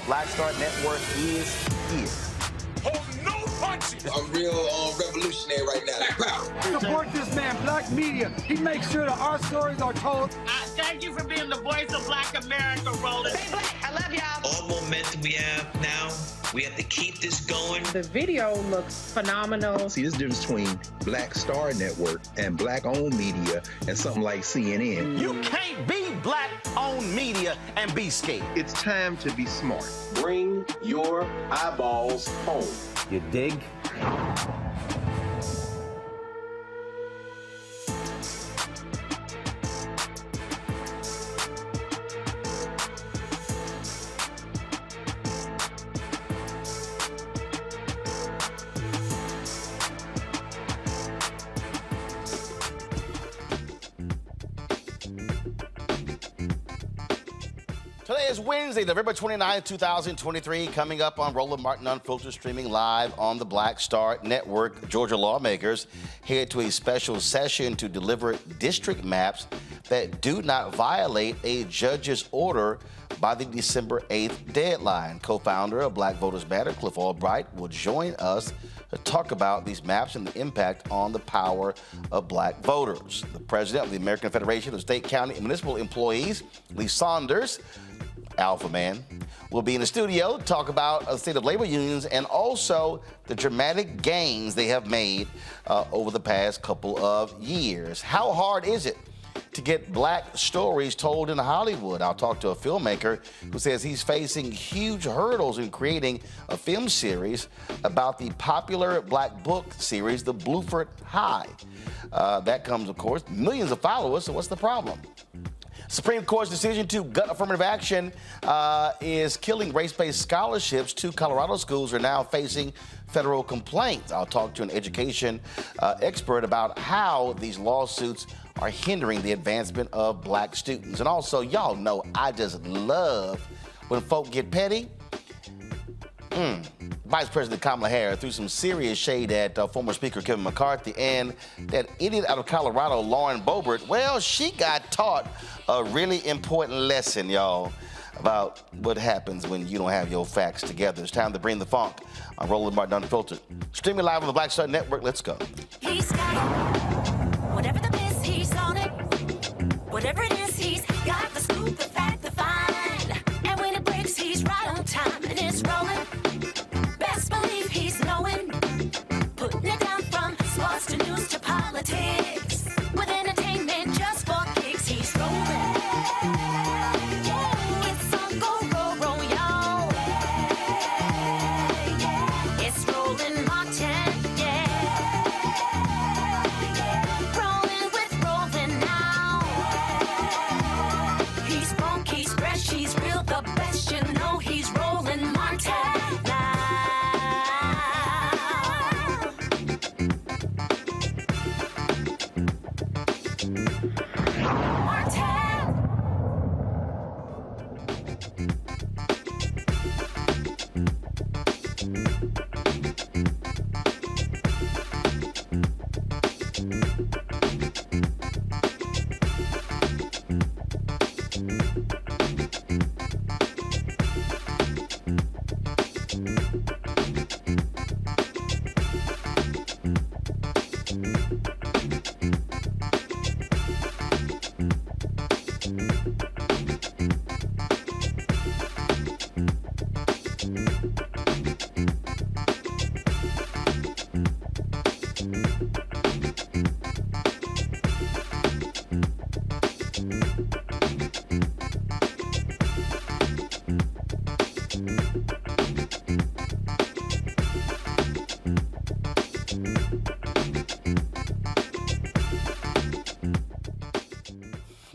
Black Star Network is here. Hold no punches. I'm real revolutionary right now. Support this man, Black Media. He makes sure that our stories are told. Thank you for being the voice of Black America, Roland. Stay black. I love y'all. All momentum we have now, we have to keep this going. The video looks phenomenal. See, this difference between Black Star Network and Black-owned media and something like CNN. You can't be Black-owned media and be scared. It's time to be smart. Bring your eyeballs home. You dig? Today is Wednesday, November 29, 2023, coming up on Roland Martin Unfiltered, streaming live on the Black Star Network. Georgia lawmakers head to a special session to deliver district maps that do not violate a judge's order by the December 8th deadline. Co-founder of Black Voters Matter, Cliff Albright, will join us to talk about these maps and the impact on the power of Black voters. The president of the American Federation of State, County, and Municipal Employees, Saunders, Alpha Man, will be in the studio to talk about the state of labor unions and also the dramatic gains they have made over the past couple of years. How hard is it to get black stories told in Hollywood? I'll talk to a filmmaker who says he's facing huge hurdles in creating a film series about the popular black book series, The Bluford High. That comes, of course, millions of followers, so what's the problem? Supreme Court's decision to gut affirmative action is killing race-based scholarships. 2 Colorado schools are now facing federal complaints. I'll talk to an education expert about how these lawsuits are hindering the advancement of black students. And also, y'all know I just love when folk get petty. Vice President Kamala Harris threw some serious shade at former Speaker Kevin McCarthy, and that idiot out of Colorado, Lauren Boebert, well, she got taught a really important lesson, y'all, about what happens when you don't have your facts together. It's time to bring the funk. I'm Roland Martin Unfiltered. Streaming live on the Black Star Network. Let's go. He's got it. Whatever the biz, he's on it. Whatever it is, he's got the scoop, the fact, the find. And when it breaks, he's right on time and it's rolling. Best believe he's knowing. Putting it down from sports to news to politics. With entertainment just for kicks, he's rolling. It's on go, roll, y'all. It's Roland Martin, rolling with Roland now. He's funky, he's fresh, he's real, the best, you know he's Roland Martin now.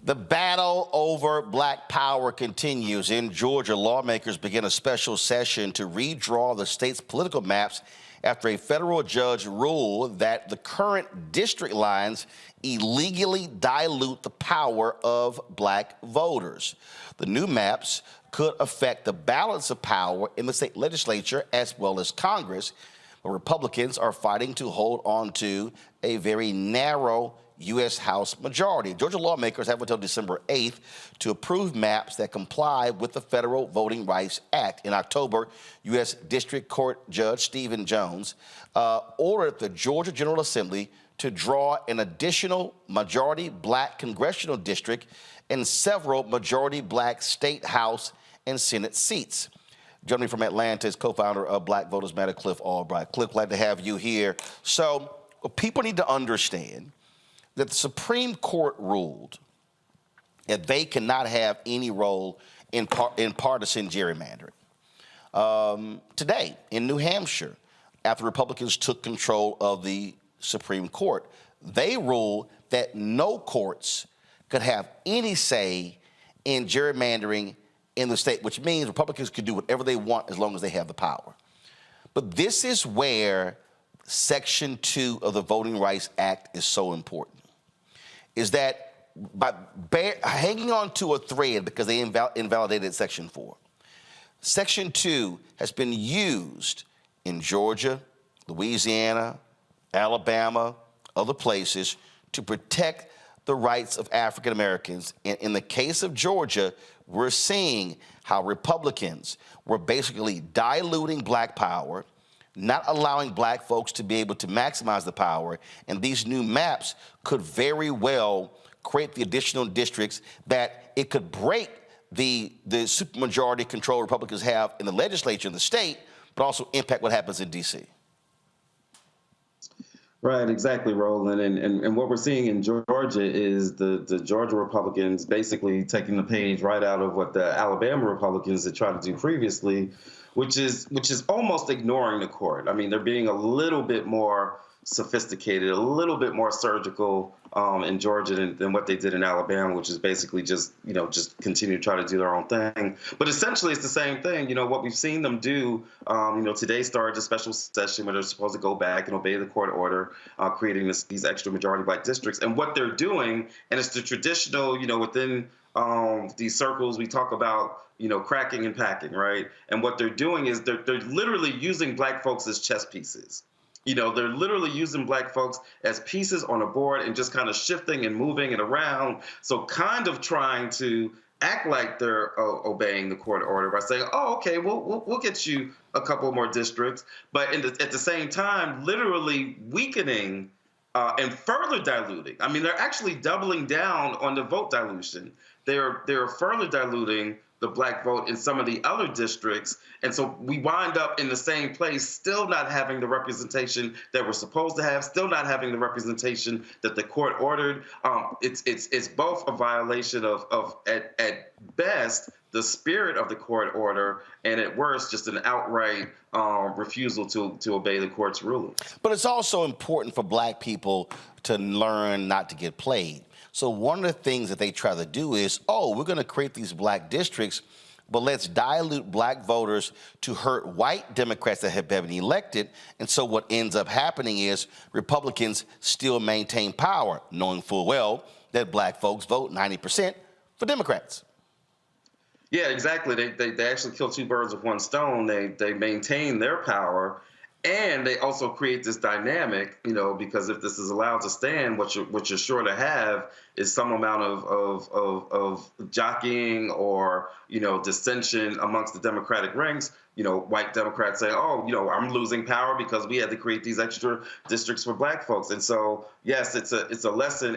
The battle over black power continues. In Georgia, lawmakers begin a special session to redraw the state's political maps after a federal judge ruled that the current district lines illegally dilute the power of black voters. The new maps could affect the balance of power in the state legislature as well as Congress, but Republicans are fighting to hold on to a very narrow U.S. House majority. Georgia lawmakers have until December 8th to approve maps that comply with the Federal Voting Rights Act. In October, U.S. District Court Judge Stephen Jones ordered the Georgia General Assembly to draw an additional majority black congressional district and several majority black state House and Senate seats. Joining me from Atlanta is co-founder of Black Voters Matter, Cliff Albright. Cliff, glad to have you here. So people need to understand that the Supreme Court ruled that they cannot have any role in partisan gerrymandering. Today, in New Hampshire, after Republicans took control of the Supreme Court, they ruled that no courts could have any say in gerrymandering in the state, which means Republicans could do whatever they want as long as they have the power. But this is where Section 2 of the Voting Rights Act is so important, is that by hanging on to a thread because they invalidated Section 4, Section 2 has been used in Georgia, Louisiana, Alabama, other places to protect the rights of African Americans. And in the case of Georgia, we're seeing how Republicans were basically diluting black power, not allowing black folks to be able to maximize the power, and these new maps could very well create the additional districts that it could break the supermajority control Republicans have in the legislature in the state, but also impact what happens in D.C.? Right, exactly, Roland. And what we're seeing in Georgia is the Georgia Republicans basically taking the page right out of what the Alabama Republicans had tried to do previously, which is almost ignoring the court. I mean, they're being a little bit more sophisticated, a little bit more surgical in Georgia than what they did in Alabama, which is basically just continue to try to do their own thing. But essentially, it's the same thing. What we've seen them do, today started a special session where they're supposed to go back and obey the court order, creating these extra majority black districts. And what they're doing, and it's the traditional, within these circles, we talk about, cracking and packing, right? And what they're doing is they're literally using black folks as chess pieces. They're literally using black folks as pieces on a board and just kind of shifting and moving it around. So kind of trying to act like they're obeying the court order by saying, oh, okay, we'll get you a couple more districts. But at the same time, literally weakening and further diluting. I mean, they're actually doubling down on the vote dilution. They're further diluting the black vote in some of the other districts. And so we wind up in the same place, still not having the representation that we're supposed to have, still not having the representation that the court ordered. It's both a violation of at best, the spirit of the court order, and at worst, just an outright refusal to obey the court's ruling. But it's also important for black people to learn not to get played. So one of the things that they try to do is, we're going to create these black districts, but let's dilute black voters to hurt white Democrats that have been elected. And so what ends up happening is Republicans still maintain power, knowing full well that black folks vote 90% for Democrats. Yeah, exactly. They actually kill two birds with one stone. They maintain their power. And they also create this dynamic, because if this is allowed to stand, what you're sure to have is some amount of jockeying or, dissension amongst the Democratic ranks. White Democrats say, I'm losing power because we had to create these extra districts for black folks. And so, yes, it's a lesson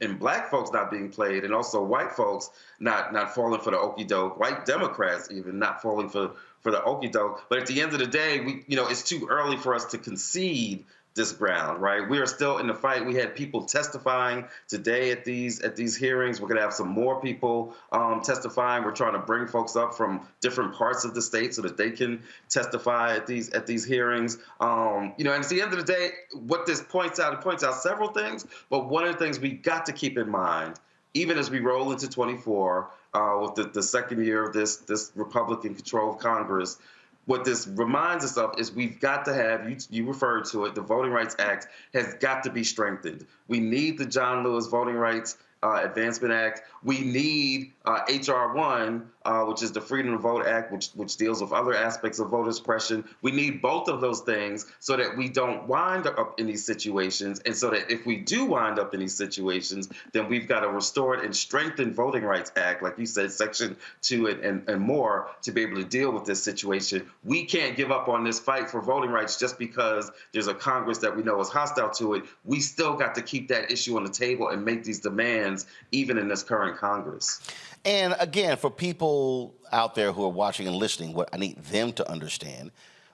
in black folks not being played, and also white folks not falling for the okie doke, white Democrats even not falling for the okie doke. But at the end of the day, it's too early for us to concede this ground, right? We are still in the fight. We had people testifying today at these hearings. We're going to have some more people testifying. We're trying to bring folks up from different parts of the state so that they can testify at these hearings. And at the end of the day, what this points out, it points out several things. But one of the things we got to keep in mind, even as we roll into 24, with the second year of this Republican control of Congress, what this reminds us of is we've got to have, you referred to it, the Voting Rights Act has got to be strengthened. We need the John Lewis Voting Rights Advancement Act. We need H.R. 1, which is the Freedom to Vote Act, which deals with other aspects of voter suppression. We need both of those things so that we don't wind up in these situations, and so that if we do wind up in these situations, then we've got a restored and strengthened Voting Rights Act, like you said, Section 2 and more, to be able to deal with this situation. We can't give up on this fight for voting rights just because there's a Congress that we know is hostile to it. We still got to keep that issue on the table and make these demands even in this current Congress. And again, for people out there who are watching and listening, what I need them to understand,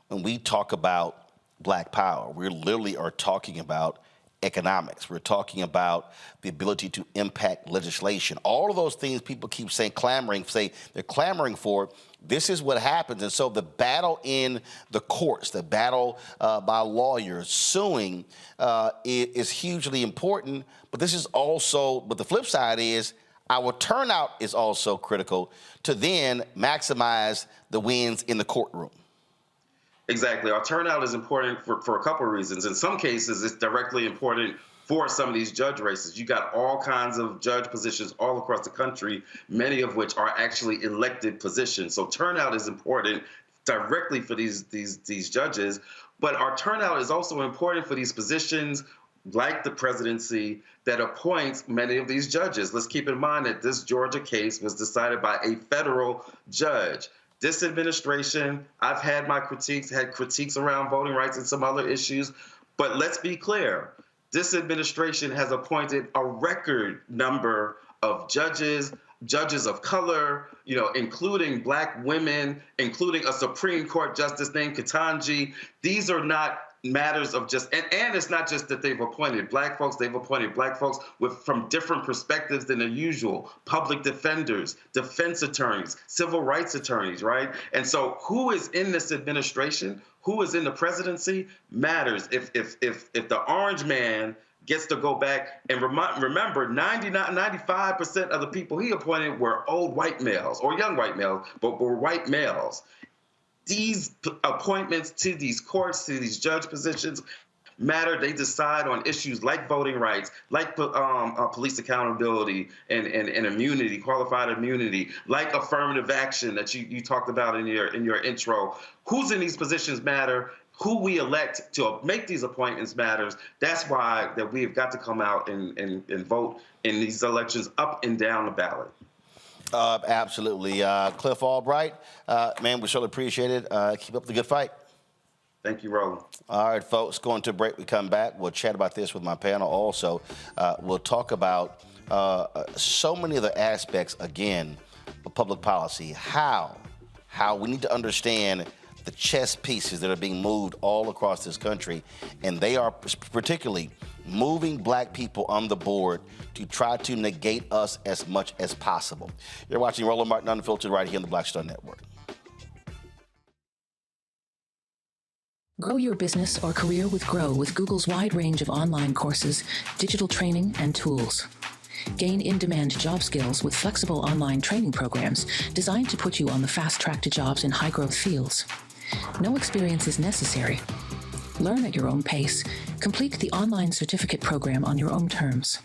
when we talk about black power, we literally are talking about economics. We're talking about the ability to impact legislation. All of those things people keep saying, they're clamoring for. This is what happens. And so the battle in the courts, the battle by lawyers suing is hugely important. But this is also, but the flip side is our turnout is also critical to then maximize the wins in the courtroom. Exactly. Our turnout is important for a couple of reasons. In some cases, it's directly important for some of these judge races. You got all kinds of judge positions all across the country, many of which are actually elected positions. So turnout is important directly for these judges. But our turnout is also important for these positions like the presidency that appoints many of these judges. Let's keep in mind that this Georgia case was decided by a federal judge. This administration, I've had my critiques, around voting rights and some other issues, but let's be clear. This administration has appointed a record number of judges, judges of color, including black women, including a Supreme Court justice named Ketanji. These are not matters of just, and it's not just that they've appointed black folks from different perspectives than the usual. Public defenders, defense attorneys, civil rights attorneys, right? And so who is in this administration, who is in the presidency matters. If the orange man gets to go back and remember 95% of the people he appointed were old white males or young white males, but were white males. These appointments to these courts, to these judge positions matter. They decide on issues like voting rights, like police accountability and immunity, qualified immunity, like affirmative action that you talked about in your intro. Who's in these positions matter. Who we elect to make these appointments matters. That's why that we've got to come out and vote in these elections up and down the ballot. Absolutely. Cliff Albright, man, we surely appreciate it. Keep up the good fight. Thank you, Roland. All right, folks, going to a break. We come back. We'll chat about this with my panel also. We'll talk about so many other aspects, again, of public policy. How we need to understand the chess pieces that are being moved all across this country, and they are particularly moving black people on the board to try to negate us as much as possible. You're watching Roland Martin Unfiltered right here on the Black Star Network. Grow your business or career with Grow with Google's wide range of online courses, digital training, and tools. Gain in-demand job skills with flexible online training programs designed to put you on the fast track to jobs in high-growth fields. No experience is necessary. Learn at your own pace. Complete the online certificate program on your own terms.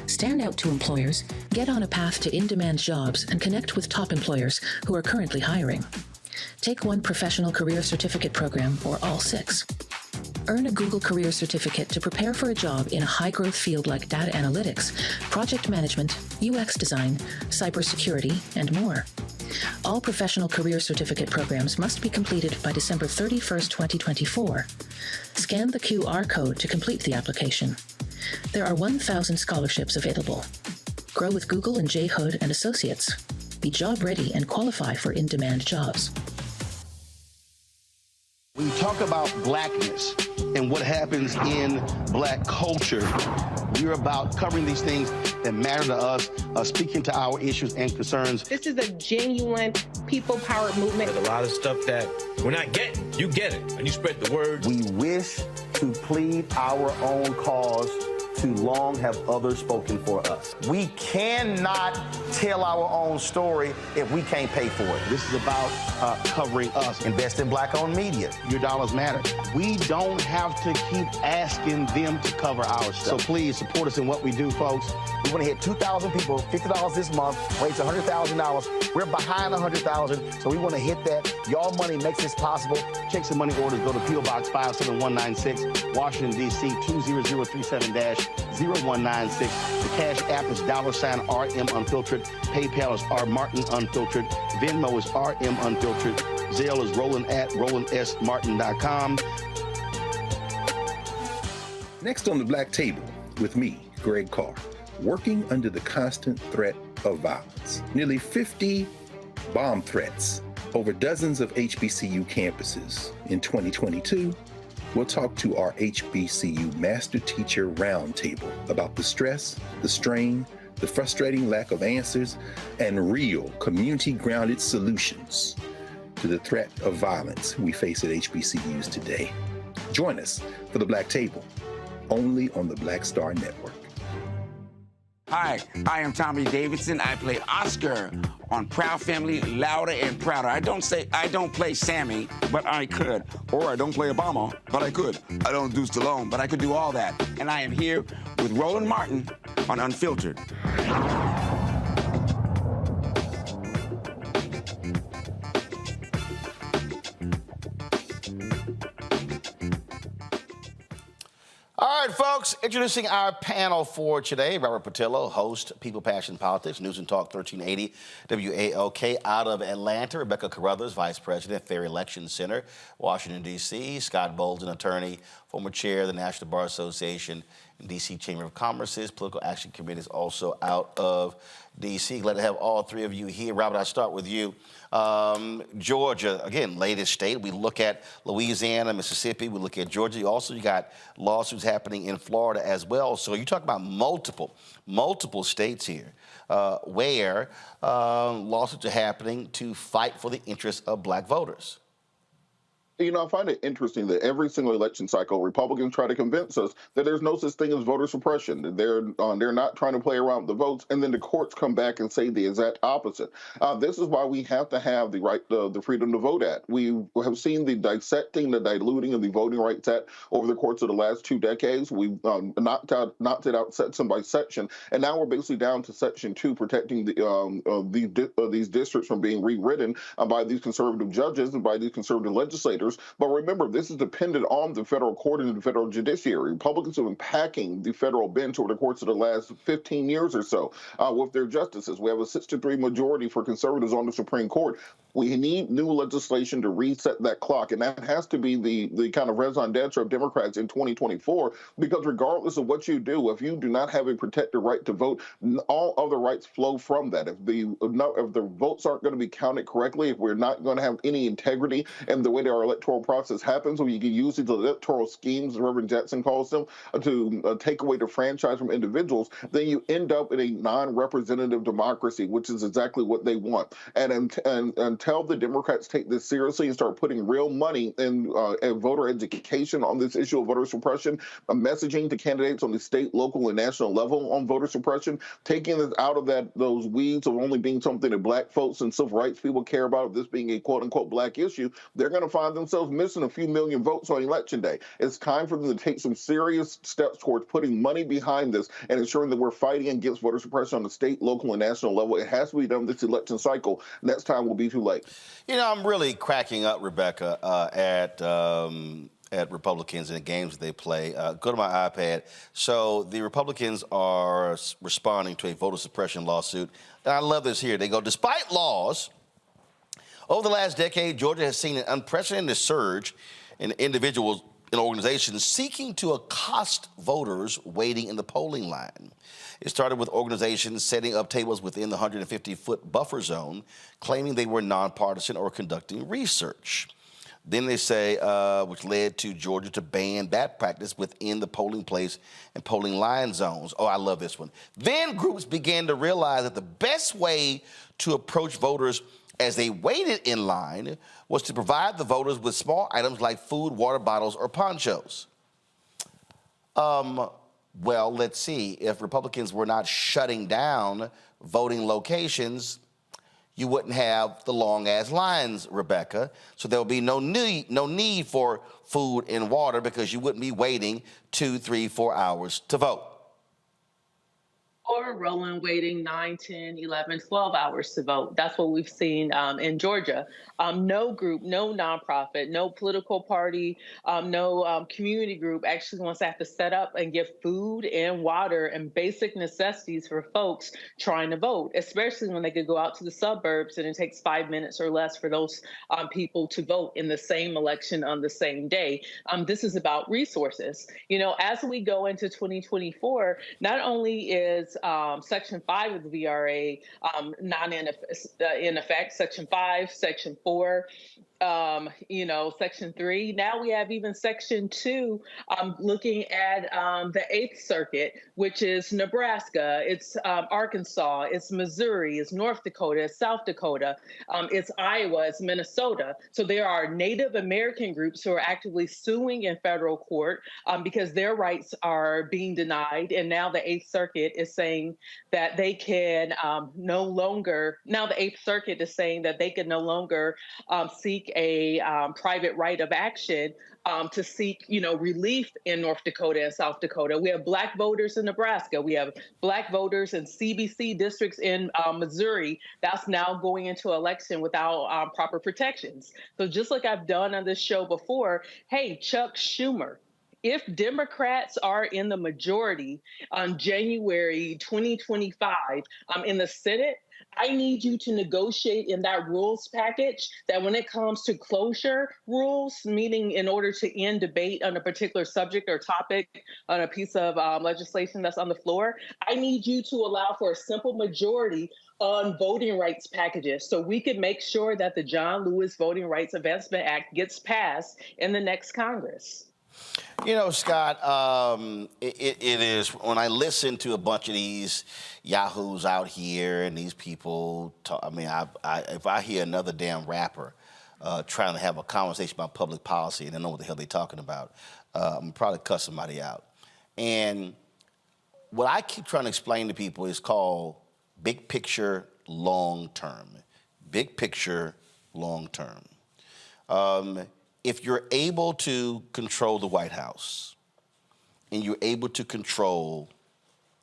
Stand out to employers, get on a path to in-demand jobs, and connect with top employers who are currently hiring. Take one professional career certificate program or all 6. Earn a Google Career Certificate to prepare for a job in a high-growth field like data analytics, project management, UX design, cybersecurity, and more. All professional career certificate programs must be completed by December 31st, 2024. Scan the QR code to complete the application. There are 1,000 scholarships available. Grow with Google and J. Hood and Associates. Be job ready and qualify for in-demand jobs. When you talk about blackness and what happens in black culture, we're about covering these things that matter to us, speaking to our issues and concerns. This is a genuine people-powered movement. There's a lot of stuff that we're not getting. You get it, and you spread the word. We wish to plead our own cause. Too long have others spoken for us. We cannot tell our own story if we can't pay for it. This is about covering us. Invest in black-owned media. Your dollars matter. We don't have to keep asking them to cover our stuff. So please support us in what we do, folks. We want to hit 2,000 people, $50 this month, raise $100,000. We're behind 100,000, so we want to hit that. Y'all money makes this possible. Checks and money orders go to P.O. Box 57196, Washington, D.C. 20037-0196. The Cash App is $RM Unfiltered. PayPal is R Martin Unfiltered. Venmo is RM Unfiltered. Zelle is Roland at RolandSMartin.com. Next on the Black Table with me, Greg Carr, working under the constant threat of violence. Nearly 50 bomb threats over dozens of HBCU campuses in 2022. We'll talk to our HBCU Master Teacher Roundtable about the stress, the strain, the frustrating lack of answers, and real community-grounded solutions to the threat of violence we face at HBCUs today. Join us for the Black Table, only on the Black Star Network. Hi, I am Tommy Davidson. I play Oscar on Proud Family, Louder and Prouder. I don't play Sammy, but I could. Or I don't play Obama, but I could. I don't do Stallone, but I could do all that. And I am here with Roland Martin on Unfiltered. All right, folks, introducing our panel for today. Robert Patillo, host, People, Passion, Politics, News and Talk 1380, WALK out of Atlanta. Rebecca Carruthers, Vice President, Fair Election Center, Washington, D.C. Scott Bolden, attorney, former chair of the National Bar Association D.C. Chamber of Commerce's Political Action Committee is also out of D.C. Glad to have all three of you here. Robert, I'll start with you. Georgia, again, latest state. We look at Louisiana, Mississippi. We look at Georgia. You got lawsuits happening in Florida as well. So you talk about multiple states here where lawsuits are happening to fight for the interests of black voters. You know, I find it interesting that every single election cycle, Republicans try to convince us that there's no such thing as voter suppression. That they're not trying to play around with the votes, and then the courts come back and say the exact opposite. This is why we have to have the right, the Freedom to Vote Act. We have seen the dissecting, the diluting of the Voting Rights Act over the course of the last 2 decades. We've knocked it out section by section, and now we're basically down to Section 2, protecting these districts from being rewritten by these conservative judges and by these conservative legislators. But remember, this is dependent on the federal court and the federal judiciary. Republicans have been packing the federal bench over the course of the last 15 years or so with their justices. We have a 6-3 majority for conservatives on the Supreme Court. We need new legislation to reset that clock, and that has to be the kind of raison d'etre of Democrats in 2024, because regardless of what you do, if you do not have a protected right to vote, all other rights flow from that. If the votes aren't going to be counted correctly, if we're not going to have any integrity in the way that our electoral process happens, where you can use these electoral schemes, Reverend Jackson calls them, to take away the franchise from individuals, then you end up in a non-representative democracy, which is exactly what they want. And until the Democrats take this seriously and start putting real money in voter education on this issue of voter suppression, messaging to candidates on the state, local, and national level on voter suppression, taking this out of those weeds of only being something that black folks and civil rights people care about, this being a quote-unquote black issue, they're going to find themselves missing a few million votes on Election Day. It's time for them to take some serious steps towards putting money behind this and ensuring that we're fighting against voter suppression on the state, local, and national level. It has to be done this election cycle. Next time will be too late. You know, I'm really cracking up, Rebecca, at Republicans and the games that they play. Go to my iPad. So the Republicans are responding to a voter suppression lawsuit. And I love this here. They go, despite laws, over the last decade, Georgia has seen an unprecedented surge in individuals and organizations seeking to accost voters waiting in the polling line. It started with organizations setting up tables within the 150-foot buffer zone, claiming they were nonpartisan or conducting research. Then they say, which led to Georgia to ban that practice within the polling place and polling line zones. Oh, I love this one. Then groups began to realize that the best way to approach voters as they waited in line was to provide the voters with small items like food, water bottles, or ponchos. Well, let's see. If Republicans were not shutting down voting locations, you wouldn't have the long-ass lines, Rebecca. So there would be no need for food and water because you wouldn't be waiting 2, 3, 4 hours to vote. Or Roland waiting 9, 10, 11, 12 hours to vote. That's what we've seen in Georgia. No group, no nonprofit, no political party, no community group actually wants to have to set up and give food and water and basic necessities for folks trying to vote, especially when they could go out to the suburbs and it takes 5 minutes or less for those people to vote in the same election on the same day. This is about resources. You know, as we go into 2024, not only is Section 5 of the VRA not in effect, Section 5, Section 4, Section 3. Now we have even Section 2 looking at the 8th Circuit, which is Nebraska, it's Arkansas, it's Missouri, it's North Dakota, it's South Dakota, it's Iowa, it's Minnesota. So there are Native American groups who are actively suing in federal court because their rights are being denied. And now the 8th Circuit is saying that they can no longer, now the 8th Circuit is saying that they can no longer seek a private right of action to seek, relief in North Dakota and South Dakota. We have black voters in Nebraska. We have black voters in CBC districts in Missouri. That's now going into election without proper protections. So just like I've done on this show before, hey, Chuck Schumer, if Democrats are in the majority on January 2025 in the Senate, I need you to negotiate in that rules package that when it comes to closure rules, meaning in order to end debate on a particular subject or topic on a piece of legislation that's on the floor, I need you to allow for a simple majority on voting rights packages so we can make sure that the John Lewis Voting Rights Advancement Act gets passed in the next Congress. You know, Scott, it is, when I listen to a bunch of these yahoos out here and these people talk, I mean, if I hear another damn rapper trying to have a conversation about public policy and they know what the hell they're talking about, I'm probably cuss somebody out. And what I keep trying to explain to people is called big picture, long term. Big picture, long term. If you're able to control the White House and you're able to control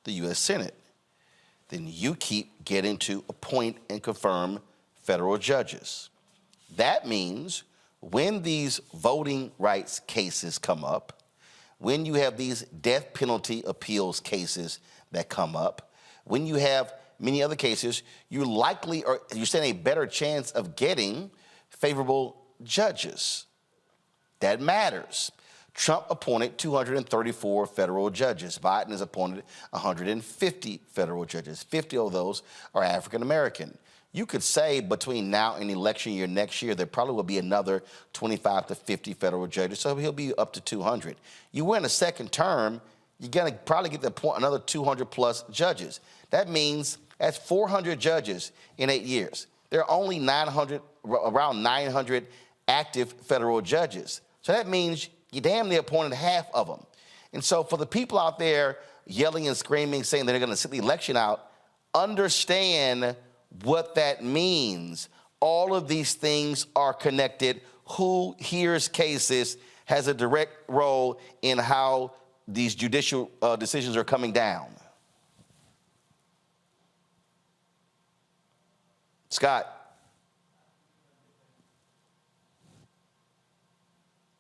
the U.S. Senate, then you keep getting to appoint and confirm federal judges. That means when these voting rights cases come up, when you have these death penalty appeals cases that come up, when you have many other cases, you stand a better chance of getting favorable judges. That matters. Trump appointed 234 federal judges. Biden has appointed 150 federal judges. 50 of those are African American. You could say between now and election year next year, there probably will be another 25 to 50 federal judges, so he'll be up to 200. You win a second term, you're going to probably get another 200 plus judges. That means that's 400 judges in 8 years. There are only around 900 active federal judges. So that means you damn near appointed half of them. And so for the people out there yelling and screaming, saying they're going to sit the election out, understand what that means. All of these things are connected. Who hears cases has a direct role in how these judicial decisions are coming down. Scott.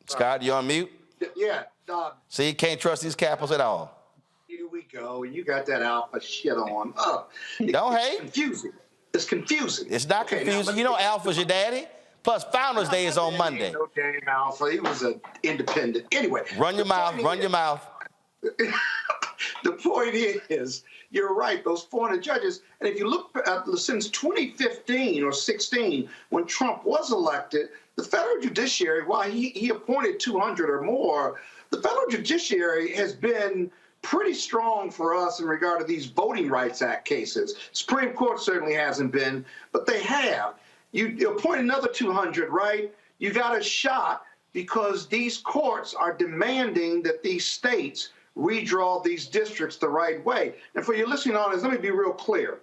Scott, you on mute? Yeah. See, you can't trust these Capitals at all. Here we go. You got that alpha shit on. Don't hate. It's confusing. It's confusing. It's not confusing. You know Alpha's your daddy? Plus, Founders Day is on Monday. No damn alpha. He was an independent. Anyway. Run your mouth. Run your mouth. The point is, you're right, those 400 judges, and if you look at since 2015 or 16, when Trump was elected, the federal judiciary, while he appointed 200 or more, the federal judiciary has been pretty strong for us in regard to these Voting Rights Act cases. Supreme Court certainly hasn't been, but they have. You appoint another 200, right? You got a shot because these courts are demanding that these states redraw these districts the right way. And for your listening audience, let me be real clear.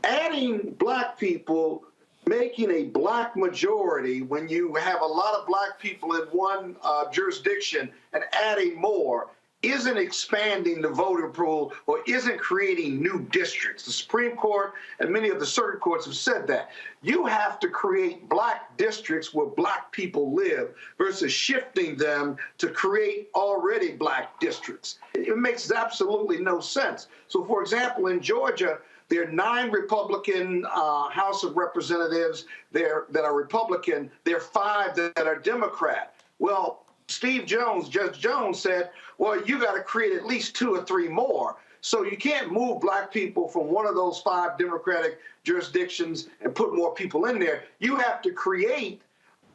Adding black people, making a black majority when you have a lot of black people in one jurisdiction and adding more isn't expanding the voter pool or isn't creating new districts. The Supreme Court and many of the circuit courts have said that. You have to create black districts where black people live versus shifting them to create already black districts. It makes absolutely no sense. So, for example, in Georgia, there are 9 Republican House of Representatives that are Republican. There are 5 that are Democrat. Well, Steve Jones, Judge Jones said, well, you got to create at least 2 or 3 more. So you can't move black people from one of those 5 Democratic jurisdictions and put more people in there. You have to create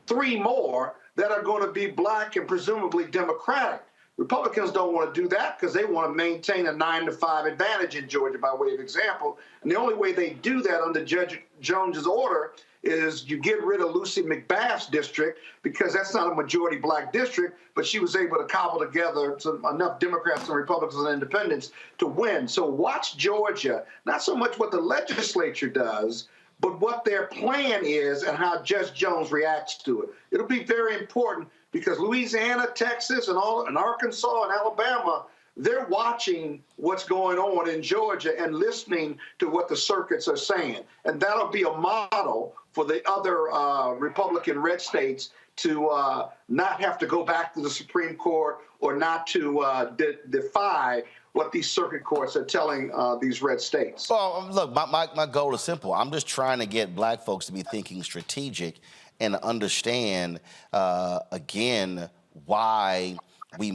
3 more that are going to be black and presumably Democratic. Republicans don't want to do that because they want to maintain a 9-to-5 advantage in Georgia, by way of example. And the only way they do that under Judge Jones's order is you get rid of Lucy McBath's district because that's not a majority black district, but she was able to cobble together enough Democrats and Republicans and independents to win. So watch Georgia, not so much what the legislature does, but what their plan is and how Judge Jones reacts to it. It'll be very important because Louisiana, Texas, and Arkansas and Alabama, they're watching what's going on in Georgia and listening to what the circuits are saying. And that'll be a model for the other Republican red states to not have to go back to the Supreme Court or not to defy what these circuit courts are telling these red states. Well, look, my goal is simple. I'm just trying to get black folks to be thinking strategic and to understand, again, why we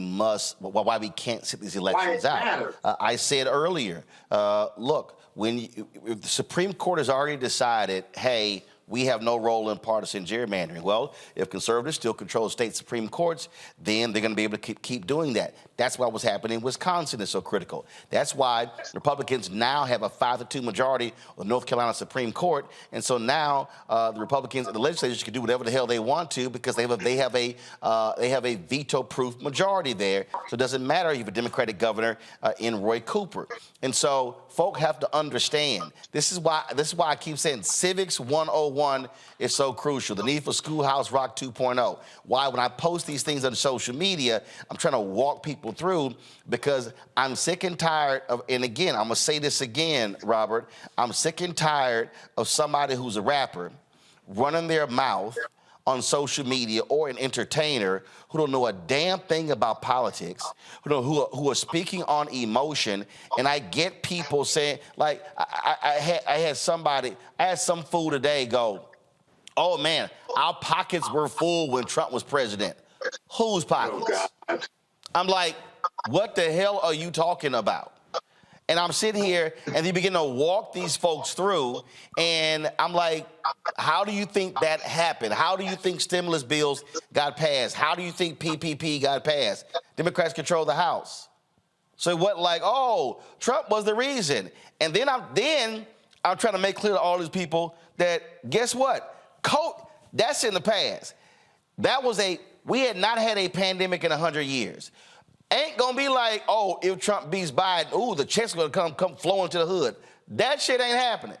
can't sit these elections out. I said earlier, look, if the Supreme Court has already decided, hey, we have no role in partisan gerrymandering. Well, if conservatives still control state Supreme Courts, then they're going to be able to keep doing that. That's why what's happening in Wisconsin is so critical. That's why Republicans now have a 5-2 majority of North Carolina Supreme Court, and so now the Republicans in the legislature can do whatever the hell they want to because they have a veto-proof majority there. So it doesn't matter if you have a Democratic governor in Roy Cooper. And so folk have to understand. This is why I keep saying Civics 101 is so crucial. The need for Schoolhouse Rock 2.0. Why when I post these things on social media, I'm trying to walk people through because I'm sick and tired of, and again, I'm gonna say this again, Robert, I'm sick and tired of somebody who's a rapper running their mouth on social media or an entertainer who don't know a damn thing about politics, who are speaking on emotion. And I get people saying, like, I had some fool today go, oh man, our pockets were full when Trump was president. Whose pockets? Oh, God. I'm like, what the hell are you talking about? And I'm sitting here and they begin to walk these folks through and I'm like, how do you think that happened? How do you think stimulus bills got passed? How do you think PPP got passed? Democrats control the House. So what, like, oh, Trump was the reason. And then I'm trying to make clear to all these people that guess what? That's in the past. We had not had a pandemic in 100 years. Ain't gonna be like, oh, if Trump beats Biden, ooh, the checks are gonna come flowing to the hood. That shit ain't happening.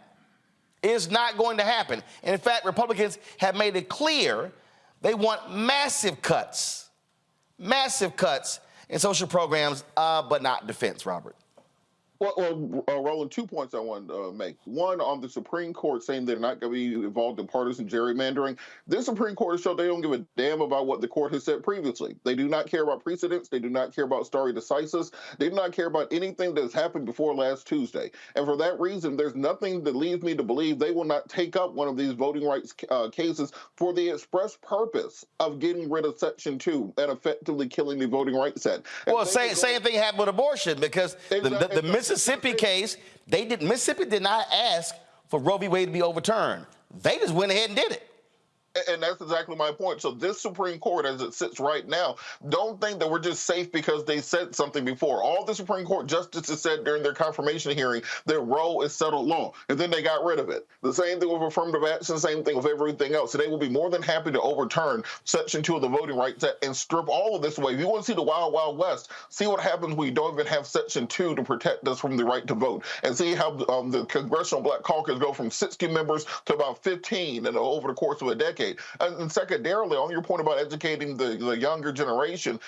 It's not going to happen. And in fact, Republicans have made it clear they want massive cuts in social programs, but not defense, Robert. Well, Roland, 2 points I want to make. One, on the Supreme Court saying they're not going to be involved in partisan gerrymandering. This Supreme Court has shown they don't give a damn about what the court has said previously. They do not care about precedents. They do not care about stare decisis. They do not care about anything that has happened before last Tuesday. And for that reason, there's nothing that leads me to believe they will not take up one of these voting rights cases for the express purpose of getting rid of Section 2 and effectively killing the Voting Rights Act. Well, same thing happened with abortion because the Mississippi case, Mississippi did not ask for Roe v. Wade to be overturned. They just went ahead and did it. And that's exactly my point. So this Supreme Court, as it sits right now, don't think that we're just safe because they said something before. All the Supreme Court justices said during their confirmation hearing that Roe is settled law, and then they got rid of it. The same thing with affirmative action, same thing with everything else. So they will be more than happy to overturn Section 2 of the Voting Rights Act and strip all of this away. If you want to see the Wild Wild West, see what happens when you don't even have Section 2 to protect us from the right to vote, and see how the Congressional Black Caucus go from 60 members to about 15 over the course of a decade. And secondarily, on your point about educating the younger generation,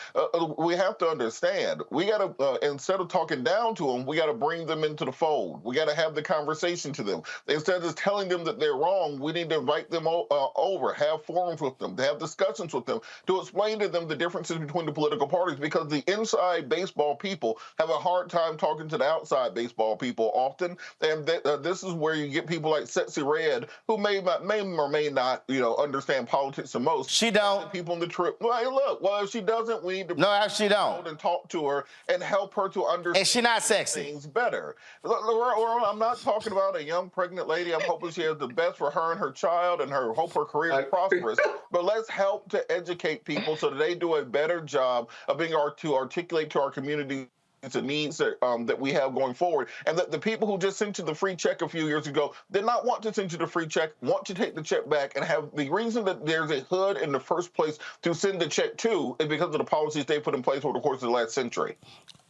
we have to understand, we got to, instead of talking down to them, we got to bring them into the fold. We got to have the conversation to them. Instead of just telling them that they're wrong, we need to invite them over, have forums with them, to have discussions with them, to explain to them the differences between the political parties, because the inside baseball people have a hard time talking to the outside baseball people often. And this is where you get people like Sexy Red, who may or may not, understand politics the most. She don't. People in the trip. Well, look, if she doesn't, we need to she don't. And talk to her and help her to understand. And she's not sexy. Things better. I'm not talking about a young pregnant lady. I'm hoping she has the best for her and her child, and hope her career is prosperous. But let's help to educate people so that they do a better job of being able to articulate to our community the needs that we have going forward, and that the people who just sent you the free check a few years ago did not want to send you the free check, want to take the check back, and have the reason that there's a hood in the first place to send the check to is because of the policies they put in place over the course of the last century.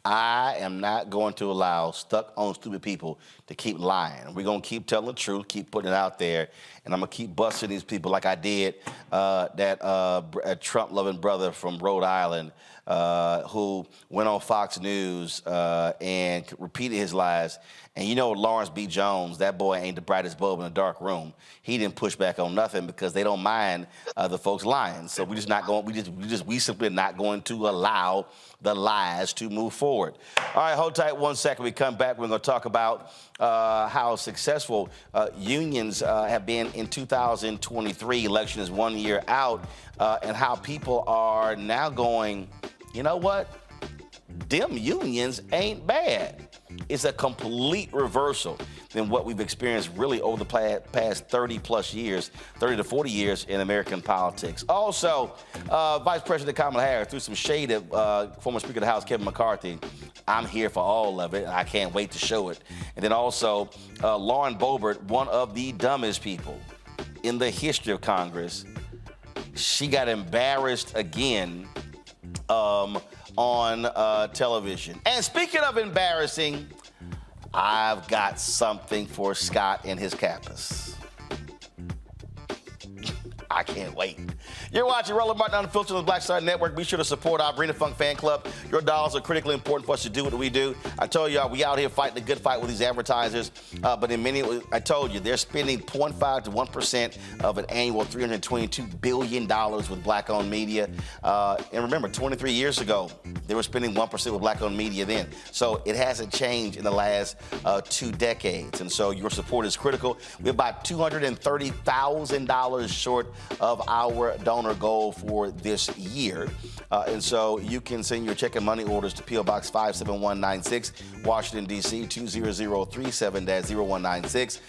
I am not going to allow stuck-on stupid people to keep lying. We're going to keep telling the truth, keep putting it out there, and I'm going to keep busting these people like I did that Trump-loving brother from Rhode Island who went on Fox News and repeated his lies. And you know Lawrence B. Jones, that boy ain't the brightest bulb in a dark room. He didn't push back on nothing because they don't mind the folks lying. So we simply not going to allow the lies to move forward. forward. All right, hold tight 1 second. We come back. We're going to talk about how successful unions have been in 2023. Election is 1 year out, and how people are now going, you know what? Them unions ain't bad. It's a complete reversal than what we've experienced really over the past 30 to 40 years in American politics. Also, Vice President Kamala Harris threw some shade at former Speaker of the House, Kevin McCarthy. I'm here for all of it, and I can't wait to show it. And then also, Lauren Boebert, one of the dumbest people in the history of Congress, she got embarrassed again on television. And speaking of embarrassing, I've got something for Scott and his Kappas. I can't wait. You're watching Roland Martin Unfiltered on the Black Star Network. Be sure to support our Brina Funk fan club. Your dollars are critically important for us to do what we do. I told y'all, we out here fighting a good fight with these advertisers. But in many, I told you, they're spending 0.5 to 1% of an annual $322 billion with black-owned media. And remember, 23 years ago, they were spending 1% with black-owned media then. So it hasn't changed in the last 2 decades. And so your support is critical. We're about $230,000 short of our donor goal for this year. And so you can send your check and money orders to P.O. Box 57196, Washington, D.C. 20037-0196.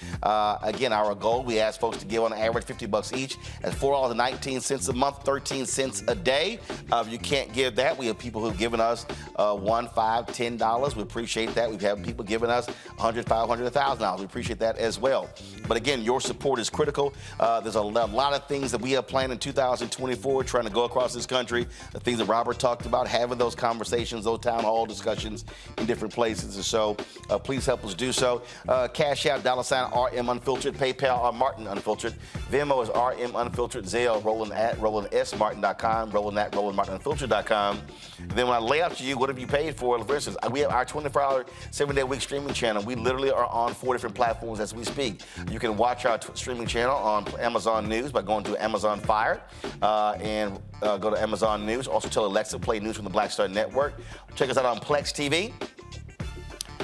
Again, our goal, we ask folks to give on average $50 each. That's $4.19 a month, 13 cents a day. If you can't give that, we have people who've given us $1, $5, $10. We appreciate that. We've had people giving us $100, $500, $1,000. We appreciate that as well. But again, your support is critical. There's a lot of things that we have planned in 2024, trying to go across this country, the things that Robert talked about, having those conversations, those town hall discussions in different places. And so please help us do so. Cash App, $RM Unfiltered, PayPal, Martin Unfiltered. Venmo is RM Unfiltered, Zelle, Roland at RolandSMartin.com, Roland at RolandMartinUnfiltered.com. And then when I lay out to you, what have you paid for? For instance, we have our 24-hour, 7-day-a-week streaming channel. We literally are on 4 different platforms as we speak. You can watch our streaming channel on Amazon News by going to Amazon Fire and go to Amazon News. Also tell Alexa, play news from the Black Star Network. Check us out on Plex TV,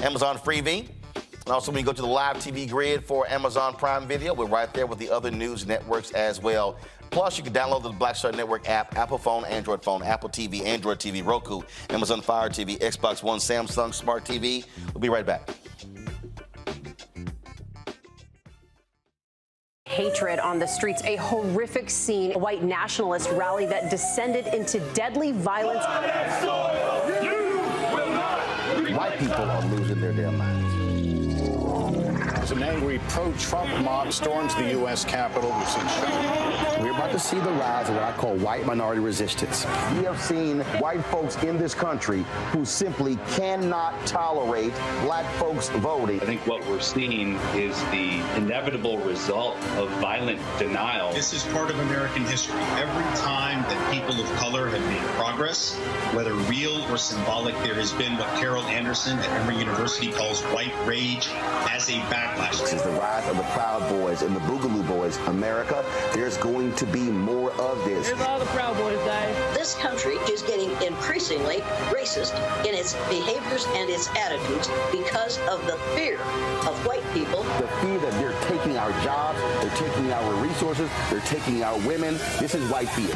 Amazon Freevee. And also when you go to the live TV grid for Amazon Prime Video, we're right there with the other news networks as well. Plus, you can download the Black Star Network app, Apple phone, Android phone, Apple TV, Android TV, Roku, Amazon Fire TV, Xbox One, Samsung Smart TV. We'll be right back. Hatred on the streets, a horrific scene, a white nationalist rally that descended into deadly violence. White people are losing their damn minds. As an angry pro-Trump mob storms the U.S. Capitol, we've seen We're about to see the rise of what I call white minority resistance. We have seen white folks in this country who simply cannot tolerate black folks voting. I think what we're seeing is the inevitable result of violent denial. This is part of American history. Every time that people of color have made progress, whether real or symbolic, there has been what Carol Anderson at Emory University calls white rage as a backlash. This is the rise of the Proud Boys and the Boogaloo Boys. America, there's going to be more of this. Here's all the Proud Boys, Dave. This country is getting increasingly racist in its behaviors and its attitudes because of the fear of white people. The fear that they're taking our jobs, they're taking our resources, they're taking our women. This is white fear.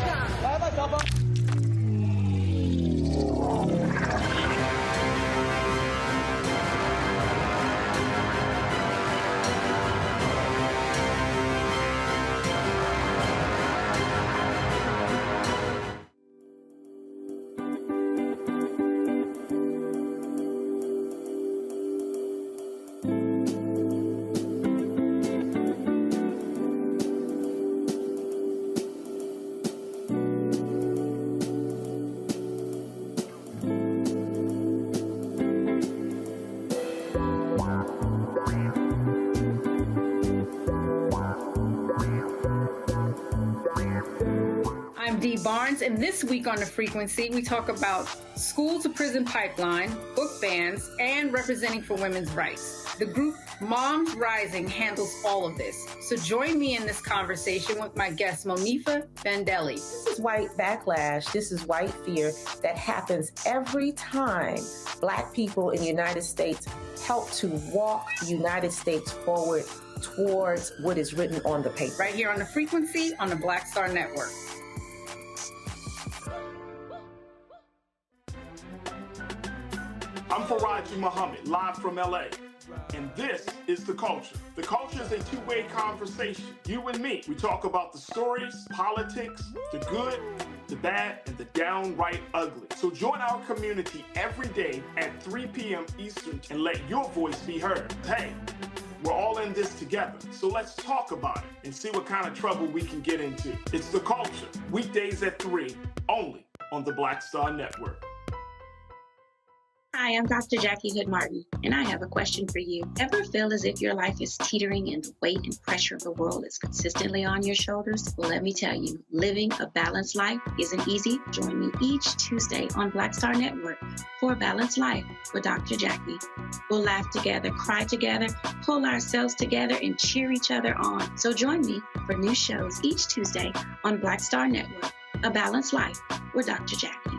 I'm Dee Barnes, and this week on The Frequency, we talk about school to prison pipeline, book bans, and representing for women's rights. The group Moms Rising handles all of this. So join me in this conversation with my guest, Monifa Bandelli. This is white backlash. This is white fear that happens every time Black people in the United States help to walk the United States forward towards what is written on the paper. Right here on The Frequency on the Black Star Network. I'm Faraji Muhammad, live from LA. And this is The Culture. The Culture is a two-way conversation. You and me. We talk about the stories, politics, the good, the bad, and the downright ugly. So join our community every day at 3 p.m. Eastern and let your voice be heard. Hey, we're all in this together. So let's talk about it and see what kind of trouble we can get into. It's The Culture, weekdays at 3, only on the Black Star Network. Hi, I'm Dr. Jackie Hood Martin, and I have a question for you. Ever feel as if your life is teetering and the weight and pressure of the world is consistently on your shoulders? Well, let me tell you, living a balanced life isn't easy. Join me each Tuesday on Black Star Network for A Balanced Life with Dr. Jackie. We'll laugh together, cry together, pull ourselves together, and cheer each other on. So join me for new shows each Tuesday on Black Star Network, A Balanced Life with Dr. Jackie.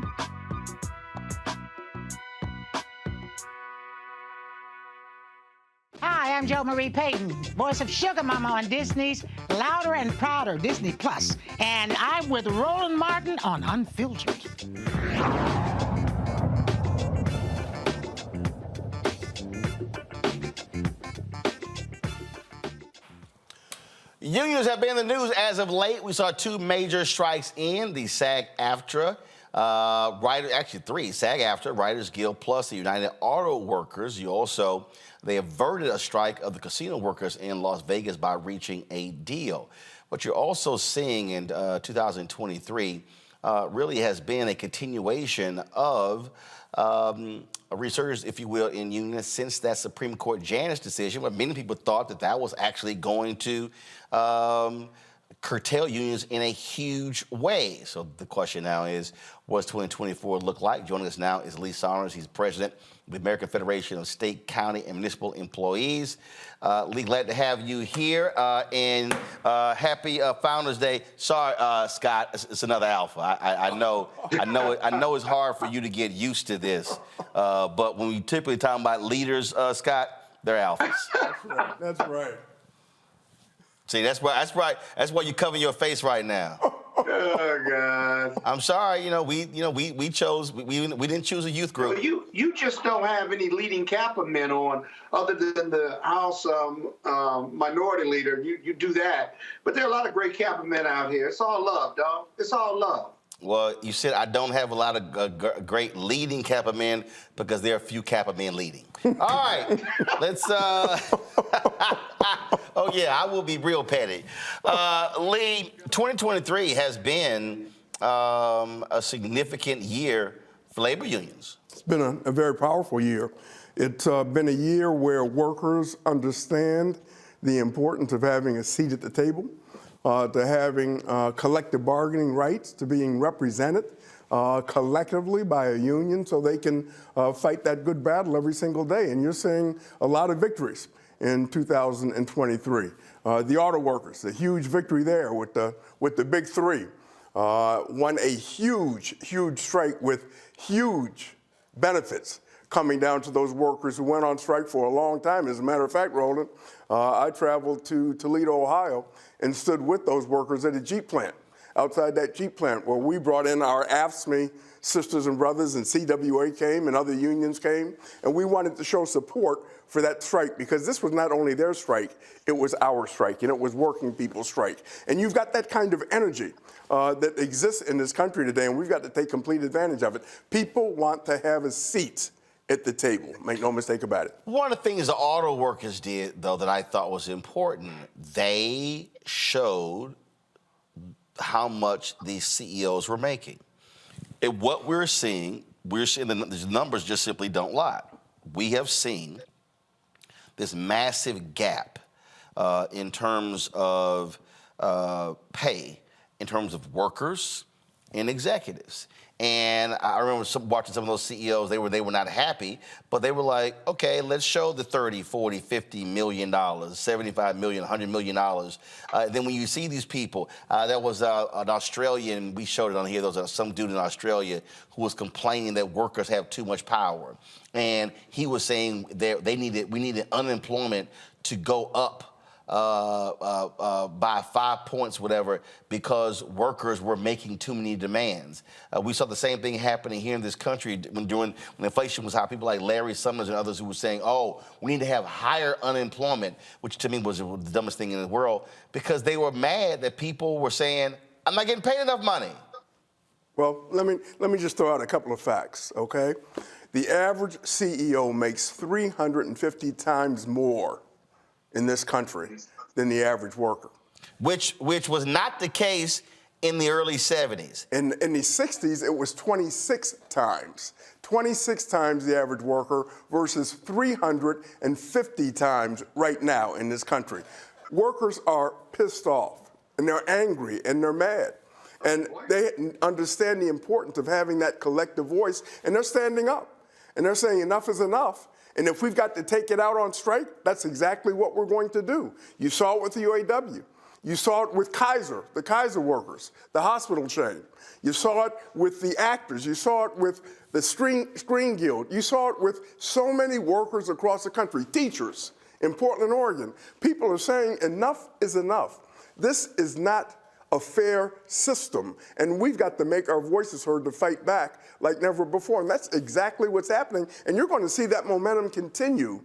Hi, I'm Jo Marie Payton, voice of Sugar Mama on Disney's Louder and Prouder Disney Plus, and I'm with Roland Martin on Unfiltered. Unions have been in the news as of late. We saw 2 major strikes in the SAG-AFTRA. Actually 3, SAG-AFTRA, Writers Guild, plus the United Auto Workers. They averted a strike of the casino workers in Las Vegas by reaching a deal. What you're also seeing in 2023 really has been a continuation of a resurgence, if you will, in unions since that Supreme Court Janus decision, where many people thought that that was actually going to curtail unions in a huge way. So the question now is, what does 2024 look like? Joining us now is Saunders. He's president of the American Federation of State, County, and Municipal Employees. Lee, glad to have you here, and happy Founders Day. Sorry, Scott, it's another alpha. I know it's hard for you to get used to this, but when we typically talk about leaders, Scott, they're alphas. That's right. See, that's why you cover your face right now. Oh God! I'm sorry. We didn't choose a youth group. Well, you just don't have any leading Kappa men on, other than the House minority leader. You do that, but there are a lot of great Kappa men out here. It's all love, dog. It's all love. Well, you said I don't have a lot of great leading Kappa men because there are a few Kappa men leading. All right, let's. Oh yeah, I will be real petty. Lee, 2023 has been a significant year for labor unions. It's been a very powerful year. It's been a year where workers understand the importance of having a seat at the table, to having collective bargaining rights, to being represented collectively by a union so they can fight that good battle every single day. And you're seeing a lot of victories in 2023. The auto workers, a huge victory there with the big 3. Won a huge strike with huge benefits coming down to those workers who went on strike for a long time. As a matter of fact, Roland, I traveled to Toledo, Ohio, and stood with those workers at a Jeep plant, outside that Jeep plant, where we brought in our AFSCME sisters and brothers, and CWA came and other unions came, and we wanted to show support for that strike, because this was not only their strike, it was our strike, and it was working people's strike. And you've got that kind of energy that exists in this country today, and we've got to take complete advantage of it. People want to have a seat at the table. Make no mistake about it. One of the things the auto workers did, though, that I thought was important, they showed how much these CEOs were making. And what we're seeing the numbers just simply don't lie. We have seen this massive gap in terms of pay, in terms of workers in executives. And I remember watching some of those CEOs, they were not happy, but they were like, okay, let's show the 30, 40, 50 million dollars, 75 million, 100 million dollars. Then when you see these people, there was an Australian, we showed it on here, there was some dude in Australia who was complaining that workers have too much power. And he was saying we needed unemployment to go up by 5 points, whatever, because workers were making too many demands. We saw the same thing happening here in this country when inflation was high. People like Larry Summers and others who were saying, oh, we need to have higher unemployment, which to me was the dumbest thing in the world, because they were mad that people were saying, I'm not getting paid enough money. Well, let me just throw out a couple of facts, okay? The average CEO makes 350 times more in this country than the average worker. Which was not the case in the early 70s. In the 60s, it was 26 times. 26 times the average worker versus 350 times right now in this country. Workers are pissed off, and they're angry, and they're mad. And they understand the importance of having that collective voice, and they're standing up. And they're saying enough is enough. And if we've got to take it out on strike, that's exactly what we're going to do. You saw it with the UAW. You saw it with Kaiser, the Kaiser workers, the hospital chain. You saw it with the actors. You saw it with the Screen Guild. You saw it with so many workers across the country, teachers in Portland, Oregon. People are saying enough is enough. This is not a fair system, and we've got to make our voices heard to fight back like never before, and that's exactly what's happening, and you're going to see that momentum continue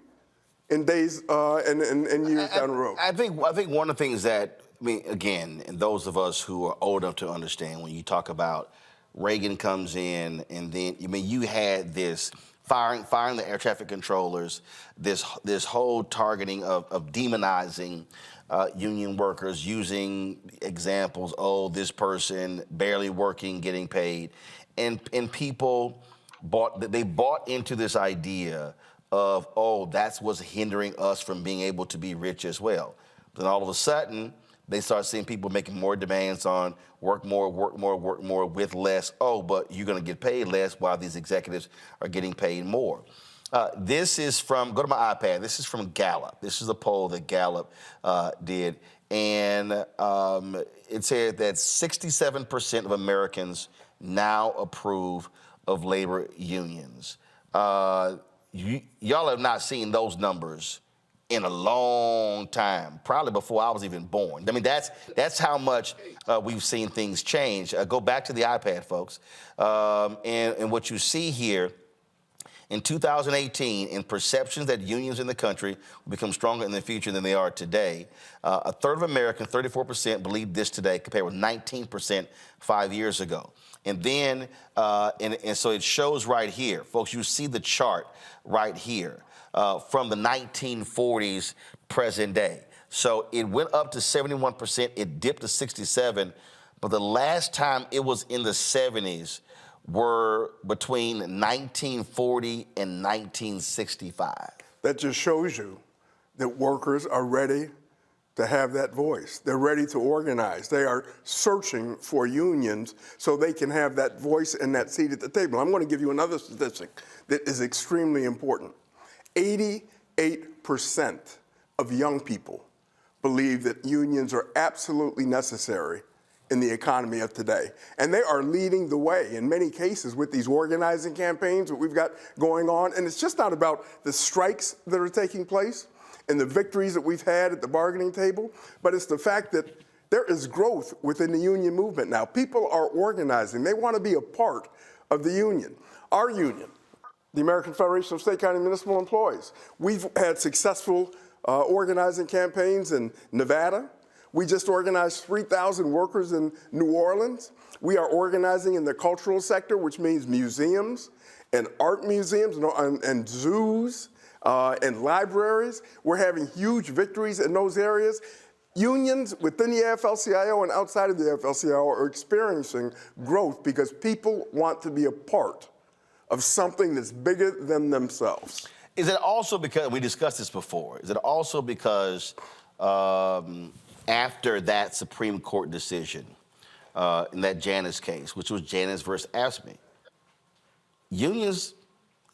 in days and years down the road. I think one of the things that, I mean, again, and those of us who are old enough to understand, when you talk about Reagan comes in, and then, I mean, you had this firing the air traffic controllers, this whole targeting of demonizing union workers, using examples, oh, this person barely working, getting paid. And people bought into this idea of, oh, that's what's hindering us from being able to be rich as well. Then all of a sudden, they start seeing people making more demands on work more with less. Oh, but you're going to get paid less while these executives are getting paid more. This is from, go to my iPad, this is from Gallup. This is a poll that Gallup did. And it said that 67% of Americans now approve of labor unions. Y'all have not seen those numbers in a long time, probably before I was even born. I mean, that's how much we've seen things change. Go back to the iPad, folks. And what you see here, in 2018, in perceptions that unions in the country will become stronger in the future than they are today, a third of Americans, 34%, believe this today, compared with 19% 5 years ago. And then, and so it shows right here, folks, you see the chart right here from the 1940s present day. So it went up to 71%, it dipped to 67%, but the last time it was in the 70s were between 1940 and 1965. That just shows you that workers are ready to have that voice. They're ready to organize. They are searching for unions so they can have that voice and that seat at the table. I'm going to give you another statistic that is extremely important. 88% of young people believe that unions are absolutely necessary in the economy of today. And they are leading the way in many cases with these organizing campaigns that we've got going on. And it's just not about the strikes that are taking place and the victories that we've had at the bargaining table, but it's the fact that there is growth within the union movement now. People are organizing. They want to be a part of the union. Our union, the American Federation of State, County, and Municipal Employees, we've had successful organizing campaigns in Nevada. We just organized 3,000 workers in New Orleans. We are organizing in the cultural sector, which means museums and art museums and zoos and libraries. We're having huge victories in those areas. Unions within the AFL-CIO and outside of the AFL-CIO are experiencing growth because people want to be a part of something that's bigger than themselves. Is it also because, we discussed this before, is it also because after that Supreme Court decision, in that Janus case, which was Janus versus AFSCME. Unions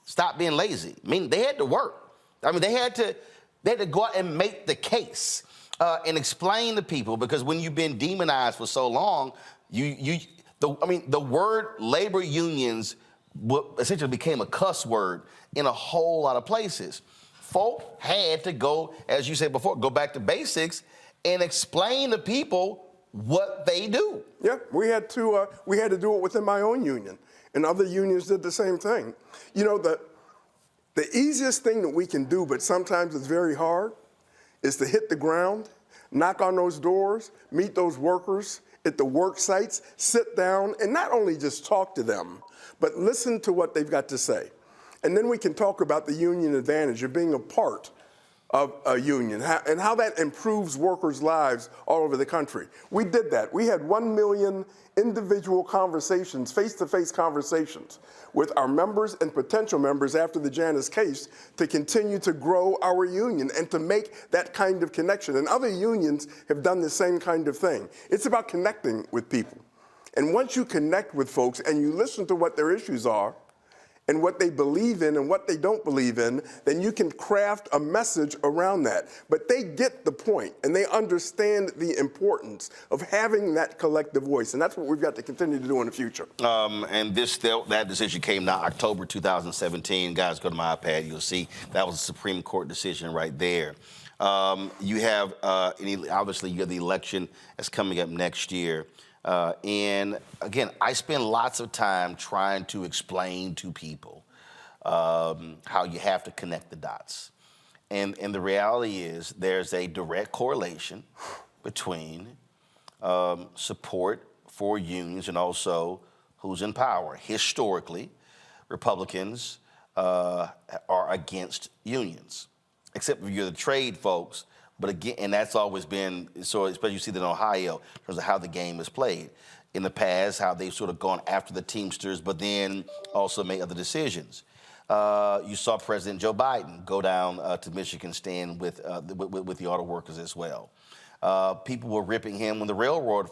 stopped being lazy. I mean, they had to work. I mean, they had to go out and make the case and explain to people, because when you've been demonized for so long, the word labor unions essentially became a cuss word in a whole lot of places. Folk had to go, as you said before, go back to basics and explain to people what they do. Yeah, we had to do it within my own union, and other unions did the same thing. You know, the easiest thing that we can do, but sometimes it's very hard, is to hit the ground, knock on those doors, meet those workers at the work sites, sit down, and not only just talk to them, but listen to what they've got to say. And then we can talk about the union advantage of being a part of a union and how that improves workers' lives all over the country. We did that. We had 1 million individual conversations, face-to-face conversations with our members and potential members after the Janus case to continue to grow our union and to make that kind of connection. And other unions have done the same kind of thing. It's about connecting with people. And once you connect with folks and you listen to what their issues are, and what they believe in and what they don't believe in, then you can craft a message around that. But they get the point, and they understand the importance of having that collective voice, and that's what we've got to continue to do in the future. And that decision came now October 2017. Guys, go to my iPad, you'll see that was a Supreme Court decision right there. You have, obviously, you have the election that's coming up next year. And again, I spend lots of time trying to explain to people how you have to connect the dots. And the reality is there's a direct correlation between support for unions and also who's in power. Historically, Republicans are against unions, except if you're the trade folks. But again, and that's always been, so especially you see that in Ohio, in terms of how the game is played. In the past, how they've sort of gone after the Teamsters, but then also made other decisions. You saw President Joe Biden go down to Michigan, stand with the auto workers as well. People were ripping him when the railroad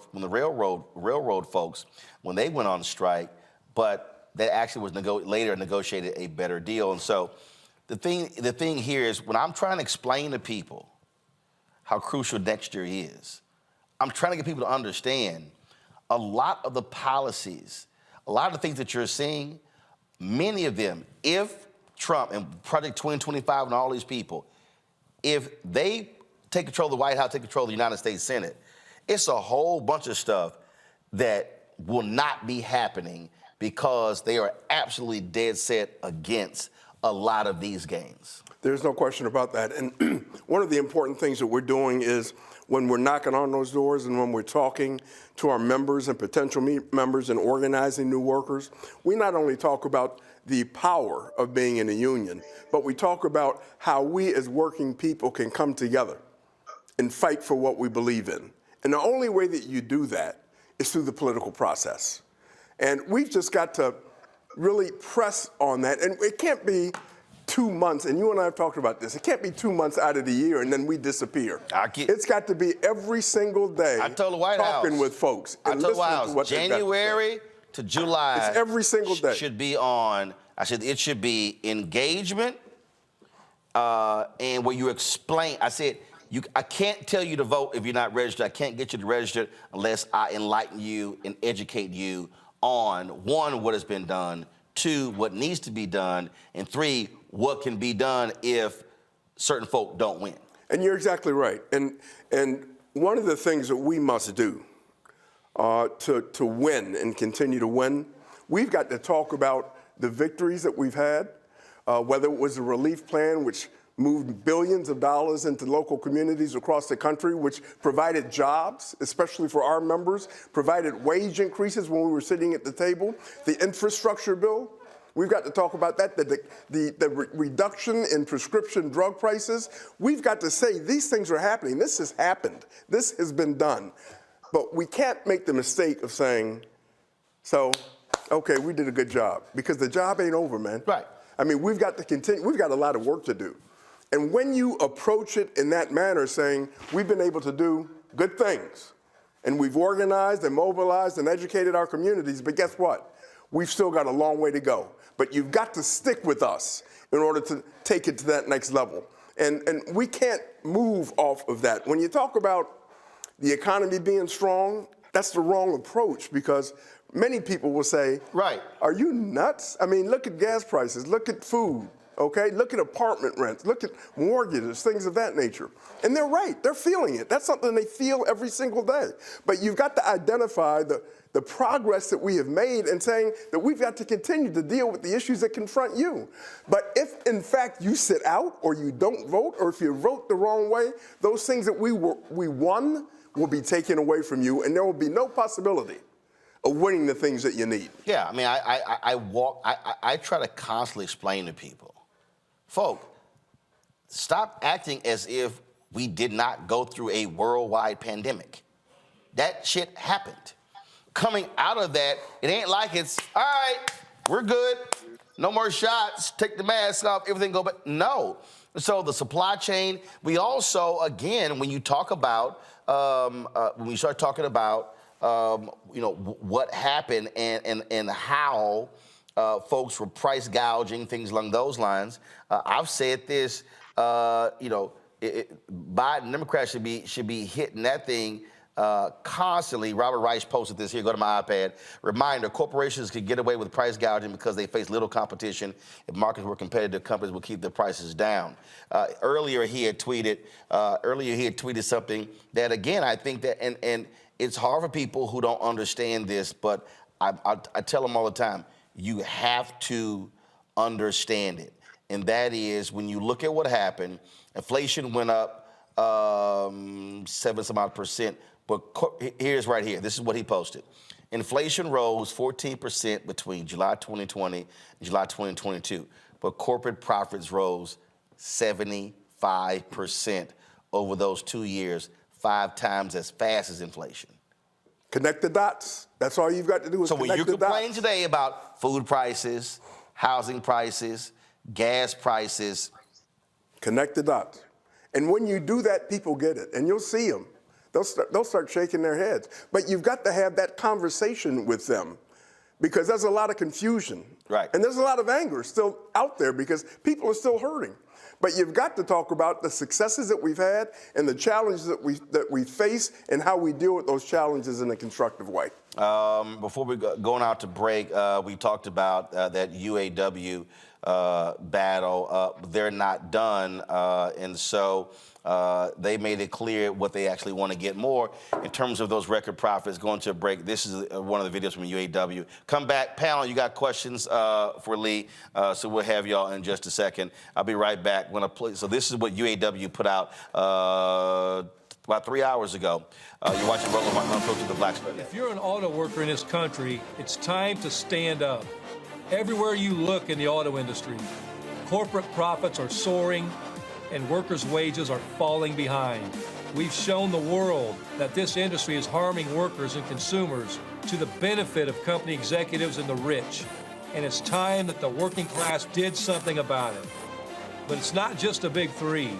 folks, when they went on strike, but that actually was later negotiated a better deal. And so the thing here is when I'm trying to explain to people how crucial next year is, I'm trying to get people to understand a lot of the policies, a lot of the things that you're seeing, many of them, if Trump and Project 2025 and all these people, if they take control of the White House, take control of the United States Senate, it's a whole bunch of stuff that will not be happening because they are absolutely dead set against a lot of these gains. There's no question about that. And one of the important things that we're doing is when we're knocking on those doors and when we're talking to our members and potential members and organizing new workers, we not only talk about the power of being in a union, but we talk about how we as working people can come together and fight for what we believe in. And the only way that you do that is through the political process. And we've just got to really press on that. And it can't be 2 months, and you and I have talked about this, it can't be 2 months out of the year and then we disappear. It's got to be every single day. I told the White House, talking with folks and I told the White listening to what January to July. It's every single day. Should be on, I said it should be engagement and where you explain, I said, I can't tell you to vote if you're not registered. I can't get you to register unless I enlighten you and educate you on, one, what has been done, two, what needs to be done, and three, what can be done if certain folk don't win. And you're exactly right. And one of the things that we must do to win and continue to win, we've got to talk about the victories that we've had, whether it was a relief plan, which moved billions of dollars into local communities across the country, which provided jobs, especially for our members, provided wage increases when we were sitting at the table, the infrastructure bill. We've got to talk about that, the reduction in prescription drug prices. We've got to say these things are happening. This has happened. This has been done. But we can't make the mistake of saying, so, okay, we did a good job, because the job ain't over, man. Right. I mean, we've got to continue. We've got a lot of work to do. And when you approach it in that manner, saying, we've been able to do good things, and we've organized and mobilized and educated our communities, but guess what? We've still got a long way to go. But you've got to stick with us in order to take it to that next level. And we can't move off of that. When you talk about the economy being strong, that's the wrong approach, because many people will say, right, are you nuts? I mean, look at gas prices, look at food, okay? Look at apartment rents, look at mortgages, things of that nature. And they're right, they're feeling it. That's something they feel every single day. But you've got to identify the progress that we have made and saying that we've got to continue to deal with the issues that confront you. But if, in fact, you sit out or you don't vote, or if you vote the wrong way, those things that we won will be taken away from you, and there will be no possibility of winning the things that you need. Yeah, I mean, I try to constantly explain to people, folk, stop acting as if we did not go through a worldwide pandemic. That shit happened. Coming out of that, it ain't like it's, all right, we're good, no more shots, take the mask off, everything go back. No. So the supply chain, we also, again, when you talk about, when we start talking about, you know, what happened and how folks were price gouging, things along those lines. I've said this, you know, Biden, Democrats should be hitting that thing constantly. Robert Rice posted this here, go to my iPad. Reminder, corporations can get away with price gouging because they face little competition. If markets were competitive, companies will keep their prices down. Earlier he had tweeted something that, again, I think that, and it's hard for people who don't understand this, but I tell them all the time, you have to understand it. And that is, when you look at what happened, inflation went up 7% but here's right here. This is what he posted. Inflation rose 14% between July 2020 and July 2022, but corporate profits rose 75% over those 2 years, 5 times as fast as inflation. Connect the dots. That's all you've got to do is connect the dots. So when you complain today about food prices, housing prices, gas prices, connect the dots. And when you do that, people get it, and you'll see them. They'll start shaking their heads. But you've got to have that conversation with them, because there's a lot of confusion. Right. And there's a lot of anger still out there because people are still hurting. But you've got to talk about the successes that we've had and the challenges that we face and how we deal with those challenges in a constructive way. Before we going out to break, we talked about that UAW battle. They're not done, and so they made it clear what they actually want to get more in terms of those record profits. Going to a break. This is one of the videos from UAW. Come back, panel. You got questions for Lee, so we'll have y'all in just a second. I'll be right back. When I play. So this is what UAW put out about 3 hours ago. You're watching Roland Unfiltered, the Black Star. If you're an auto worker in this country, it's time to stand up. Everywhere you look in the auto industry, corporate profits are soaring and workers' wages are falling behind. We've shown the world that this industry is harming workers and consumers to the benefit of company executives and the rich. And it's time that the working class did something about it. But it's not just the big three.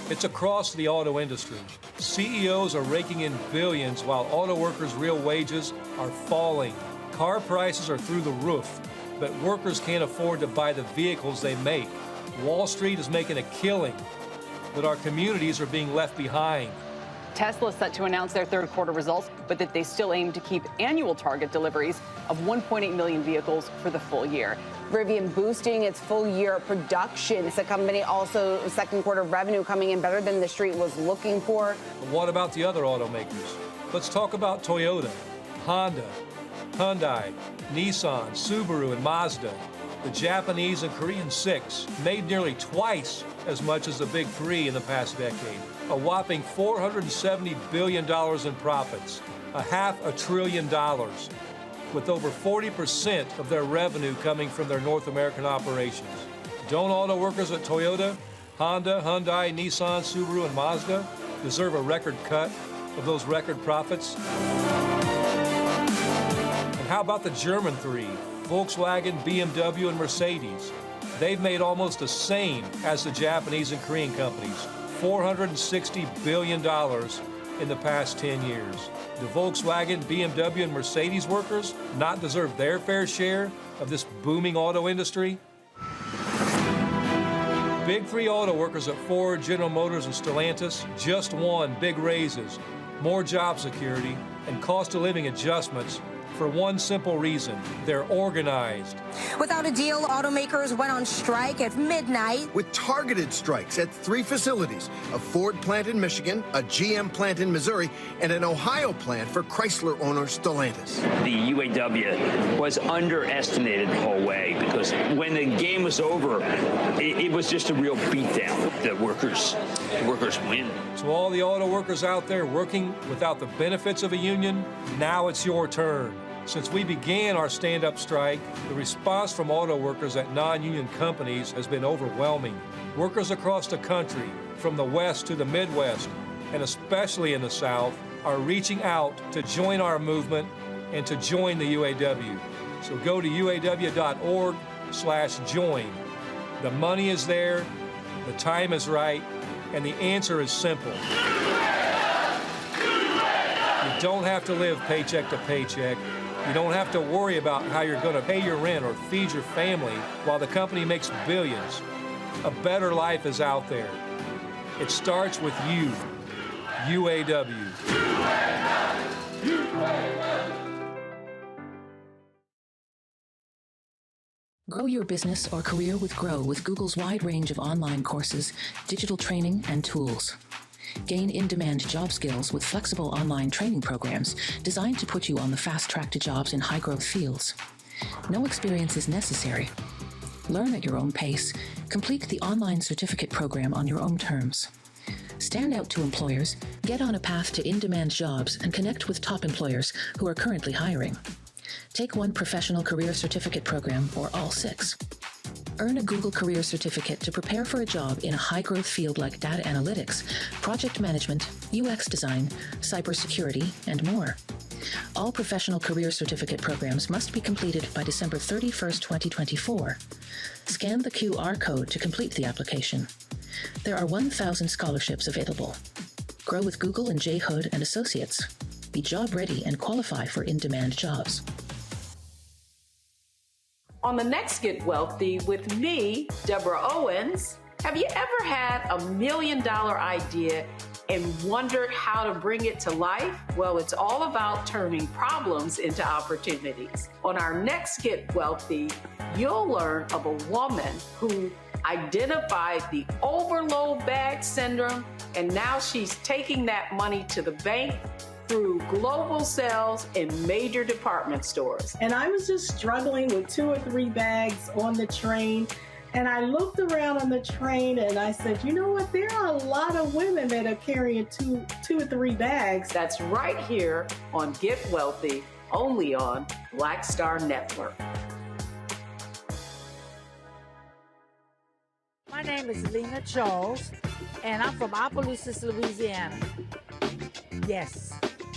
It's across the auto industry. CEOs are raking in billions while auto workers' real wages are falling. Car prices are through the roof, but workers can't afford to buy the vehicles they make. Wall Street is making a killing, but our communities are being left behind. Tesla is set to announce their third quarter results, but that they still aim to keep annual target deliveries of 1.8 million vehicles for the full year. Rivian boosting its full year production. The company also second quarter revenue coming in better than the street was looking for. But what about the other automakers? Let's talk about Toyota, Honda, Hyundai, Nissan, Subaru, and Mazda. The Japanese and Korean six made nearly twice as much as the big three in the past decade. A whopping $470 billion in profits, $500 billion, with over 40% of their revenue coming from their North American operations. Don't auto workers at Toyota, Honda, Hyundai, Nissan, Subaru, and Mazda deserve a record cut of those record profits? And how about the German three? Volkswagen, BMW, and Mercedes. They've made almost the same as the Japanese and Korean companies, $460 billion in the past 10 years. Do Volkswagen, BMW, and Mercedes workers not deserve their fair share of this booming auto industry? Big three auto workers at Ford, General Motors, and Stellantis just won big raises, more job security, and cost of living adjustments for one simple reason: they're organized. Without a deal, automakers went on strike at midnight. With targeted strikes at 3 facilities, a Ford plant in Michigan, a GM plant in Missouri, and an Ohio plant for Chrysler owner Stellantis. The UAW was underestimated the whole way because when the game was over, it was just a real beatdown. The workers win. So all the auto workers out there working without the benefits of a union, now it's your turn. Since we began our stand-up strike, the response from auto workers at non-union companies has been overwhelming. Workers across the country, from the West to the Midwest, and especially in the South, are reaching out to join our movement and to join the UAW. So go to uaw.org/join. The money is there, the time is right, and the answer is simple. You don't have to live paycheck to paycheck. You don't have to worry about how you're going to pay your rent or feed your family while the company makes billions. A better life is out there. It starts with you, UAW. Grow your business or career with Grow with Google's wide range of online courses, digital training, and tools. Gain in-demand job skills with flexible online training programs designed to put you on the fast track to jobs in high-growth fields. No experience is necessary. Learn at your own pace. Complete the online certificate program on your own terms. Stand out to employers, get on a path to in-demand jobs, and connect with top employers who are currently hiring. Take one professional career certificate program or all 6. Earn a Google Career Certificate to prepare for a job in a high-growth field like data analytics, project management, UX design, cybersecurity, and more. All professional career certificate programs must be completed by December 31st, 2024. Scan the QR code to complete the application. There are 1,000 scholarships available. Grow with Google and J. Hood and Associates. Be job ready and qualify for in-demand jobs. On the next Get Wealthy with me, Deborah Owens, have you ever had a $1 million idea and wondered how to bring it to life? Well, it's all about turning problems into opportunities. On our next Get Wealthy, you'll learn of a woman who identified the overload bag syndrome, and now she's taking that money to the bank through global sales in major department stores. And I was just struggling with 2 or 3 bags on the train. And I looked around on the train and I said, you know what? There are a lot of women that are carrying two or 3 bags. That's right here on Get Wealthy, only on Black Star Network. My name is Lena Charles, and I'm from Opelousas, Louisiana. Yes.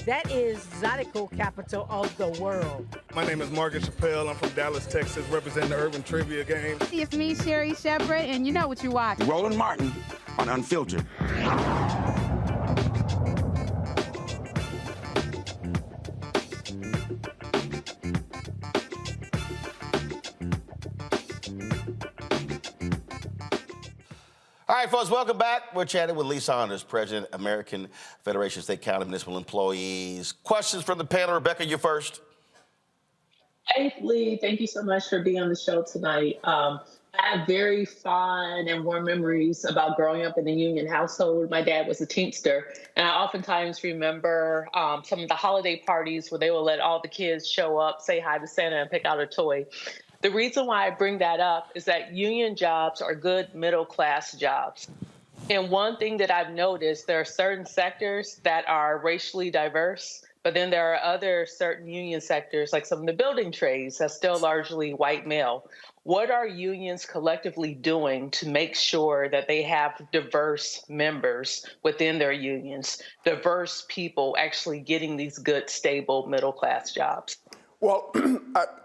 That is Zydeco capital of the world. My name is Margaret Chappelle. I'm from Dallas, Texas, representing the Urban Trivia Game. It's me, Sherry Shepard, and you know what you watch. Roland Martin on Unfiltered. All right, folks, welcome back. We're chatting with Saunders, President, American Federation of State, County, Municipal Employees. Questions from the panel. Rebecca, you first. Hey, Lee, thank you so much for being on the show tonight. I have very fond and warm memories about growing up in a union household. My dad was a Teamster, and I oftentimes remember some of the holiday parties where they would let all the kids show up, say hi to Santa, and pick out a toy. The reason why I bring that up is that union jobs are good middle-class jobs. And one thing that I've noticed, there are certain sectors that are racially diverse, but then there are other certain union sectors, like some of the building trades, that's still largely white male. What are unions collectively doing to make sure that they have diverse members within their unions, diverse people actually getting these good, stable, middle-class jobs? Well,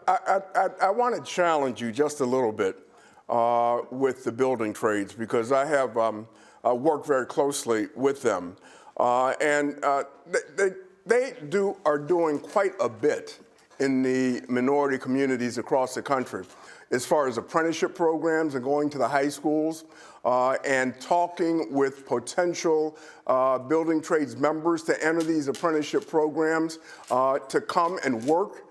I want to challenge you just a little bit with the building trades, because I have worked very closely with them. They are doing quite a bit in the minority communities across the country, as far as apprenticeship programs and going to the high schools and talking with potential building trades members to enter these apprenticeship programs to come and work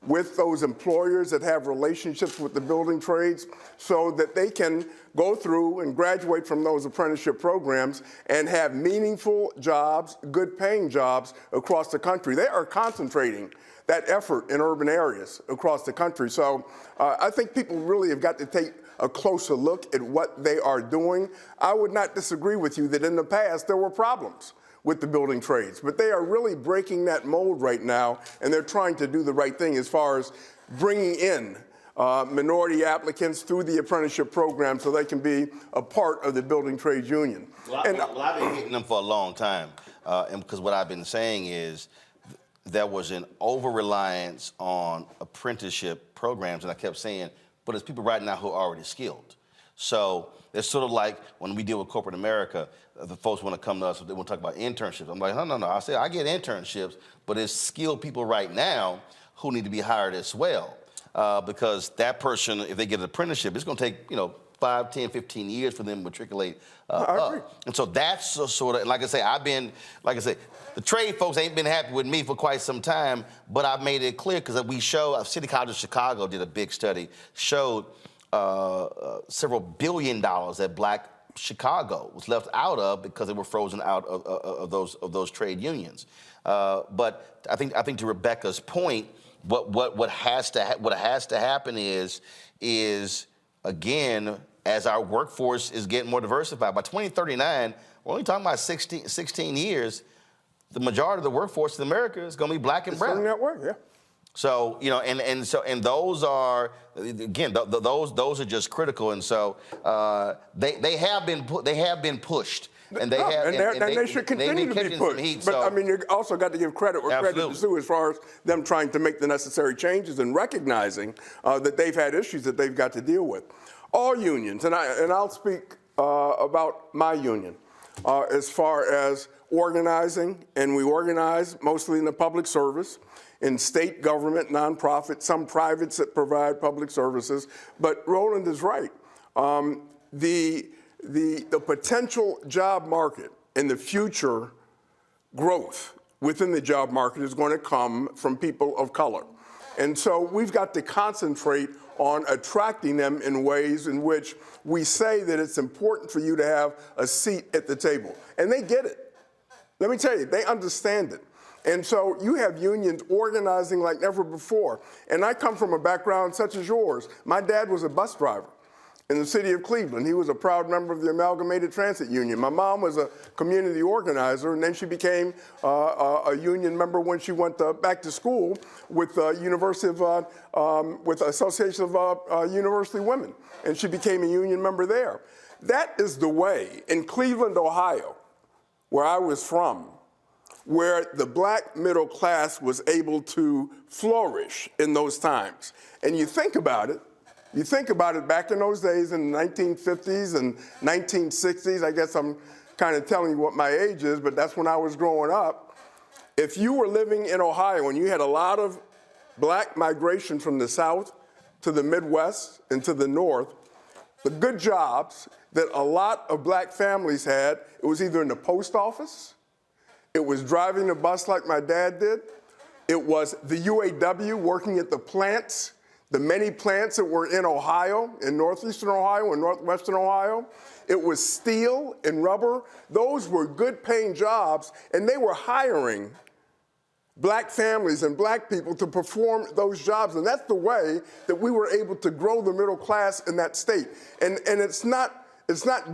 with those employers that have relationships with the building trades so that they can go through and graduate from those apprenticeship programs and have meaningful jobs, good paying jobs across the country. They are concentrating that effort in urban areas across the country. So I think people really have got to take a closer look at what they are doing. I would not disagree with you that in the past there were problems with the building trades, but they are really breaking that mold right now, and they're trying to do the right thing as far as bringing in minority applicants through the apprenticeship program so they can be a part of the building trades union. Well, I've been getting them for a long time, and because what I've been saying is there was an over-reliance on apprenticeship programs, and I kept saying, but it's people right now who are already skilled. So it's sort of like when we deal with corporate America, the folks want to come to us, they want to talk about internships. I'm like, no. I say, I get internships, but it's skilled people right now who need to be hired as well. Because that person, if they get an apprenticeship, it's going to take, 5, 10, 15 years for them to matriculate up. And so that's sort of, like I say, the trade folks ain't been happy with me for quite some time, but I've made it clear because we show, City College of Chicago did a big study, showed several $1 billion that Black Chicago was left out of because they were frozen out of those trade unions. But I think to Rebecca's point, what has to happen is again, as our workforce is getting more diversified, by 2039, we're only talking about 16 years. The majority of the workforce in America is going to be Black and brown. It's that way, yeah. So and those are again those are just critical, and so they have been pushed, and they should continue to be pushed. Heat, but I mean, you also got to give credit where credit is due as far as them trying to make the necessary changes and recognizing that they've had issues that they've got to deal with. All unions, and I'll speak about my union as far as organizing, and we organize mostly in the public service, in state government, nonprofit, some privates that provide public services. But Roland is right. The potential job market and the future growth within the job market is going to come from people of color. And so we've got to concentrate on attracting them in ways in which we say that it's important for you to have a seat at the table. And they get it. Let me tell you, they understand it. And so you have unions organizing like never before. And I come from a background such as yours. My dad was a bus driver in the city of Cleveland. He was a proud member of the Amalgamated Transit Union. My mom was a community organizer, and then she became a union member when she went back to school with with Association of University Women, and she became a union member there. That is the way in Cleveland, Ohio, where I was from, where the Black middle class was able to flourish in those times. And you think about it back in those days in the 1950s and 1960s, I guess I'm kind of telling you what my age is, but that's when I was growing up. If you were living in Ohio and you had a lot of Black migration from the South to the Midwest and to the North, the good jobs that a lot of Black families had, it was either in the post office, it was driving the bus like my dad did, it was the UAW working at the plants, the many plants that were in Ohio, in northeastern Ohio and northwestern Ohio. It was steel and rubber. Those were good paying jobs, and they were hiring Black families and Black people to perform those jobs. And that's the way that we were able to grow the middle class in that state. And it's not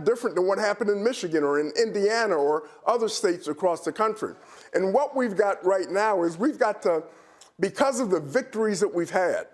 different than what happened in Michigan or in Indiana or other states across the country. And what we've got right now is we've got to, because of the victories that we've had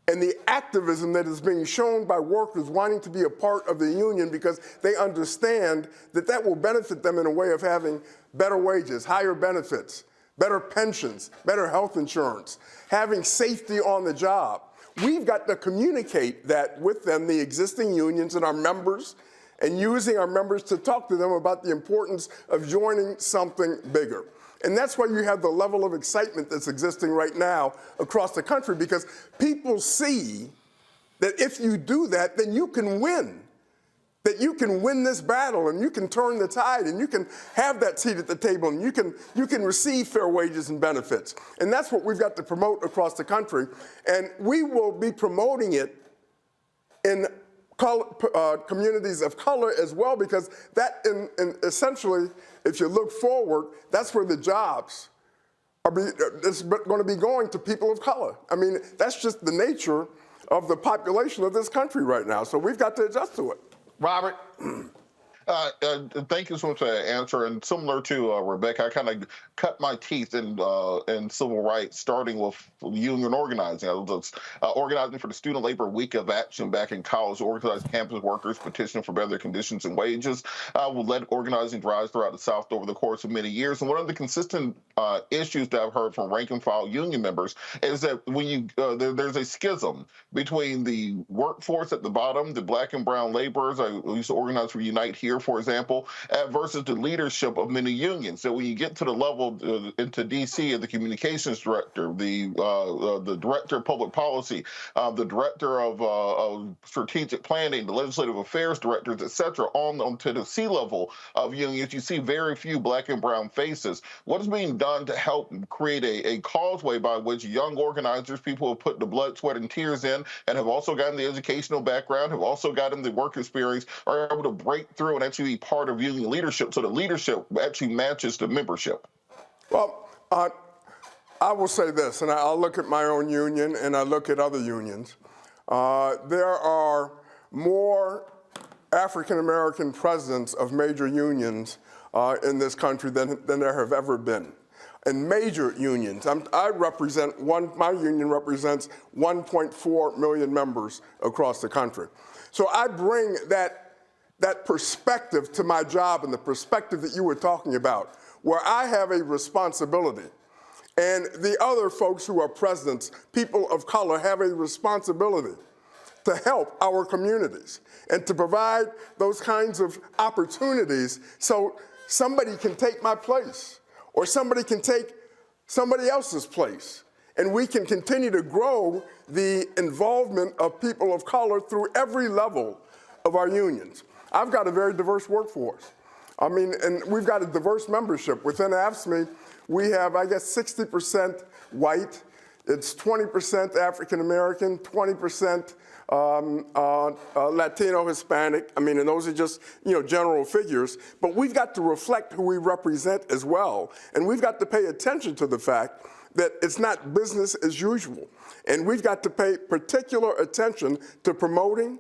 and the activism that is being shown by workers wanting to be a part of the union because they understand that that will benefit them in a way of having better wages, higher benefits, better pensions, better health insurance, having safety on the job. We've got to communicate that with them, the existing unions and our members, and using our members to talk to them about the importance of joining something bigger. And that's why you have the level of excitement that's existing right now across the country, because people see that if you do that, then you can win. That you can win this battle, and you can turn the tide, and you can have that seat at the table, and you can receive fair wages and benefits. And that's what we've got to promote across the country. And we will be promoting it in communities of color as well, because that essentially, if you look forward, that's where the jobs is going to be going, to people of color. I mean, that's just the nature of the population of this country right now. So we've got to adjust to it. Robert? Thank you so much for that answer. And similar to Rebecca, I kind of cut my teeth in civil rights, starting with union organizing. I was organizing for the Student Labor Week of Action back in college, organized campus workers petitioning for better conditions and wages. We led organizing drives throughout the South over the course of many years. And one of the consistent issues that I've heard from rank and file union members is that when you there's a schism between the workforce at the bottom, the black and brown laborers. I used to organize for Unite Here, for example, versus the leadership of many unions. So when you get to the level into D.C. and the communications director, the director of public policy, the director of strategic planning, the legislative affairs directors, et cetera, on to the C-level of unions, you see very few black and brown faces. What is being done to help create a causeway by which young organizers, people who have put the blood, sweat, and tears in, and have also gotten the educational background, have also gotten the work experience, are able to break through and actually be part of union leadership, so the leadership actually matches the membership? Well, I will say this, and I'll look at my own union and I look at other unions. There are more African-American presidents of major unions in this country than there have ever been. And major unions, my union represents 1.4 million members across the country. So I bring that perspective to my job, and the perspective that you were talking about, where I have a responsibility. And the other folks who are presidents, people of color, have a responsibility to help our communities and to provide those kinds of opportunities so somebody can take my place or somebody can take somebody else's place. And we can continue to grow the involvement of people of color through every level of our unions. I've got a very diverse workforce. I mean, and we've got a diverse membership. Within AFSCME, we have, I guess, 60% white. It's 20% African-American, 20% Latino, Hispanic. I mean, and those are just, general figures. But we've got to reflect who we represent as well. And we've got to pay attention to the fact that it's not business as usual. And we've got to pay particular attention to promoting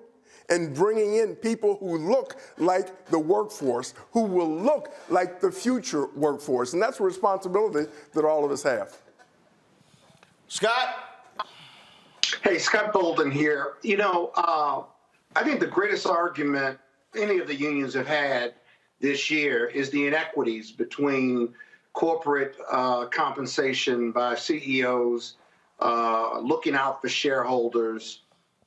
and bringing in people who look like the workforce, who will look like the future workforce. And that's a responsibility that all of us have. Scott? Hey, Scott Bolden here. I think the greatest argument any of the unions have had this year is the inequities between corporate compensation by CEOs, looking out for shareholders,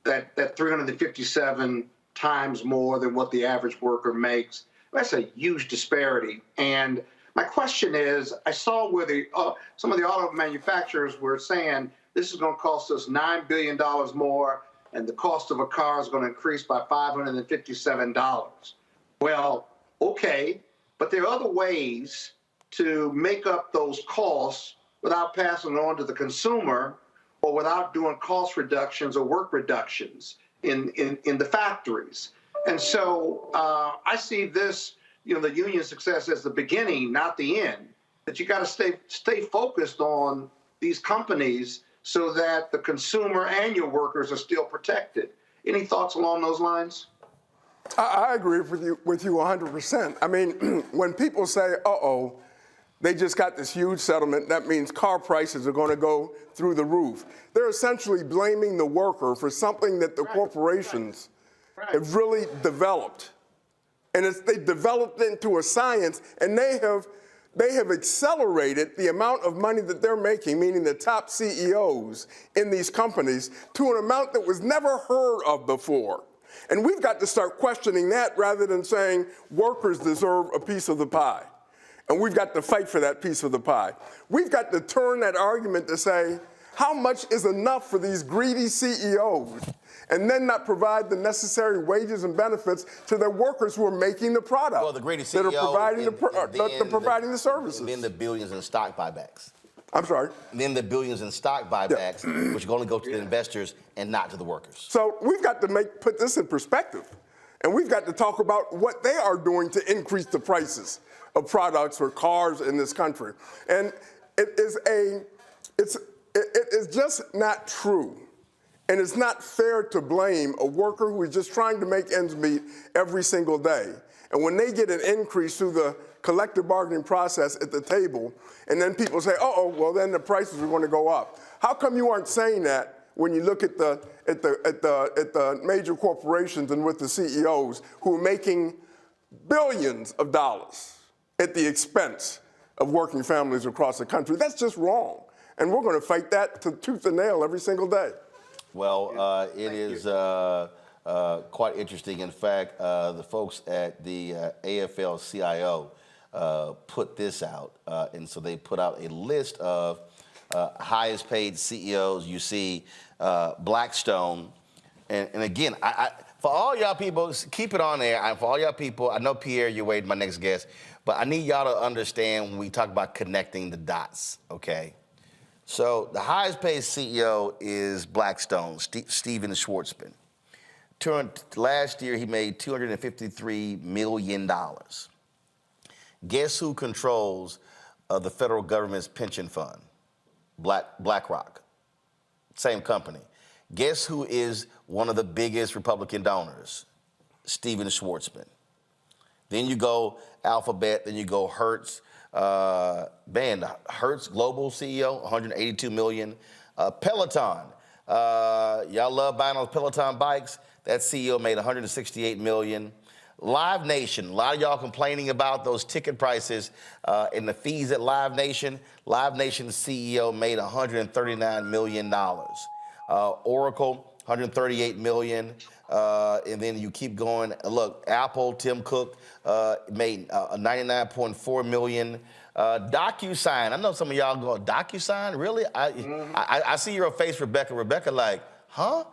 that 357 times more than what the average worker makes. That's a huge disparity. And my question is, I saw where some of the auto manufacturers were saying this is going to cost us $9 billion more, and the cost of a car is going to increase by $557. Well, okay, but there are other ways to make up those costs without passing it on to the consumer or without doing cost reductions or work reductions in the factories. And so I see this, the union success as the beginning, not the end. That you got to stay focused on these companies so that the consumer and your workers are still protected. Any thoughts along those lines? I agree with you 100%. I mean, when people say, uh-oh, they just got this huge settlement, that means car prices are going to go through the roof. They're essentially blaming the worker for something that the corporations have really developed. And they developed it into a science, and they have accelerated the amount of money that they're making, meaning the top CEOs in these companies, to an amount that was never heard of before. And we've got to start questioning that rather than saying workers deserve a piece of the pie. And we've got to fight for that piece of the pie. We've got to turn that argument to say, how much is enough for these greedy CEOs? And then not provide the necessary wages and benefits to their workers who are making the product. Well, the greedy CEO that are providing the services. And then the billions in stock buybacks. I'm sorry? And then the billions in stock buybacks, which only go to the investors and not to the workers. So we've got to put this in perspective. And we've got to talk about what they are doing to increase the prices of products or cars in this country. And it is just not true. And it's not fair to blame a worker who is just trying to make ends meet every single day. And when they get an increase through the collective bargaining process at the table, and then people say, oh, well, then the prices are going to go up. How come you aren't saying that when you look at the major corporations and with the CEOs who are making billions of dollars at the expense of working families across the country? That's just wrong. And we're going to fight that to tooth and nail every single day. Well, it is quite interesting. In fact, the folks at the AFL-CIO put this out, and so they put out a list of highest paid CEOs. You see Blackstone, and again, for all y'all people, keep it on there. For all y'all people, I know Pierre, you're waiting my next guest, but I need y'all to understand when we talk about connecting the dots, okay? So the highest paid CEO is Blackstone, Steven Schwartzman. Last year, he made $253 million. Guess who controls the federal government's pension fund? BlackRock, same company. Guess who is one of the biggest Republican donors? Steven Schwartzman. Then you go Alphabet, then you go Hertz. Hertz Global CEO, $182 million. Peloton, y'all love buying those Peloton bikes. That CEO made $168 million. Live Nation, a lot of y'all complaining about those ticket prices and the fees at Live Nation. Live Nation's CEO made $139 million. Oracle, $138 million. And then you keep going. Look, Apple, Tim Cook made $99.4 million. DocuSign, I know some of y'all go, DocuSign, really? I see your face, Rebecca. Rebecca like, huh?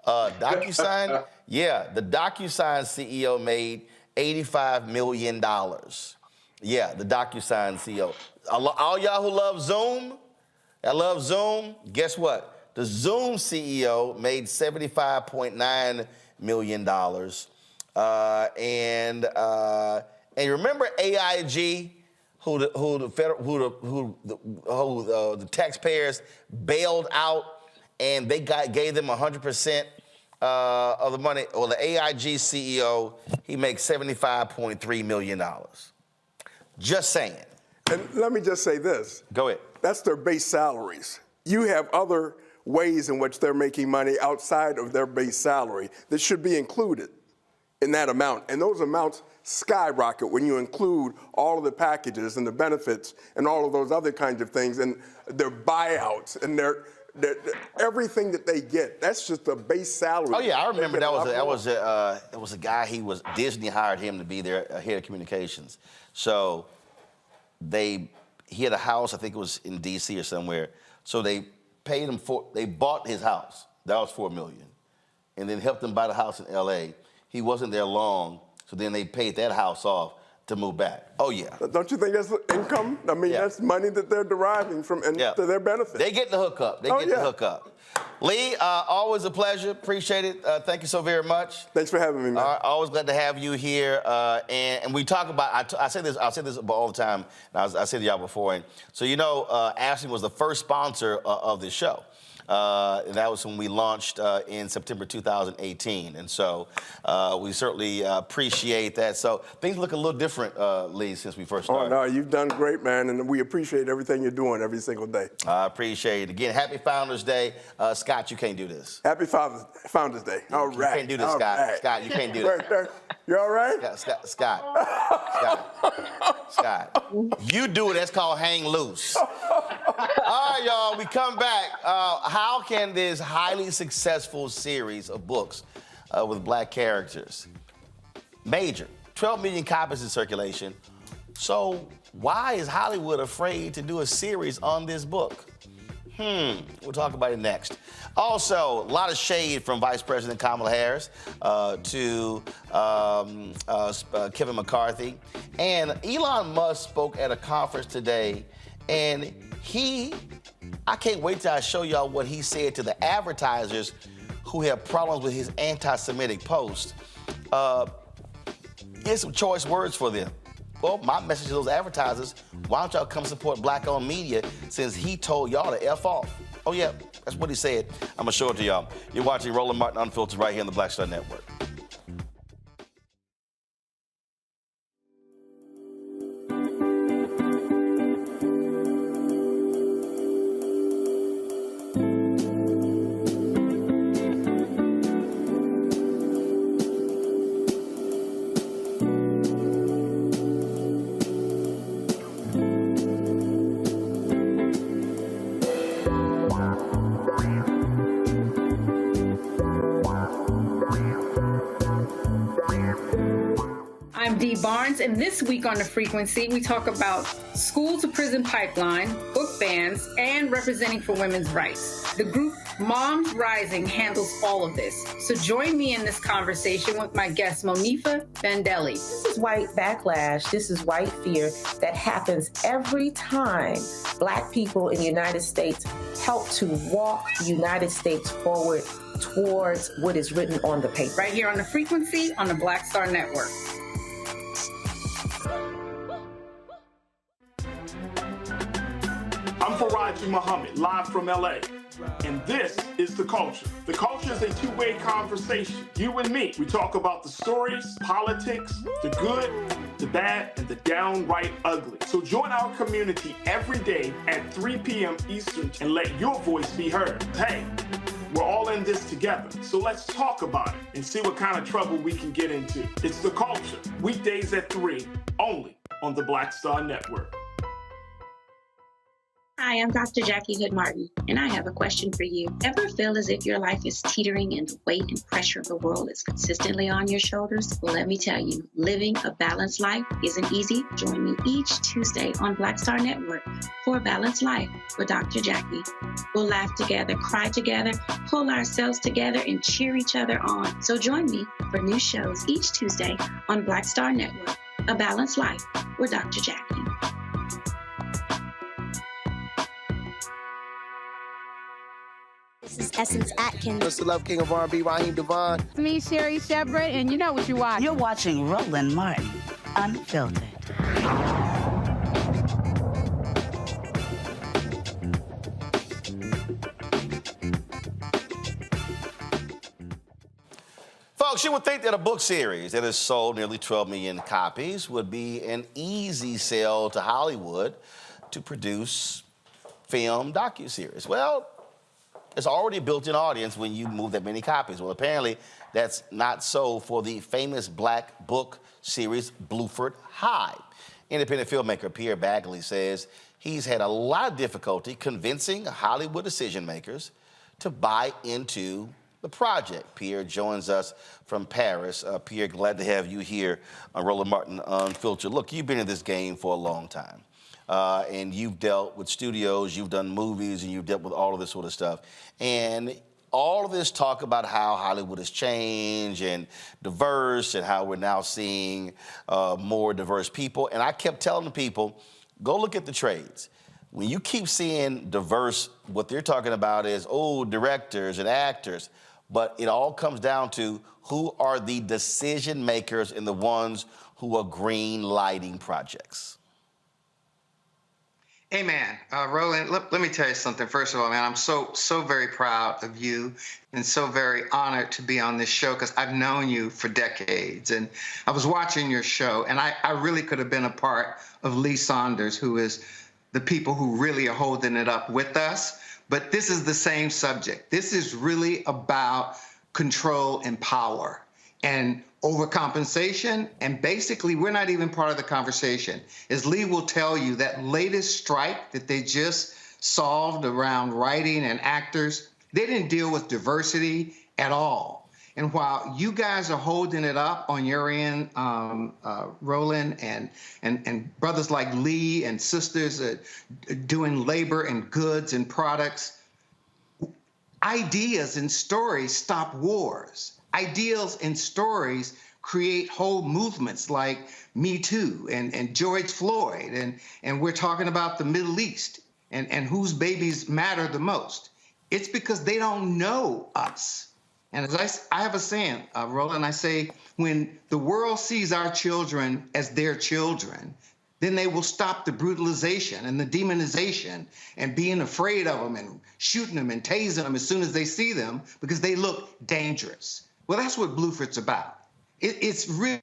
DocuSign? Yeah, the DocuSign CEO made $85 million. Yeah, the DocuSign CEO. All y'all who love Zoom, guess what? The Zoom CEO made $75.9 million. And remember AIG, who the taxpayers bailed out, and they gave them 100% of the money. Well, the AIG CEO, he makes $75.3 million. Just saying. And let me just say this. Go ahead. That's their base salaries. You have other ways in which they're making money outside of their base salary that should be included in that amount. And those amounts skyrocket when you include all of the packages and the benefits and all of those other kinds of things and their buyouts and their everything that they get. That's just a base salary. Oh yeah, I remember that was a guy. Disney hired him to be their head of communications. So he had a house, I think it was in D.C. or somewhere. So they paid him they bought his house. That was $4 million, and then helped him buy the house in L.A. He wasn't there long, so then they paid that house off to move back. Oh yeah. Don't you think that's income? I mean, that's money that they're deriving from and to their benefit. They get the hookup. The hookup. Lee, always a pleasure. Appreciate it. Thank you so very much. Thanks for having me, man. Always glad to have you here. And we talk about. I say this all the time. And I said to y'all before. And so Ashley was the first sponsor of this show. And that was when we launched in September 2018. And so we certainly appreciate that. So things look a little different, Lee, since we first started. Oh, no, you've done great, man. And we appreciate everything you're doing every single day. I appreciate it. Again, happy Founders Day. Scott, you can't do this. Happy Founders Day. All right. You can't do this, Scott. Right. Scott, you can't do this. You all right? Scott. You do it. That's called hang loose. All right, y'all. We come back. How can this highly successful series of books with black characters. Major. 12 million copies in circulation. So why is Hollywood afraid to do a series on this book? We'll talk about it next. Also, a lot of shade from Vice President Kamala Harris to Kevin McCarthy. And Elon Musk spoke at a conference today, and I can't wait till I show y'all what he said to the advertisers who have problems with his anti-Semitic posts. Here's some choice words for them. Well, my message to those advertisers, why don't y'all come support black-owned media since he told y'all to F off? Oh, yeah, that's what he said. I'm going to show it to y'all. You're watching Roland Martin Unfiltered right here on the Black Star Network. I'm Dee Barnes, and this week on The Frequency, we talk about school to prison pipeline, book bans, and representing for women's rights. The group Moms Rising handles all of this. So join me in this conversation with my guest, Monifa Bandelli. This is white backlash. This is white fear that happens every time Black people in the United States help to walk the United States forward towards what is written on the paper. Right here on The Frequency on the Black Star Network. I'm Faraji Muhammad, live from LA. And this is The Culture. The Culture is a two-way conversation. You and me. We talk about the stories, politics, the good, the bad, and the downright ugly. So join our community every day at 3 p.m. Eastern and let your voice be heard. Hey, we're all in this together. So let's talk about it and see what kind of trouble we can get into. It's The Culture, weekdays at 3, only on the Black Star Network. Hi, I'm Dr. Jackie Hood Martin, and I have a question for you. Ever feel as if your life is teetering and the weight and pressure of the world is consistently on your shoulders? Well, let me tell you, living a balanced life isn't easy. Join me each Tuesday on Black Star Network for A Balanced Life with Dr. Jackie. We'll laugh together, cry together, pull ourselves together, and cheer each other on. So join me for new shows each Tuesday on Black Star Network, A Balanced Life with Dr. Jackie. This is Essence Atkins. It's the Love King of R&B, Raheem Devon. It's me, Sherry Shepard, and you know what you watch. You're watching Roland Martin, Unfiltered. Folks, you would think that a book series that has sold nearly 12 million copies would be an easy sell to Hollywood to produce film docuseries. Well, it's already a built-in audience when you move that many copies. Well, apparently that's not so for the famous black book series Bluford High. Independent filmmaker Pierre Bagley says he's had a lot of difficulty convincing Hollywood decision makers to buy into the project. Pierre joins us from Paris. Pierre, glad to have you here on Roland Martin Unfiltered. Look, you've been in this game for a long time. And you've dealt with studios, you've done movies, and you've dealt with all of this sort of stuff. And all of this talk about how Hollywood has changed and diverse and how we're now seeing more diverse people. And I kept telling the people, go look at the trades. When you keep seeing diverse, what they're talking about is, oh, directors and actors. But it all comes down to who are the decision makers and the ones who are green lighting projects. Hey, man, Roland, let me tell you something. First of all, man, I'm so very proud of you and so very honored to be on this show because I've known you for decades. And I was watching your show, and I really could have been a part of Lee Saunders, who is the people who really are holding it up with us. But this is the same subject. This is really about control and power and overcompensation, and basically we're not even part of the conversation. As Lee will tell you, that latest strike that they just solved around writing and actors, they didn't deal with diversity at all. And while you guys are holding it up on your end, Roland, and brothers like Lee and sisters doing labor and goods and products, ideas and stories stop wars. Ideas and stories create whole movements like Me Too and George Floyd, and we're talking about the Middle East and whose babies matter the most. It's because they don't know us. And as I have a saying, Roland, I say, when the world sees our children as their children, then they will stop the brutalization and the demonization and being afraid of them and shooting them and tasing them as soon as they see them because they look dangerous. Well, that's what Bluford's about. It's really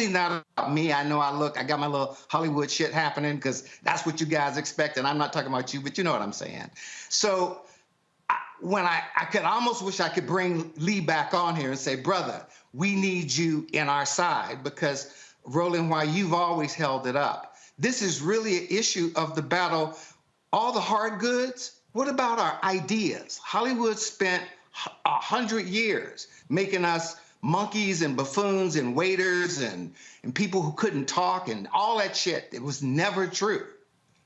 not about me. I know I got my little Hollywood shit happening because that's what you guys expect, and I'm not talking about you, but you know what I'm saying. So when I could almost wish I could bring Lee back on here and say, brother, we need you in our side because, Roland, while you've always held it up, this is really an issue of the battle. All the hard goods, what about our ideas? Hollywood spent 100 years making us monkeys and buffoons and waiters and people who couldn't talk and all that shit. It was never true.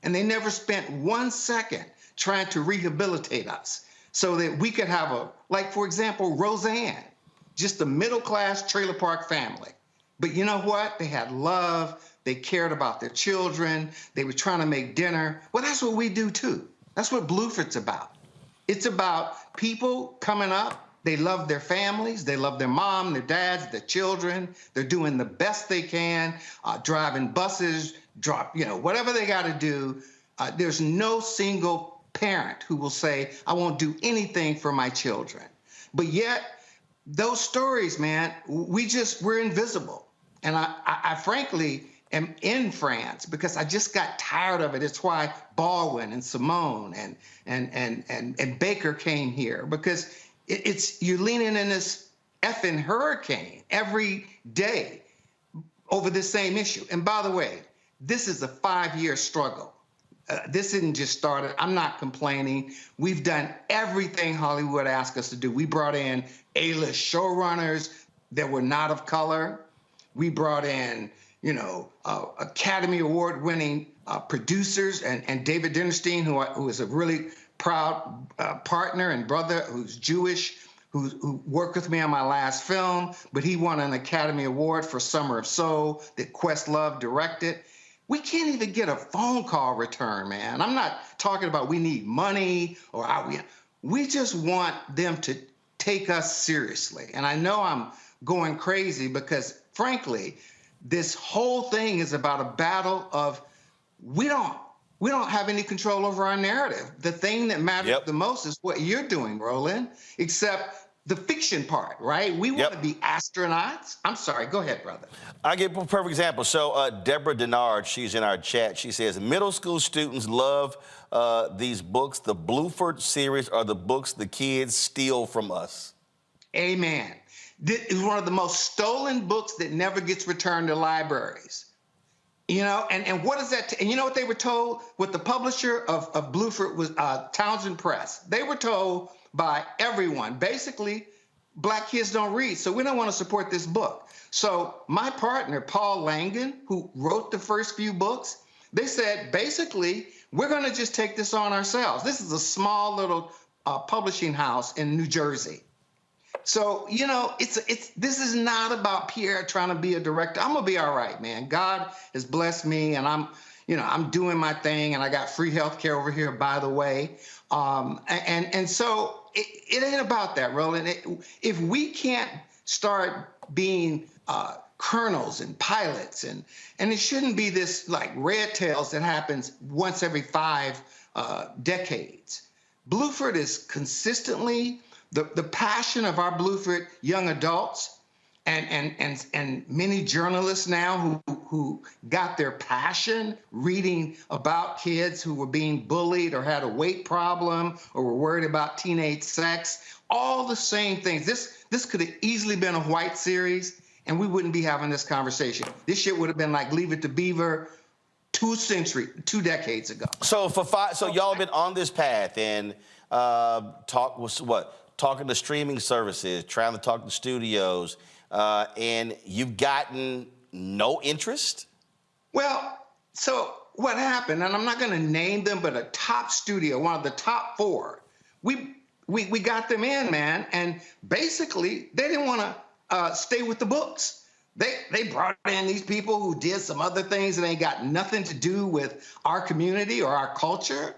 And they never spent 1 second trying to rehabilitate us so that we could have like, for example, Roseanne, just a middle-class trailer park family. But you know what? They had love. They cared about their children. They were trying to make dinner. Well, that's what we do, too. That's what Bluford's about. It's about people coming up. They love their families. They love their mom, their dads, their children. They're doing the best they can, driving buses, whatever they got to do. There's no single parent who will say, I won't do anything for my children. But yet, those stories, man, we're invisible. And I frankly am in France because I just got tired of it. It's why Baldwin and Simone and Baker came here, because you're leaning in this effing hurricane every day over this same issue. And by the way, this is a 5-year struggle. This didn't just start. I'm not complaining. We've done everything Hollywood asked us to do. We brought in A-list showrunners that were not of color. We brought in, Academy Award-winning producers and David Dinnerstein, who is a really proud partner and brother who's Jewish, who worked with me on my last film, but he won an Academy Award for Summer of Soul that Questlove directed. We can't even get a phone call return, man. I'm not talking about we need money or we just want them to take us seriously. And I know I'm going crazy because, frankly, this whole thing is about a battle of we don't have any control over our narrative. The thing that matters the most is what you're doing, Roland, except the fiction part, right? We want to be astronauts. I'm sorry. Go ahead, brother. I'll give a perfect example. So Deborah Denard, she's in our chat. She says, middle school students love these books. The Bluford series are the books the kids steal from us. Amen. This is one of the most stolen books that never gets returned to libraries. And what is that? And you know what they were told? What the publisher of Bluford was Townsend Press. They were told by everyone, basically, Black kids don't read, so we don't want to support this book. So my partner, Paul Langan, who wrote the first few books, they said, basically, we're going to just take this on ourselves. This is a small little publishing house in New Jersey. So, this is not about Pierre trying to be a director. I'm going to be all right, man. God has blessed me, and I'm doing my thing, and I got free health care over here, by the way. And so it ain't about that, Roland. If we can't start being colonels and pilots, and it shouldn't be this like red tails that happens once every 5 decades. Bluford is consistently the passion of our Bluford young adults and many journalists now who got their passion reading about kids who were being bullied or had a weight problem or were worried about teenage sex, all the same things. This could have easily been a white series and we wouldn't be having this conversation. This shit would have been like Leave It to Beaver 2 decades ago. So y'all have been on this path and talk was what? talking to streaming services, trying to talk to studios, and you've gotten no interest? Well, so what happened, and I'm not going to name them, but a top studio, one of the top 4, we got them in, man, and basically they didn't want to stay with the books. They brought in these people who did some other things and they got nothing to do with our community or our culture.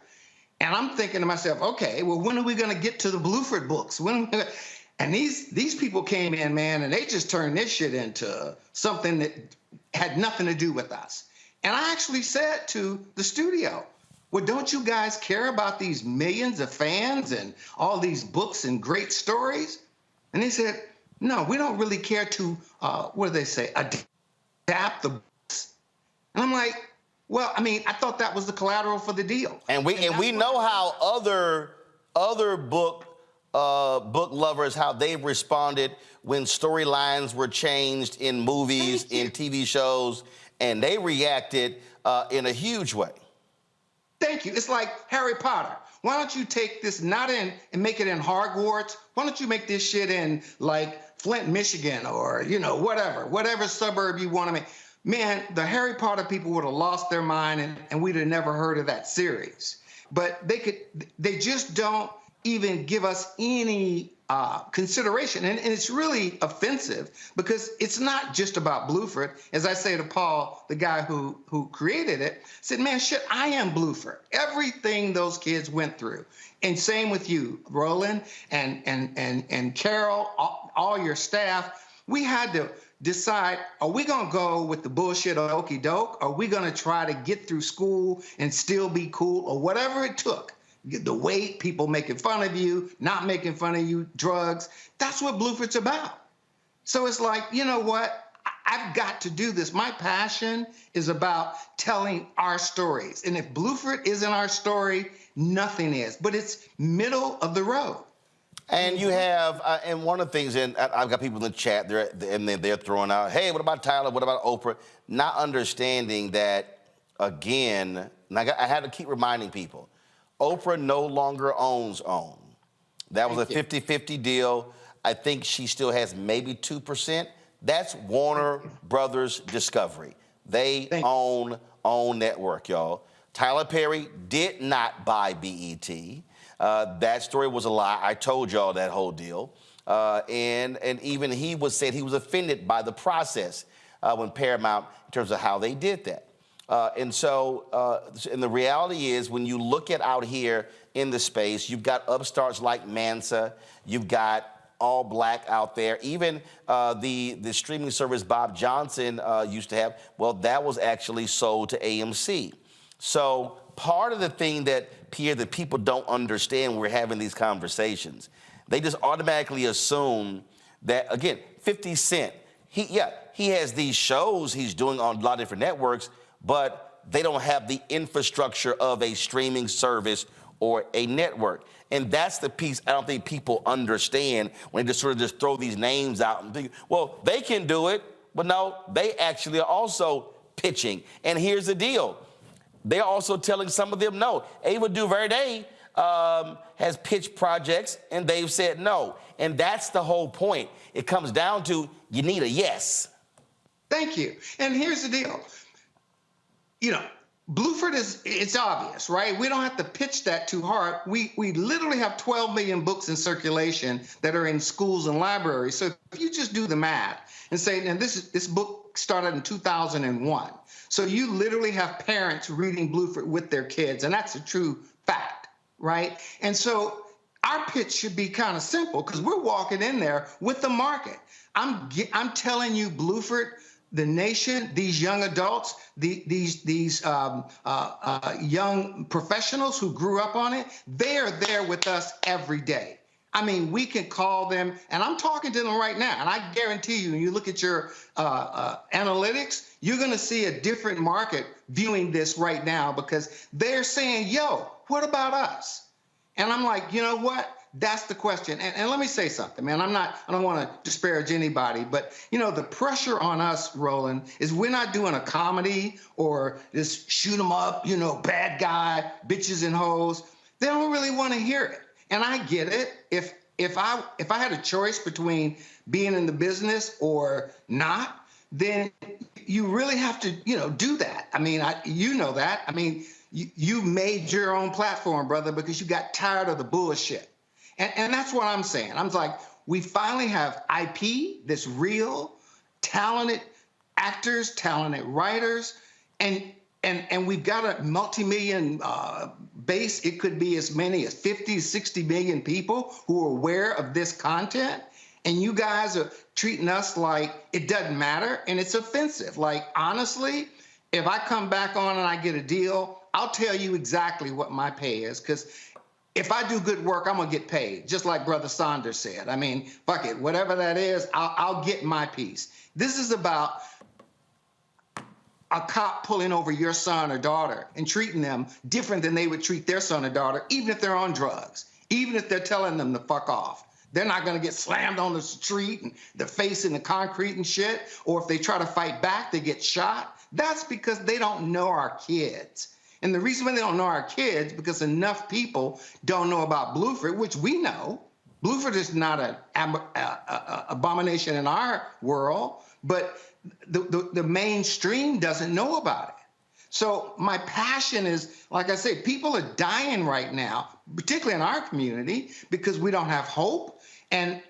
And I'm thinking to myself, okay, well, when are we going to get to the Bluford books? And these people came in, man, and they just turned this shit into something that had nothing to do with us. And I actually said to the studio, well, don't you guys care about these millions of fans and all these books and great stories? And they said, no, we don't really care to, what do they say, adapt the books. And I'm like, well, I mean, I thought that was the collateral for the deal. And we know how other book lovers, how they've responded when storylines were changed in movies, in TV shows, and they reacted in a huge way. Thank you. It's like Harry Potter. Why don't you take this not in and make it in Hogwarts? Why don't you make this shit in like Flint, Michigan, or, you know, whatever suburb you want to make? Man, the Harry Potter people would have lost their mind and we'd have never heard of that series. But they just don't even give us any consideration. And it's really offensive because it's not just about Bluford. As I say to Paul, the guy who created it, said, man, shit, I am Bluford. Everything those kids went through. And same with you, Roland and Carol, all your staff. We had to decide, are we going to go with the bullshit or okey doke? Are we going to try to get through school and still be cool, or whatever it took? The weight, people making fun of you, not making fun of you, drugs. That's what Bluford's about. So it's like, you know what? I've got to do this. My passion is about telling our stories. And if Bluford isn't our story, nothing is. But it's middle of the road. And you have, and one of the things, and I've got people in the chat, they're throwing out, hey, what about Tyler? What about Oprah? Not understanding that, again, and I had to keep reminding people, Oprah no longer owns OWN. That was a 50-50 deal. I think she still has maybe 2%. That's Warner Brothers Discovery. They own network, y'all. Tyler Perry did not buy BET. That story was a lie. I told y'all that whole deal. And even he said he was offended by the process when Paramount, in terms of how they did that. And the reality is, when you look at out here in the space, you've got upstarts like Mansa, you've got All Black out there. Even the streaming service Bob Johnson used to have, well, that was actually sold to AMC. So part of the thing that, Pierre, that people don't understand when we're having these conversations, they just automatically assume that, again, 50 Cent, he has these shows he's doing on a lot of different networks, but they don't have the infrastructure of a streaming service or a network. And that's the piece I don't think people understand when they just sort of just throw these names out and think, well, they can do it. But no, they actually are also pitching. And here's the deal. They're also telling some of them no. Ava DuVernay has pitched projects, and they've said no. And that's the whole point. It comes down to, you need a yes. Thank you. And here's the deal. You know, Bluford it's obvious, right? We don't have to pitch that too hard. We literally have 12 million books in circulation that are in schools and libraries. So if you just do the math and say, and this book started in 2001. So you literally have parents reading Bluford with their kids, and that's a true fact, right? And so our pitch should be kind of simple, because we're walking in there with the market. I'm telling you, Bluford, the nation, these young adults, these young professionals who grew up on it, they are there with us every day. I mean, we can call them, and I'm talking to them right now, and I guarantee you, when you look at your analytics, you're going to see a different market viewing this right now, because they're saying, yo, what about us? And I'm like, you know what? That's the question. And let me say something, man. I don't want to disparage anybody, but, you know, the pressure on us, Roland, is we're not doing a comedy or this shoot 'em up, you know, bad guy, bitches and hoes. They don't really want to hear it. And I get it. If if I had a choice between being in the business or not, then you really have to, do that. I mean, you know that. I mean, you made your own platform, brother, because you got tired of the bullshit. And that's what I'm saying. I'm like, we finally have IP that's real, talented actors, talented writers, and we've got a multi-million base. It could be as many as 50, 60 million people who are aware of this content. And you guys are treating us like it doesn't matter, and it's offensive. Like, honestly, if I come back on and I get a deal, I'll tell you exactly what my pay is, because if I do good work, I'm going to get paid, just like Brother Saunders said. I mean, fuck it, whatever that is, I'll get my piece. This is about a cop pulling over your son or daughter and treating them different than they would treat their son or daughter, even if they're on drugs, even if they're telling them to fuck off. They're not going to get slammed on the street and their face in the concrete and shit. Or if they try to fight back, they get shot. That's because they don't know our kids. And the reason why they don't know our kids, because enough people don't know about Bluford, which we know. Bluford is not an abomination in our world, but the mainstream doesn't know about it. So my passion is, like I say, people are dying right now, particularly in our community, because we don't have hope. And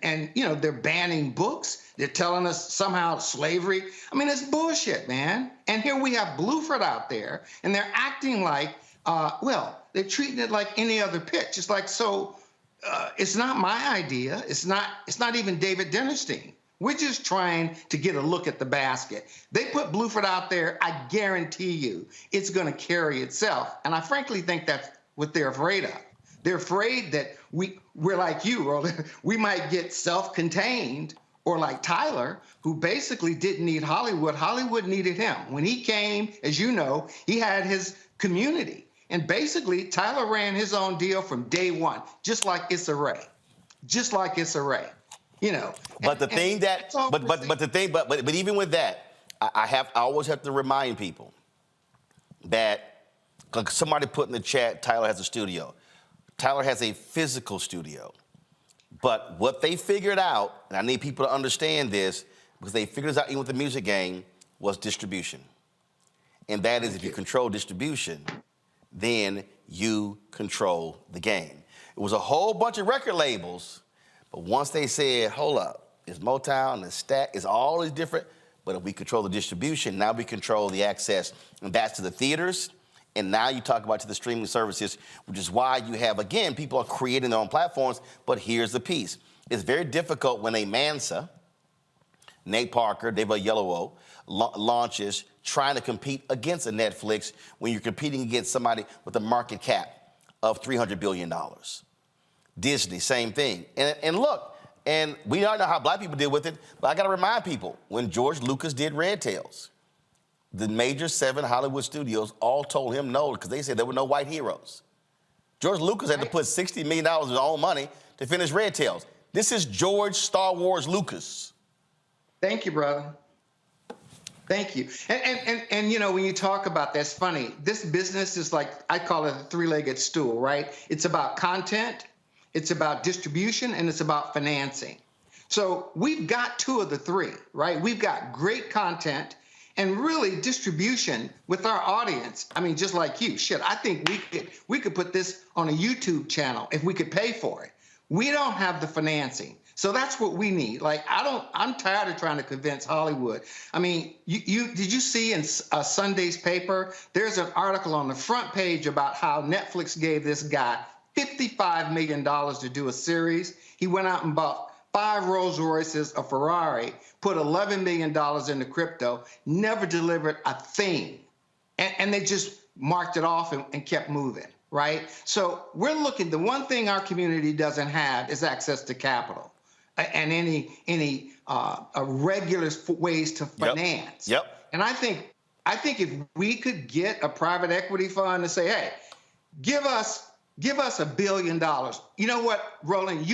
they're banning books. They're telling us somehow slavery. I mean, it's bullshit, man. And here we have Bluford out there, and they're acting like, they're treating it like any other pitch. It's like, it's not my idea. It's not even David Dennerstein. We're just trying to get a look at the basket. They put Bluford out there. I guarantee you it's going to carry itself. And I frankly think that's what they're afraid of. They're afraid that we're like you, Roland. We might get self-contained, or like Tyler, who basically didn't need Hollywood. Hollywood needed him. When he came, as you know, he had his community. And basically, Tyler ran his own deal from day one, just like Issa Rae. Just like Issa Rae. But even with that, I always have to remind people that, like somebody put in the chat, Tyler has a studio. Tyler has a physical studio. But what they figured out, and I need people to understand this, because they figured this out even with the music game, was distribution. And that is, if you control distribution, then you control the game. It was a whole bunch of record labels, but once they said, hold up, it's Motown, it's Stack, it's all these different, but if we control the distribution, now we control the access, and that's to the theaters. And now you talk about to the streaming services, which is why you have, again, people are creating their own platforms. But here's the piece. It's very difficult when a Mansa, Nate Parker, David Yellowo, launches trying to compete against a Netflix when you're competing against somebody with a market cap of $300 billion. Disney, same thing. And look, and we all know how black people deal with it, but I got to remind people, when George Lucas did Red Tails, the major 7 Hollywood studios all told him no, because they said there were no white heroes. George Lucas had to put $60 million of his own money to finish Red Tails. This is George Star Wars Lucas. Thank you, brother. Thank you. And when you talk about that, it's funny. This business is like, I call it a 3-legged stool, right? It's about content, it's about distribution, and it's about financing. So we've got 2 of the 3, right? We've got great content, and really distribution with our audience. I mean, just like you, shit, I think we could put this on a YouTube channel if we could pay for it. We don't have the financing. So that's what we need. Like, I'm tired of trying to convince Hollywood. I mean, did you see in Sunday's paper, there's an article on the front page about how Netflix gave this guy $55 million to do a series. He went out and bought 5 Rolls Royces, a Ferrari, put $11 million into crypto, never delivered a thing. And they just marked it off and kept moving, right? So we're looking, the one thing our community doesn't have is access to capital and any regular ways to finance. Yep. And I think if we could get a private equity fund to say, hey, give us $1 billion. You know what, Roland,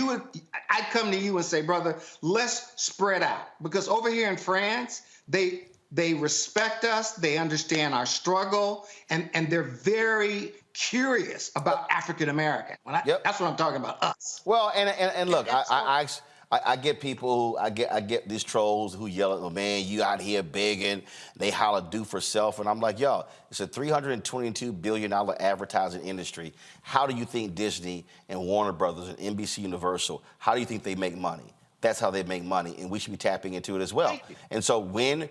I'd come to you and say, brother, let's spread out. Because over here in France, they respect us, they understand our struggle, and they're very curious about African American. That's what I'm talking about, us. Well, and look, I get people, I get these trolls who yell at, oh, man, you out here begging, they holler do for self, and I'm like, yo, it's a $322 billion advertising industry. How do you think Disney and Warner Brothers and NBC Universal, how do you think they make money? That's how they make money, and we should be tapping into it as well. And so when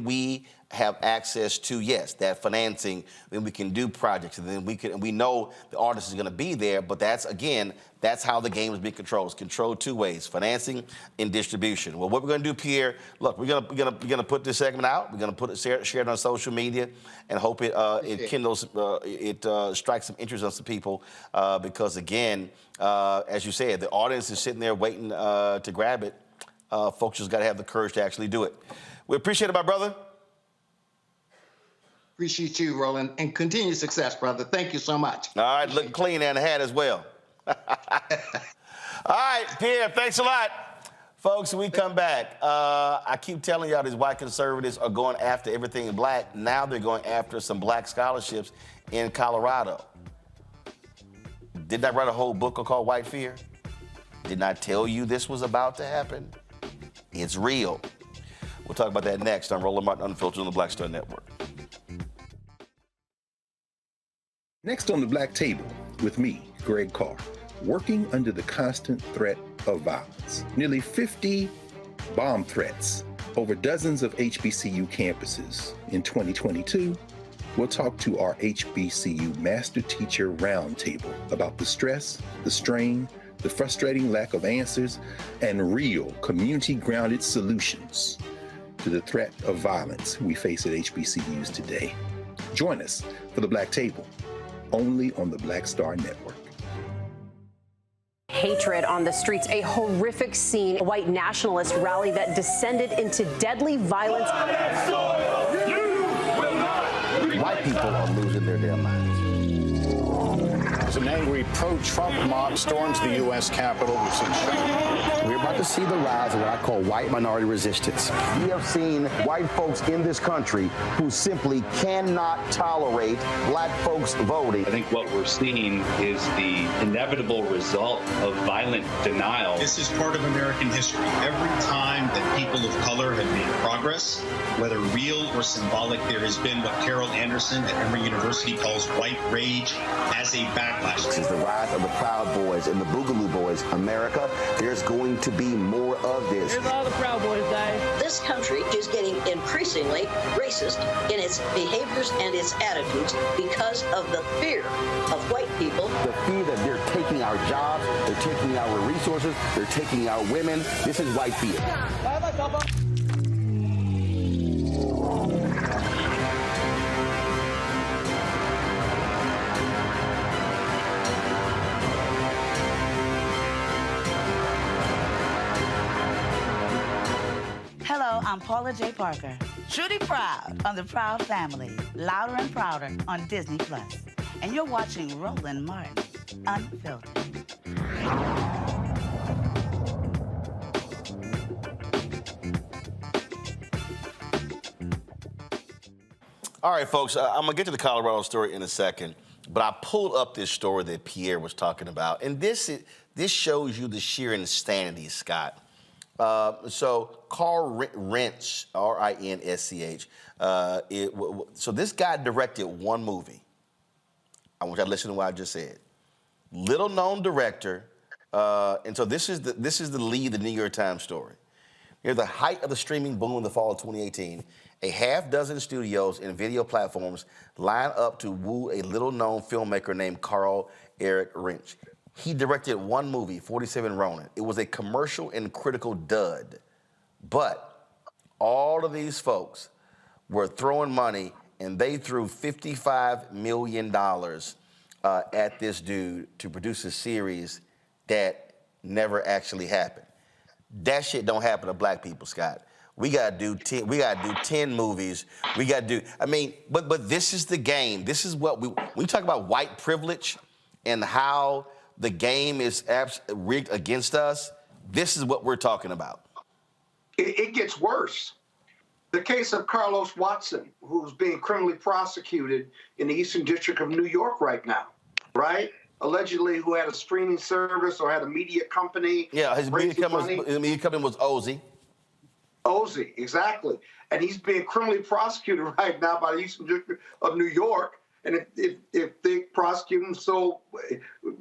we have access to, yes, that financing, then we can do projects, and then we know the artist is going to be there. But that's how the game is being controlled. It's controlled two ways: financing and distribution. Well, what we're going to do, Pierre? Look, we're gonna put this segment out. We're gonna share it on social media, and hope it kindles, strikes some interest on some people, because again, as you said, the audience is sitting there waiting to grab it. Folks just got to have the courage to actually do it. We appreciate it, my brother. Appreciate you, Roland, and continued success, brother. Thank you so much. All right, looking clean and the hat as well. All right, Pierre, thanks a lot. Folks, when we come back, I keep telling y'all these white conservatives are going after everything black. Now they're going after some black scholarships in Colorado. Didn't I write a whole book called White Fear? Didn't I tell you this was about to happen? It's real. We'll talk about that next on Roland Martin Unfiltered on the Black Star Network. Next on the Black Table with me, Greg Carr, working under the constant threat of violence. Nearly 50 bomb threats over dozens of HBCU campuses. In 2022, we'll talk to our HBCU Master Teacher Roundtable about the stress, the strain, the frustrating lack of answers, and real community-grounded solutions to the threat of violence we face at HBCUs today. Join us for the Black Table, only on the Black Star Network. Hatred on the streets, a horrific scene, a white nationalist rally that descended into deadly violence. White people are losing their damn minds. As an angry pro-Trump mob storms the U.S. Capitol, we're about to see the rise of what I call white minority resistance. We have seen white folks in this country who simply cannot tolerate black folks voting. I think what we're seeing is the inevitable result of violent denial. This is part of American history. Every time that people of color have made progress, whether real or symbolic, there has been what Carol Anderson at Emory University calls white rage as a backlash. This is the rise of the Proud Boys and the Boogaloo Boys. America, there's going to be more of this. Here's all the Proud Boys, guys. This country is getting increasingly racist in its behaviors and its attitudes because of the fear of white people. The fear that they're taking our jobs, they're taking our resources, they're taking our women. This is white fear. Hello, I'm Paula J. Parker. Truly proud on the Proud Family, louder and prouder on Disney+. And you're watching Roland Martin Unfiltered. All right, folks, I'm going to get to the Colorado story in a second, but I pulled up this story that Pierre was talking about, and this shows you the sheer insanity, Scott. So Carl Rinsch, R-I-N-S-C-H, so this guy directed one movie. I want you to listen to what I just said. Little known director, and so this is the lead of the New York Times story. Near the height of the streaming boom in the fall of 2018, a half dozen studios and video platforms line up to woo a little-known filmmaker named Carl Eric Rinsch. He directed one movie, 47 Ronin. It was a commercial and critical dud. But all of these folks were throwing money, and they threw $55 million at this dude to produce a series that never actually happened. That shit don't happen to black people, Scott. We gotta do 10. We gotta do 10 movies. We gotta do. I mean, but this is the game. This is what we talk about white privilege and how the game is rigged against us. This is what we're talking about. It gets worse. The case of Carlos Watson, who's being criminally prosecuted in the Eastern District of New York right now, right? Allegedly, who had a streaming service or had a media company. Yeah, his media company was Ozzy. Ozzy, exactly. And he's being criminally prosecuted right now by the Eastern District of New York. And if they prosecute him, so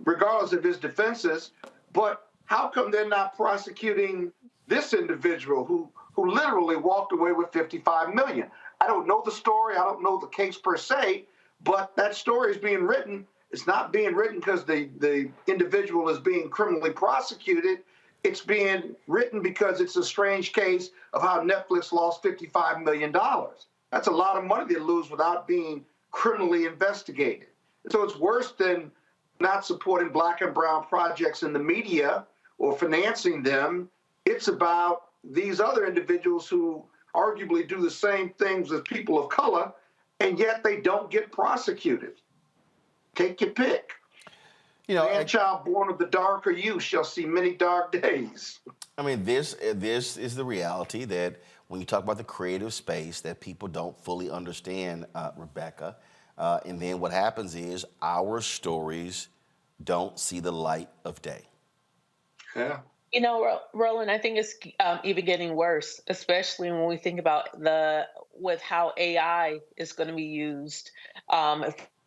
regardless of his defenses, but how come they're not prosecuting this individual who literally walked away with $55 million? I don't know the story. I don't know the case per se, but that story is being written. It's not being written because the individual is being criminally prosecuted. It's being written because it's a strange case of how Netflix lost $55 million. That's a lot of money they lose without being criminally investigated. So it's worse than not supporting Black and brown projects in the media or financing them. It's about these other individuals who arguably do the same things as people of color, and yet they don't get prosecuted. Take your pick. You know, a child born of the darker youth shall see many dark days. I mean, this is the reality that when you talk about the creative space that people don't fully understand, Rebecca, and then what happens is our stories don't see the light of day. Yeah. You know, Roland, I think it's even getting worse, especially when we think about with how AI is going to be used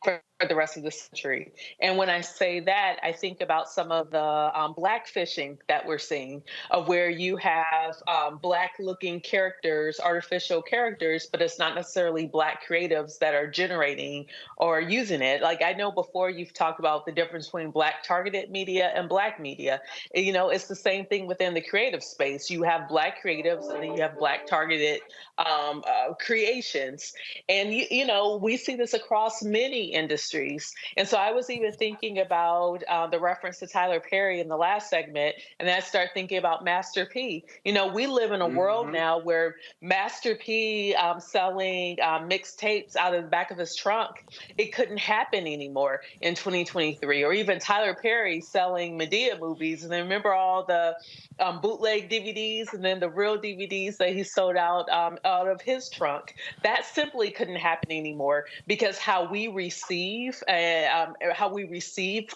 for the rest of the century. And when I say that, I think about some of the blackfishing that we're seeing, of where you have black-looking characters, artificial characters, but it's not necessarily black creatives that are generating or using it. Like, I know before you've talked about the difference between black targeted media and black media. You know, it's the same thing within the creative space. You have black creatives and then you have black targeted creations. And, you know, we see this across many industries. And so I was even thinking about the reference to Tyler Perry in the last segment, and then I started thinking about Master P. You know, we live in a world now where Master P selling mixtapes out of the back of his trunk, it couldn't happen anymore in 2023. Or even Tyler Perry selling Medea movies. And then remember all the bootleg DVDs and then the real DVDs that he sold out of his trunk. That simply couldn't happen anymore because how we receive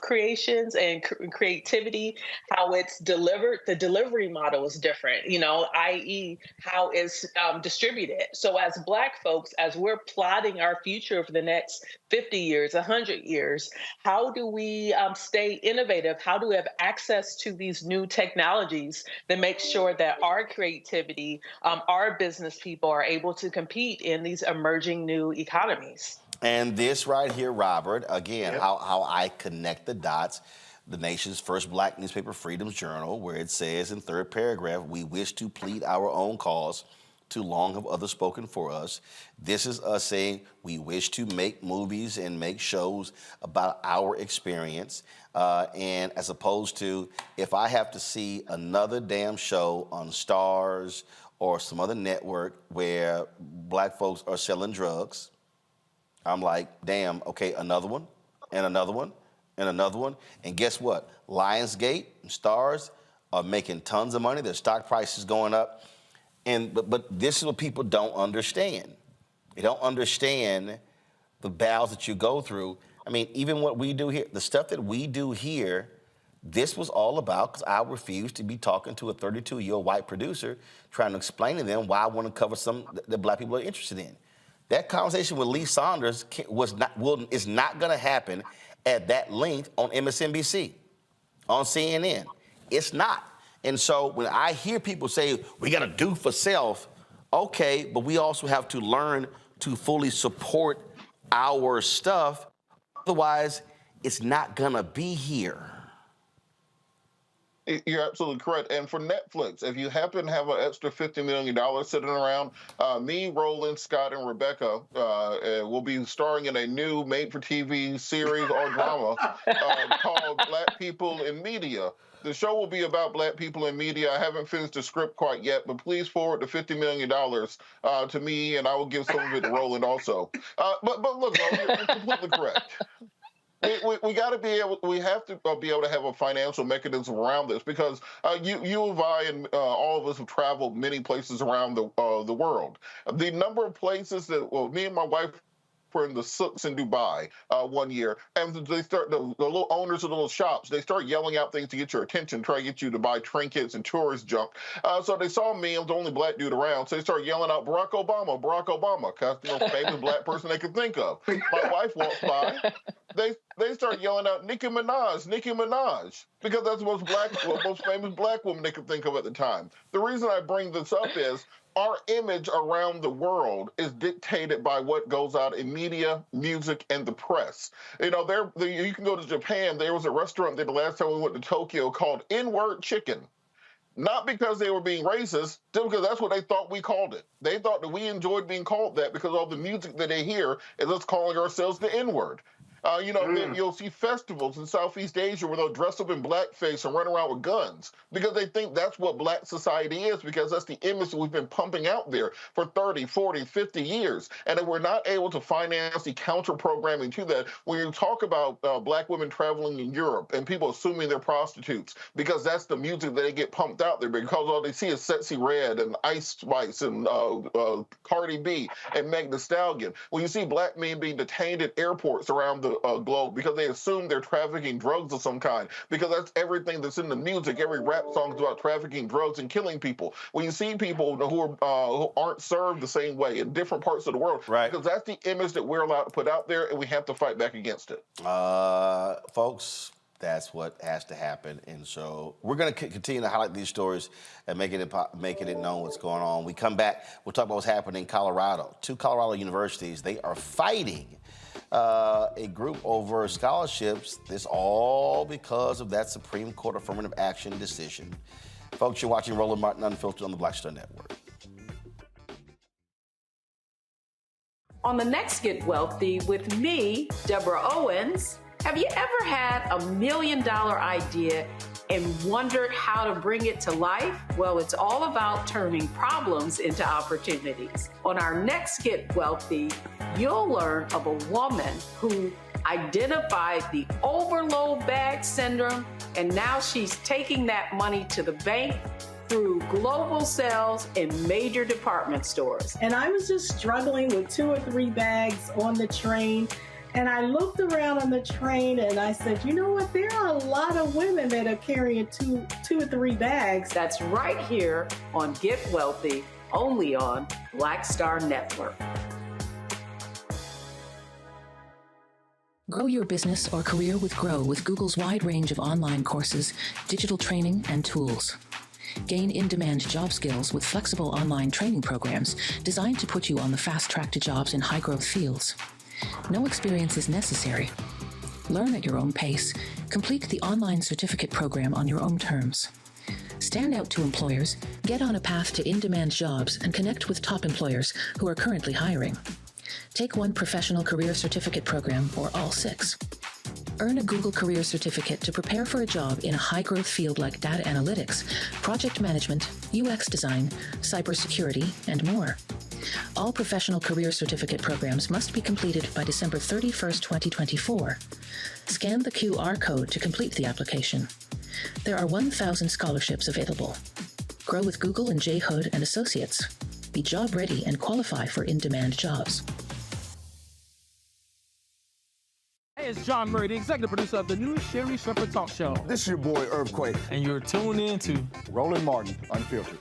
creations and creativity, how it's delivered, the delivery model is different, you know, i.e. how it's distributed. So as Black folks, as we're plotting our future for the next 50 years, 100 years, how do we stay innovative? How do we have access to these new technologies that make sure that our creativity, our business people are able to compete in these emerging new economies? And this right here, Robert, again, how I connect the dots, the nation's first black newspaper, Freedom's Journal, where it says in third paragraph, we wish to plead our own cause. Too long have others spoken for us. This is us saying we wish to make movies and make shows about our experience. And as opposed to, if I have to see another damn show on Stars or some other network where black folks are selling drugs, I'm like, damn, okay, another one, and another one, and another one. And guess what? Lionsgate and Stars are making tons of money. Their stock price is going up. But this is what people don't understand. They don't understand the battles that you go through. I mean, even what we do here, the stuff that we do here, this was all about because I refused to be talking to a 32-year-old white producer trying to explain to them why I want to cover something that black people are interested in. That conversation with Lee Saunders is not going to happen at that length on MSNBC, on CNN. It's not. And so when I hear people say, we got to do for self, okay, but we also have to learn to fully support our stuff. Otherwise, it's not going to be here. You're absolutely correct. And for Netflix, if you happen to have an extra $50 million sitting around, me, Roland, Scott, and Rebecca will be starring in a new made-for-TV series or drama called Black People in Media. The show will be about black people in media. I haven't finished the script quite yet, but please forward the $50 million to me, and I will give some of it to Roland also. But look, you're completely correct. we got to be able. We have to be able to have a financial mechanism around this because you and I and all of us have traveled many places around the world. The number of places that me and my wife were in the souks in Dubai one year, and they start the little owners of the little shops. They start yelling out things to get your attention, try to get you to buy trinkets and tourist junk. So they saw me. I was the only black dude around, so they started yelling out Barack Obama, Barack Obama, because the most famous black person they could think of. My wife walks by. They start yelling out Nicki Minaj, Nicki Minaj, because that's the most famous black woman they could think of at the time. The reason I bring this up is our image around the world is dictated by what goes out in media, music, and the press. You know, you can go to Japan. There was a restaurant there the last time we went to Tokyo called N-Word Chicken. Not because they were being racist, just because that's what they thought we called it. They thought that we enjoyed being called that because all the music that they hear is us calling ourselves the N-word. You'll see festivals in Southeast Asia where they'll dress up in blackface and run around with guns because they think that's what black society is, because that's the image that we've been pumping out there for 30, 40, 50 years. And if we're not able to finance the counter-programming to that, when you talk about black women traveling in Europe and people assuming they're prostitutes because that's the music that they get pumped out there because all they see is Sexy Red and Ice Spice and Cardi B and Meg Thee Stallion. When you see black men being detained at airports around the globe because they assume they're trafficking drugs of some kind, because that's everything that's in the music. Every rap song is about trafficking drugs and killing people. When you see people who aren't served the same way in different parts of the world, right? Because that's the image that we're allowed to put out there, and we have to fight back against it. Folks, that's what has to happen. And so we're going to continue to highlight these stories and making it known what's going on. We come back, we'll talk about what's happening in Colorado. 2 Colorado universities, they are fighting a group over scholarships. This all because of that Supreme Court affirmative action decision. Folks, you're watching Roland Martin Unfiltered on the Black Star Network. On the next Get Wealthy with me, Deborah Owens, have you ever had $1 million idea and wondered how to bring it to life? Well, it's all about turning problems into opportunities. On our next Get Wealthy, you'll learn of a woman who identified the overload bag syndrome, and now she's taking that money to the bank through global sales in major department stores. And I was just struggling with 2 or 3 bags on the train. And I looked around on the train and I said, you know what? There are a lot of women that are carrying two or 3 bags. That's right here on Get Wealthy, only on Black Star Network. Grow your business or career with Grow with Google's wide range of online courses, digital training, and tools. Gain in-demand job skills with flexible online training programs designed to put you on the fast track to jobs in high-growth fields. No experience is necessary. Learn at your own pace. Complete the online certificate program on your own terms. Stand out to employers, get on a path to in-demand jobs, and connect with top employers who are currently hiring. Take one professional career certificate program or all 6. Earn a Google Career Certificate to prepare for a job in a high-growth field like data analytics, project management, UX design, cybersecurity, and more. All professional career certificate programs must be completed by December 31st, 2024. Scan the QR code to complete the application. There are 1,000 scholarships available. Grow with Google and J. Hood and Associates. Be job ready and qualify for in-demand jobs. Hey, it's John Murray, the executive producer of the new Sherry Shepherd Talk Show. This is your boy, Earthquake. And you're tuned in to Roland Martin Unfiltered.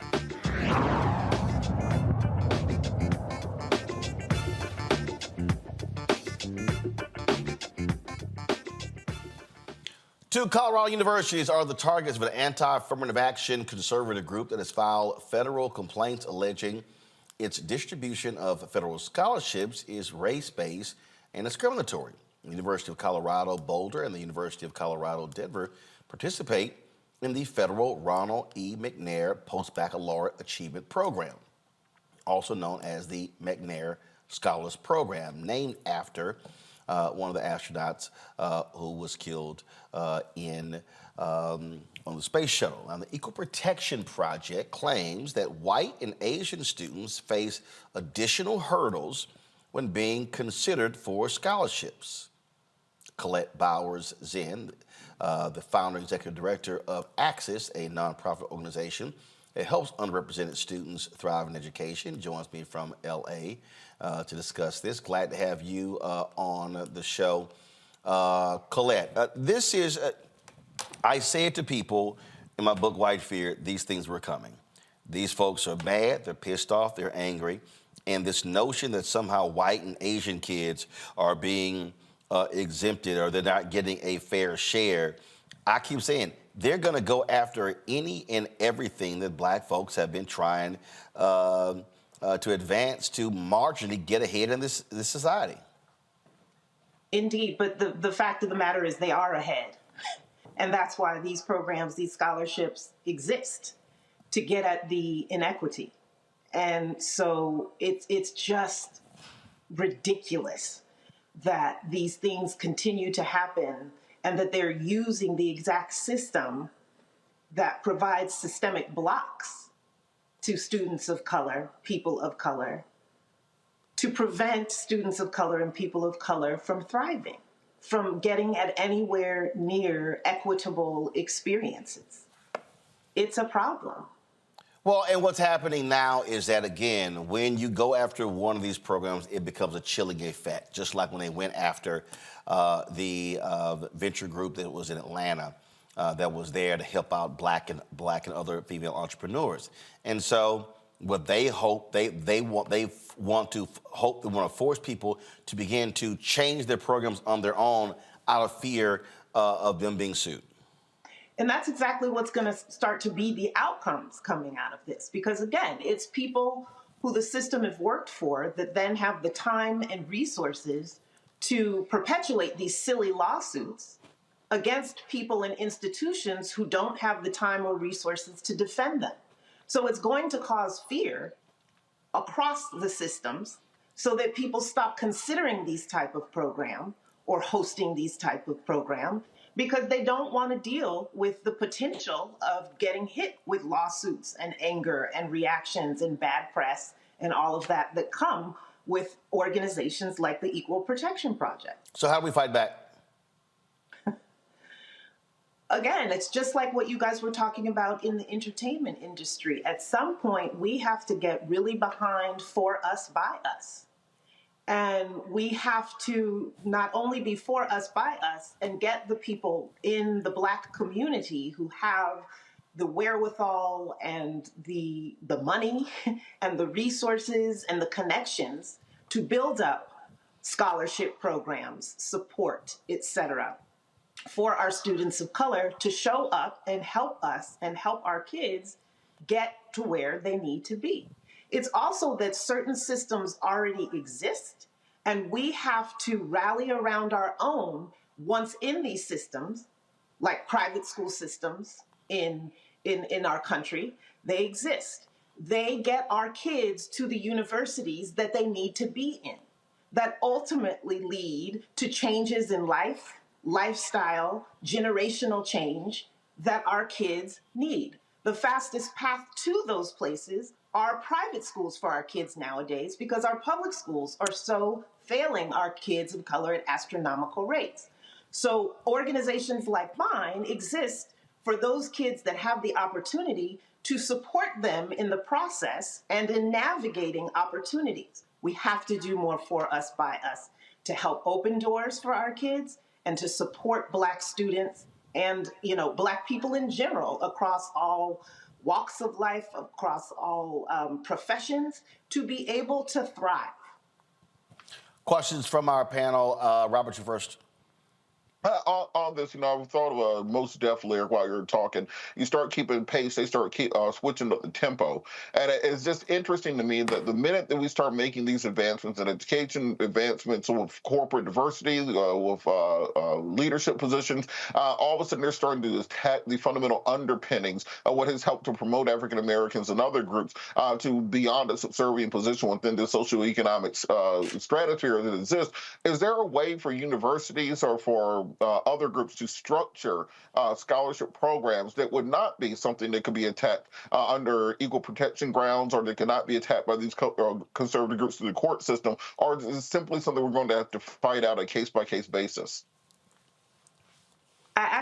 Two Colorado universities are the targets of an anti-affirmative action conservative group that has filed federal complaints alleging its distribution of federal scholarships is race-based and discriminatory. The University of Colorado Boulder and the University of Colorado Denver participate in the federal Ronald E. McNair Post-Baccalaureate Achievement Program, also known as the McNair Scholars Program, named after one of the astronauts who was killed on the space shuttle. Now, the Equal Protection Project claims that white and Asian students face additional hurdles when being considered for scholarships. Colette Bowers-Zinn, the founder and executive director of Axis, a nonprofit organization that helps underrepresented students thrive in education, joins me from LA to discuss this. Glad to have you on the show. Colette, this is, I say it to people in my book, White Fear, these things were coming. These folks are mad, they're pissed off, they're angry, and this notion that somehow white and Asian kids are being exempted or they're not getting a fair share, I keep saying they're going to go after any and everything that black folks have been trying to advance to marginally get ahead in this society. Indeed, but the fact of the matter is they are ahead. And that's why these programs, these scholarships exist, to get at the inequity. And so it's just ridiculous that these things continue to happen and that they're using the exact system that provides systemic blocks to students of color, people of color, to prevent students of color and people of color from thriving, from getting at anywhere near equitable experiences. It's a problem. Well, and what's happening now is that, again, when you go after one of these programs, it becomes a chilling effect, just like when they went after the venture group that was in Atlanta that was there to help out black and other female entrepreneurs. And so what they hope, they want to force people to begin to change their programs on their own out of fear of them being sued. And that's exactly what's going to start to be the outcomes coming out of this. Because again, it's people who the system have worked for that then have the time and resources to perpetuate these silly lawsuits against people and institutions who don't have the time or resources to defend them. So it's going to cause fear across the systems so that people stop considering these type of program or hosting these type of program, because they don't want to deal with the potential of getting hit with lawsuits and anger and reactions and bad press and all of that come with organizations like the Equal Protection Project. So how do we fight back? Again, it's just like what you guys were talking about in the entertainment industry. At some point, we have to get really behind for us, by us. And we have to not only be for us, by us, and get the people in the Black community who have the wherewithal and the money and the resources and the connections to build up scholarship programs, support, etc., for our students of color to show up and help us and help our kids get to where they need to be. It's also that certain systems already exist, and we have to rally around our own once in these systems, like private school systems in our country. They exist. They get our kids to the universities that they need to be in, that ultimately lead to changes in life, lifestyle, generational change that our kids need. The fastest path to those places are private schools for our kids nowadays, because our public schools are so failing our kids of color at astronomical rates. So organizations like mine exist for those kids that have the opportunity to support them in the process and in navigating opportunities. We have to do more for us, by us, to help open doors for our kids and to support Black students and, Black people in general across all walks of life, across all professions, to be able to thrive. Questions from our panel. Robert, you first. On this, I've thought of a Most Def lyric while you're talking. You start keeping pace, they start switching up the tempo. And it's just interesting to me that the minute that we start making these advancements in education, advancements with corporate diversity, with leadership positions, all of a sudden they're starting to attack the fundamental underpinnings of what has helped to promote African Americans and other groups to beyond a subservient position within the socioeconomic stratosphere that exists. Is there a way for universities or for other groups to structure scholarship programs that would not be something that could be attacked under equal protection grounds, or that cannot be attacked by these conservative groups through the court system, or is it simply something we're going to have to fight out on a case-by-case basis?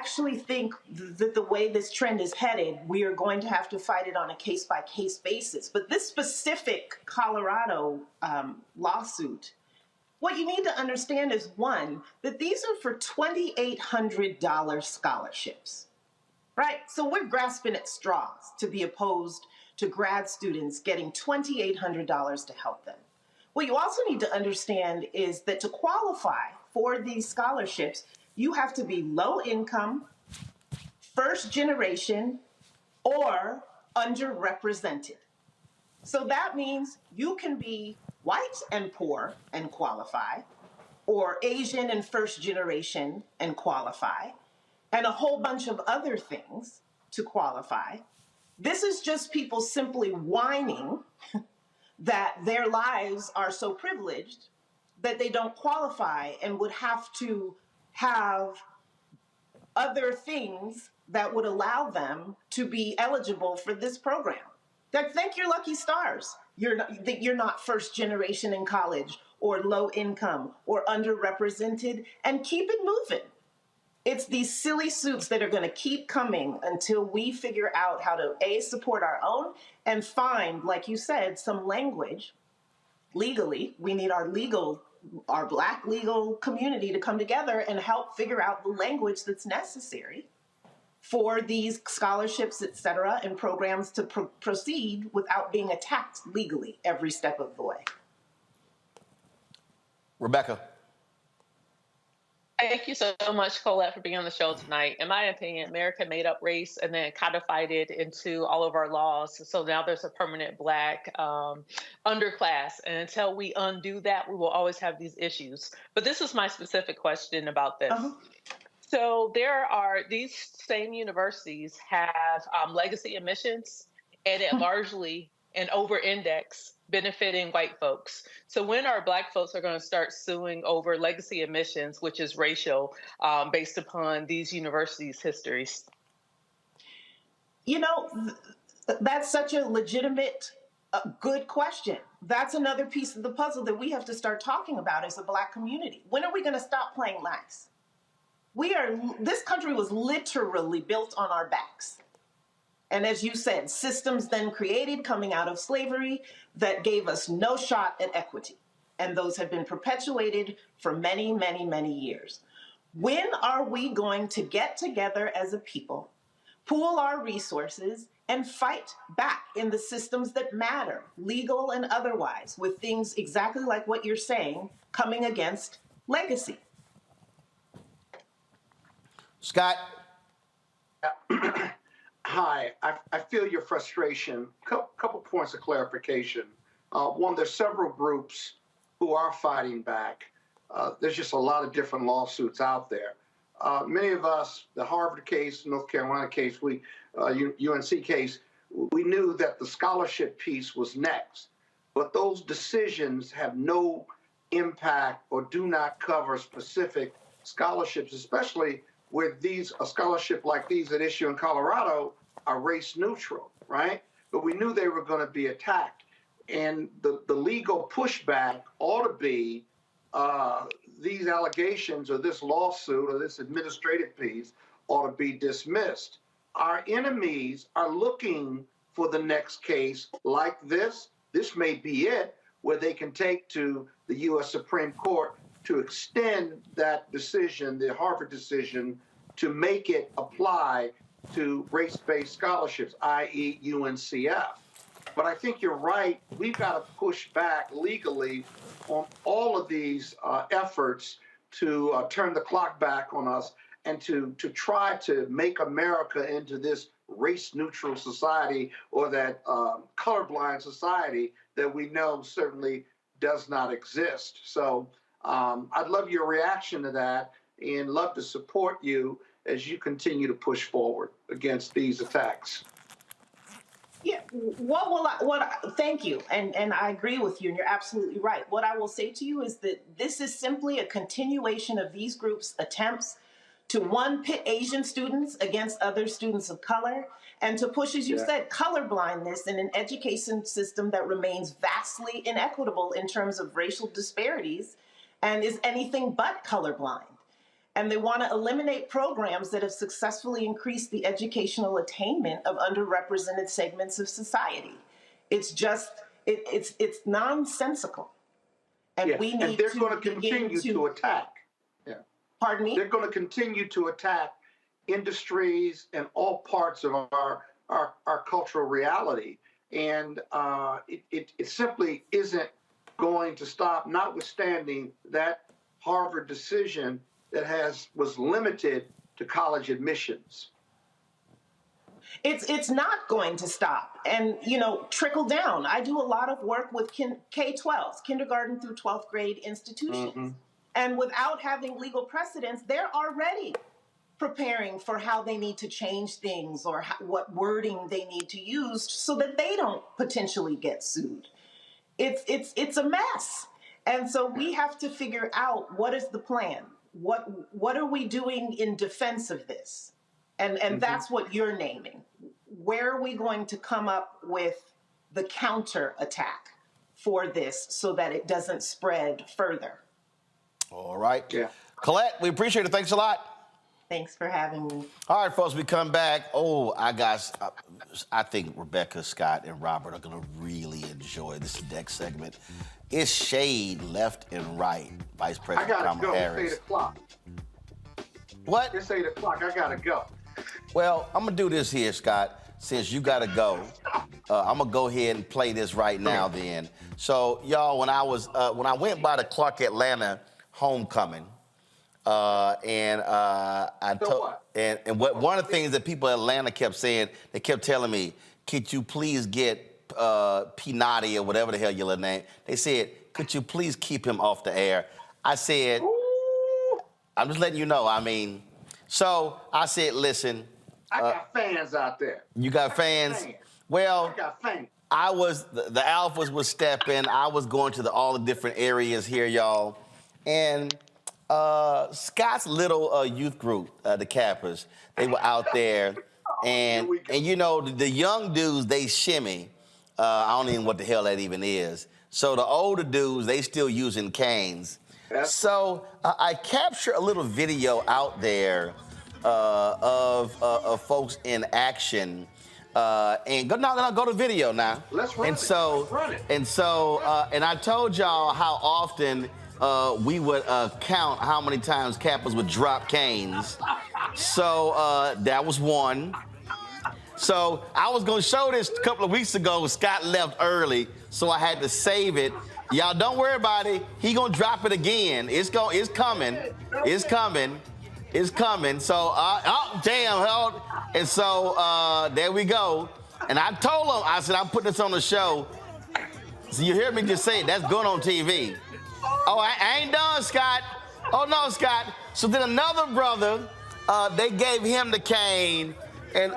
actually think that the way this trend is headed, we are going to have to fight it on a case-by-case basis. But this specific Colorado lawsuit, what you need to understand is, one, that these are for $2,800 scholarships, right? So we're grasping at straws to be opposed to grad students getting $2,800 to help them. What you also need to understand is that to qualify for these scholarships, you have to be low income, first generation, or underrepresented. So that means you can be white and poor and qualify, or Asian and first generation and qualify, and a whole bunch of other things to qualify. This is just people simply whining that their lives are so privileged that they don't qualify and would have to have other things that would allow them to be eligible for this program. Like, thank your lucky stars. You're not first generation in college or low income or underrepresented, and keep it moving. It's these silly suits that are going to keep coming until we figure out how to, A, support our own, and find, like you said, some language legally. We need our Black legal community to come together and help figure out the language that's necessary for these scholarships, et cetera, and programs to proceed without being attacked legally every step of the way. Rebecca. Thank you so much, Colette, for being on the show tonight. In my opinion, America made up race and then codified it into all of our laws. So now there's a permanent Black underclass. And until we undo that, we will always have these issues. But this is my specific question about this. So these same universities have legacy admissions, and it largely and over-index benefiting white folks. So when our Black folks are going to start suing over legacy admissions, which is racial, based upon these universities' histories? You know, that's such a legitimate, good question. That's another piece of the puzzle that we have to start talking about as a Black community. When are we going to stop playing nice? This country was literally built on our backs. And as you said, systems then created coming out of slavery that gave us no shot at equity. And those have been perpetuated for many, many, many years. When are we going to get together as a people, pool our resources, and fight back in the systems that matter, legal and otherwise, with things exactly like what you're saying, coming against legacy? Scott. Hi, I feel your frustration. Couple points of clarification. One, there's several groups who are fighting back. There's just a lot of different lawsuits out there. Many of us, the Harvard case, North Carolina case, UNC case, we knew that the scholarship piece was next. But those decisions have no impact or do not cover specific scholarships, especially where a scholarship like these that issue in Colorado are race neutral, right? But we knew they were going to be attacked. And the legal pushback ought to be these allegations or this lawsuit or this administrative piece ought to be dismissed. Our enemies are looking for the next case like this. This may be it, where they can take to the U.S. Supreme Court to extend that decision, the Harvard decision, to make it apply to race-based scholarships, i.e. UNCF. But I think you're right. We've got to push back legally on all of these efforts to turn the clock back on us and to try to make America into this race-neutral society or that colorblind society that we know certainly does not exist. So I'd love your reaction to that and love to support you as you continue to push forward against these attacks. Yeah, thank you. And I agree with you, and you're absolutely right. What I will say to you is that this is simply a continuation of these groups' attempts to, one, pit Asian students against other students of color, and to push, as you said, colorblindness in an education system that remains vastly inequitable in terms of racial disparities and is anything but colorblind. And they want to eliminate programs that have successfully increased the educational attainment of underrepresented segments of society. It's just, it's nonsensical. And we need and they're going to continue to attack. Yeah. Pardon me? They're going to continue to attack industries and all parts of our cultural reality. And it simply isn't going to stop, notwithstanding that Harvard decision that was limited to college admissions. It's not going to stop. And, trickle down. I do a lot of work with K-12s, kindergarten through 12th grade institutions. Mm-hmm. And without having legal precedents, they're already preparing for how they need to change things or what wording they need to use so that they don't potentially get sued. It's a mess. And so we have to figure out, what is the plan? What are we doing in defense of this? And mm-hmm. that's what you're naming. Where are we going to come up with the counter attack for this so that it doesn't spread further? All right. Yeah. Colette, we appreciate it. Thanks a lot. Thanks for having me. All right, folks, we come back. I think Rebecca, Scott, and Robert are going to really enjoy this next segment. It's shade left and right, Vice President Kamala Harris. It's 8 o'clock. What? It's 8 o'clock. I got to go. Well, I'm going to do this here, Scott. Since you got to go, I'm going to go ahead and play this right now then. So, y'all, when I went by the Clark Atlanta homecoming, one of the things that people in Atlanta kept saying, they kept telling me, could you please get P. Naughty or whatever the hell your little name? They said, could you please keep him off the air? I said, I'm just letting you know. So I said, listen. I got fans out there. You got fans? Well, I got fans. The alphas was stepping. I was going to all the different areas here, y'all. And Scott's little youth group, the Cappers, they were out there. And the young dudes, they shimmy. I don't even know what the hell that even is. So the older dudes, they still using canes. So I captured a little video out there of folks in action. And go to video now. Let's run it. And I told y'all how often we would count how many times Kappas would drop canes. So that was one. So I was going to show this a couple of weeks ago. Scott left early, so I had to save it. Y'all don't worry about it. He going to drop it again. It's coming. It's coming. It's coming. So, damn. And so there we go. And I told him, I said, I'm putting this on the show. So you hear me just say it. That's going on TV. Oh, I ain't done, Scott. Oh, no, Scott. So then another brother, they gave him the cane. And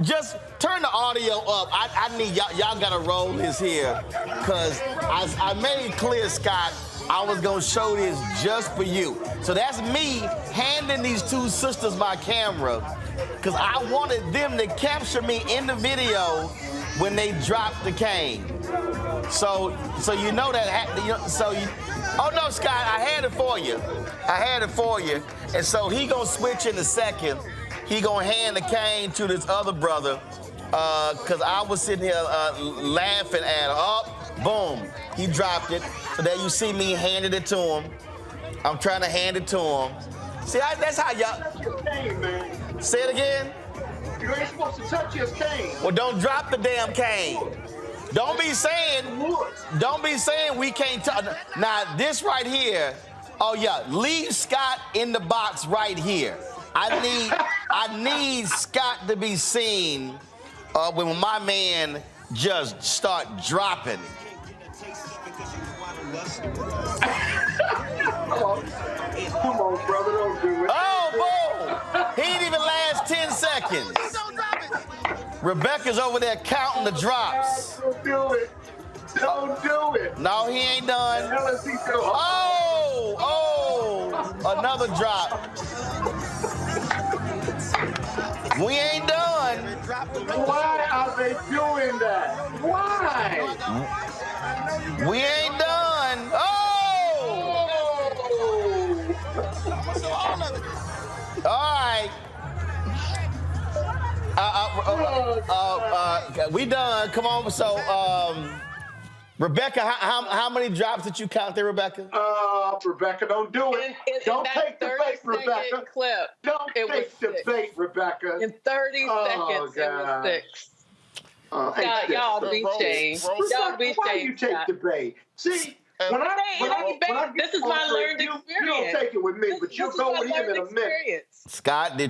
just turn the audio up. I need y'all gotta roll this here. Because I made it clear, Scott, I was gonna show this just for you. So that's me handing these two sisters my camera. Because I wanted them to capture me in the video when they dropped the cane. So you know that, oh no, Scott, I had it for you. And so he gonna switch in a second. He gonna hand the cane to this other brother, cause I was sitting here laughing at him. Boom, he dropped it. So there you see me handing it to him. I'm trying to hand it to him. See, that's how y'all. Cane, man. Say it again. You ain't supposed to touch his cane. Well, don't drop the damn cane. Don't be saying we can't touch. Now this right here. Oh yeah, leave Scott in the box right here. I need Scott to be seen when my man just start dropping. Come on, brother, don't do it. Oh, boom! He didn't even last 10 seconds. Rebecca's over there counting the drops. Don't do it. Don't do it. No, he ain't done. Another drop. We ain't done. Why are they doing that? Why? We ain't done. We done. Come on. So, Rebecca, how many drops did you count there, Rebecca? Rebecca, don't do it. Don't take the bait, Rebecca. Clip. Don't take the bait, Rebecca. In 30 seconds, it was 6. Y'all be shamed. Y'all be shamed. Why do you take the bait? See, this is my learned experience. You don't take it with me, but you'll go with him in a minute. Scott, do you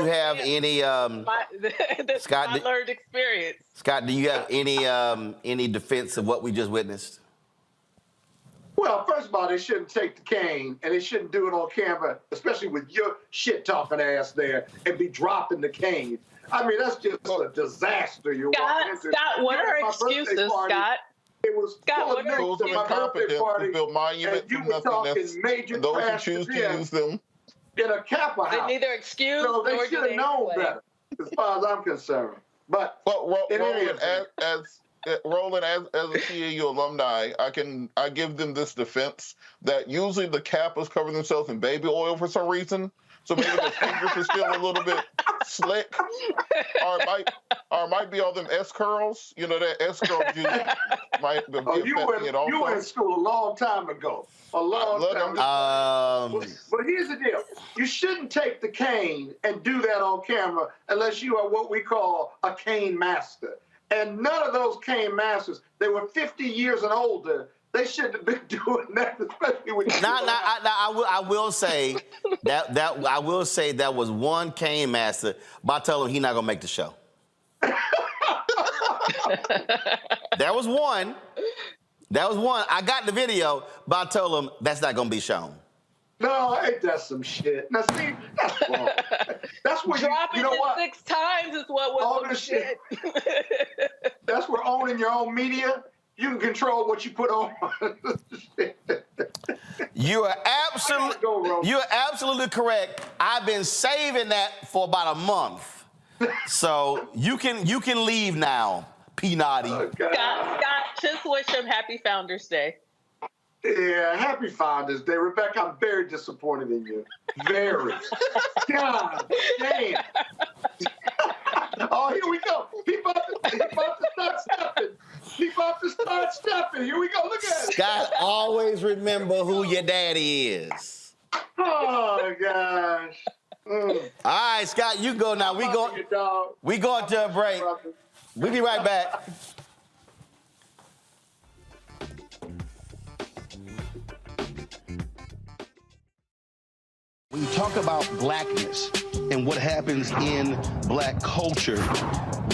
have any? Scott, my learned experience. Scott, do you have any defense of what we just witnessed? Well, first of all, they shouldn't take the cane, and they shouldn't do it on camera, especially with your shit-talking ass there, and be dropping the cane. I mean, that's just a disaster. Scott, what are excuses, Scott? It was full of those are incompetent to build monuments and nothingness, and those who choose to use them. In a Kappa house. They neither excuse so they nor should have known better, as far as I'm concerned. But Roland, as a CAU alumni, I give them this defense that usually the Kappas cover themselves in baby oil for some reason. So maybe the fingers are still a little bit slick, or it might be all them S curls. You know, that S curl juice might be affecting it also. You were in school a long time ago. A long time ago. But here's the deal: you shouldn't take the cane and do that on camera unless you are what we call a cane master. And none of those cane masters, they were 50 years and older. They shouldn't have been doing that, especially when. I will say that was one cane master, but I tell him he's not gonna make the show. There was one. I got the video, but I told him that's not gonna be shown. No, ain't that some shit? Now see, that's wrong. That's what dropping you know it what? 6 times is what was some shit. That's where owning your own media. You can control what you put on. You are absolutely correct. I've been saving that for about a month. So you can leave now, P. Naughty. Scott, just wish him happy Founders Day. Yeah, happy Founders Day. Rebecca, I'm very disappointed in you. Very. God damn. Oh, here we go. He about to start stepping. He about to start stepping. Here we go. Look at it. Scott, always remember who your daddy is. Oh, gosh. All right, Scott, you go now. We going to a break. We'll be right back. When you talk about blackness and what happens in black culture,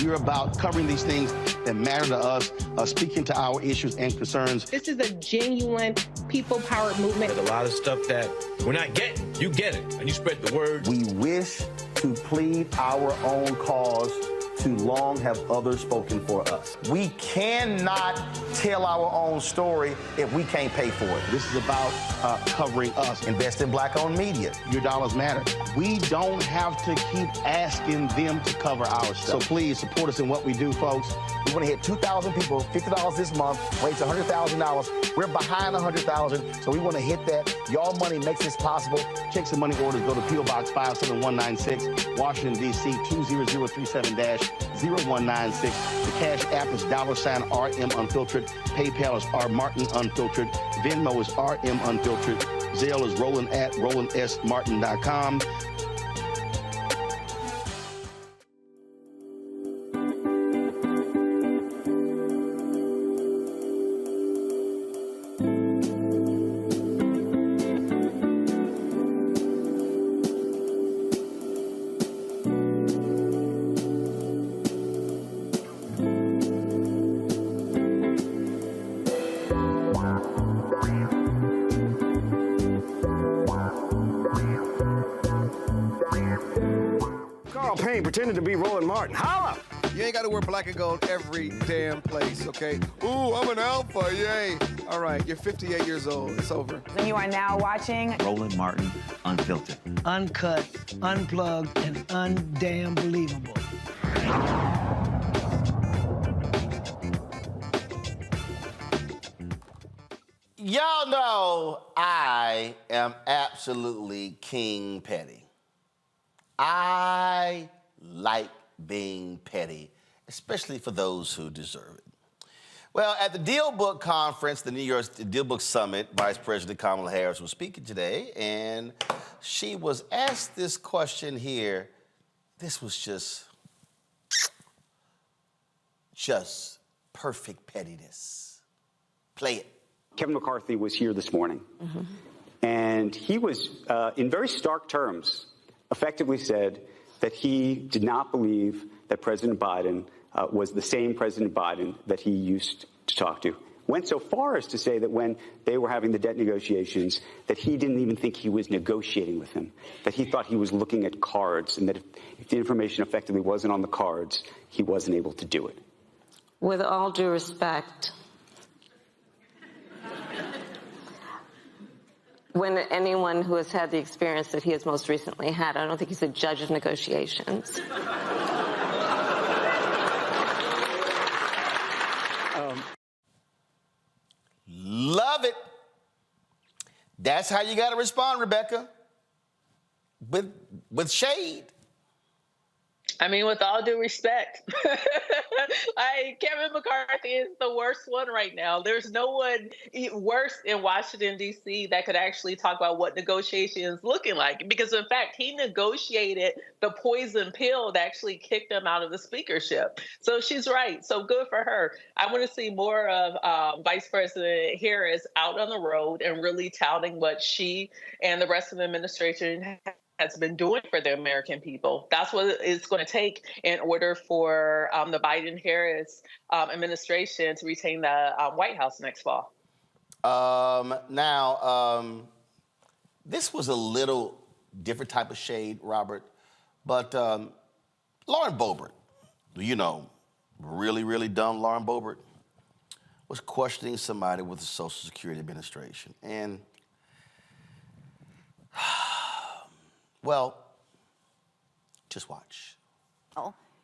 we're about covering these things that matter to us, speaking to our issues and concerns. This is a genuine people-powered movement. There's a lot of stuff that we're not getting. You get it, and you spread the word. We wish to plead our own cause. Too long have others spoken for us. We cannot tell our own story if we can't pay for it. This is about covering us. Invest in black-owned media. Your dollars matter. We don't have to keep asking them to cover our stuff. So please support us in what we do, folks. We want to hit 2,000 people, $50 this month, raise $100,000. We're behind $100,000, so we want to hit that. Y'all money makes this possible. Checks and money orders go to P.O. Box 57196, Washington, D.C. 20037-0196. The Cash App is $RM Unfiltered. PayPal is R Martin Unfiltered. Venmo is RM Unfiltered. Zelle is Roland at RolandSMartin.com. Pretending to be Roland Martin. Holla! You ain't got to wear black and gold every damn place, okay? Ooh, I'm an alpha, yay! All right, you're 58 years old. It's over. And you are now watching Roland Martin Unfiltered. Uncut, unplugged, and undamn believable. Y'all know I am absolutely King Petty. I like being petty, especially for those who deserve it. Well, at the Deal Book Conference, the New York Deal Book Summit, Vice President Kamala Harris was speaking today, and she was asked this question here. This was just perfect pettiness. Play it. Kevin McCarthy was here this morning, and he was, in very stark terms, effectively said that he did not believe that President Biden was the same President Biden that he used to talk to. Went so far as to say that when they were having the debt negotiations, that he didn't even think he was negotiating with him, that he thought he was looking at cards, and that if the information effectively wasn't on the cards, he wasn't able to do it. With all due respect, when anyone who has had the experience that he has most recently had, I don't think he's a judge of negotiations. Love it. That's how you got to respond, Rebecca. With shade. I mean, with all due respect, Kevin McCarthy is the worst one right now. There's no one worse in Washington, D.C. that could actually talk about what negotiation is looking like. Because, in fact, he negotiated the poison pill that actually kicked him out of the speakership. So she's right. So good for her. I want to see more of Vice President Harris out on the road and really touting what she and the rest of the administration has been doing for the American people. That's what it's going to take in order for the Biden-Harris administration to retain the White House next fall. This was a little different type of shade, Robert, but Lauren Boebert, you know, really, really dumb Lauren Boebert, was questioning somebody with the Social Security Administration. And well, just watch.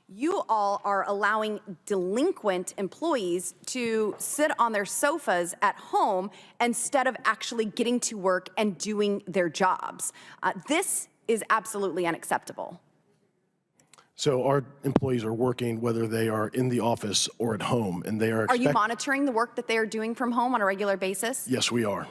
You all are allowing delinquent employees to sit on their sofas at home instead of actually getting to work and doing their jobs. This is absolutely unacceptable. So our employees are working whether they are in the office or at home, and they are. Are you monitoring the work that they are doing from home on a regular basis? Yes, we are.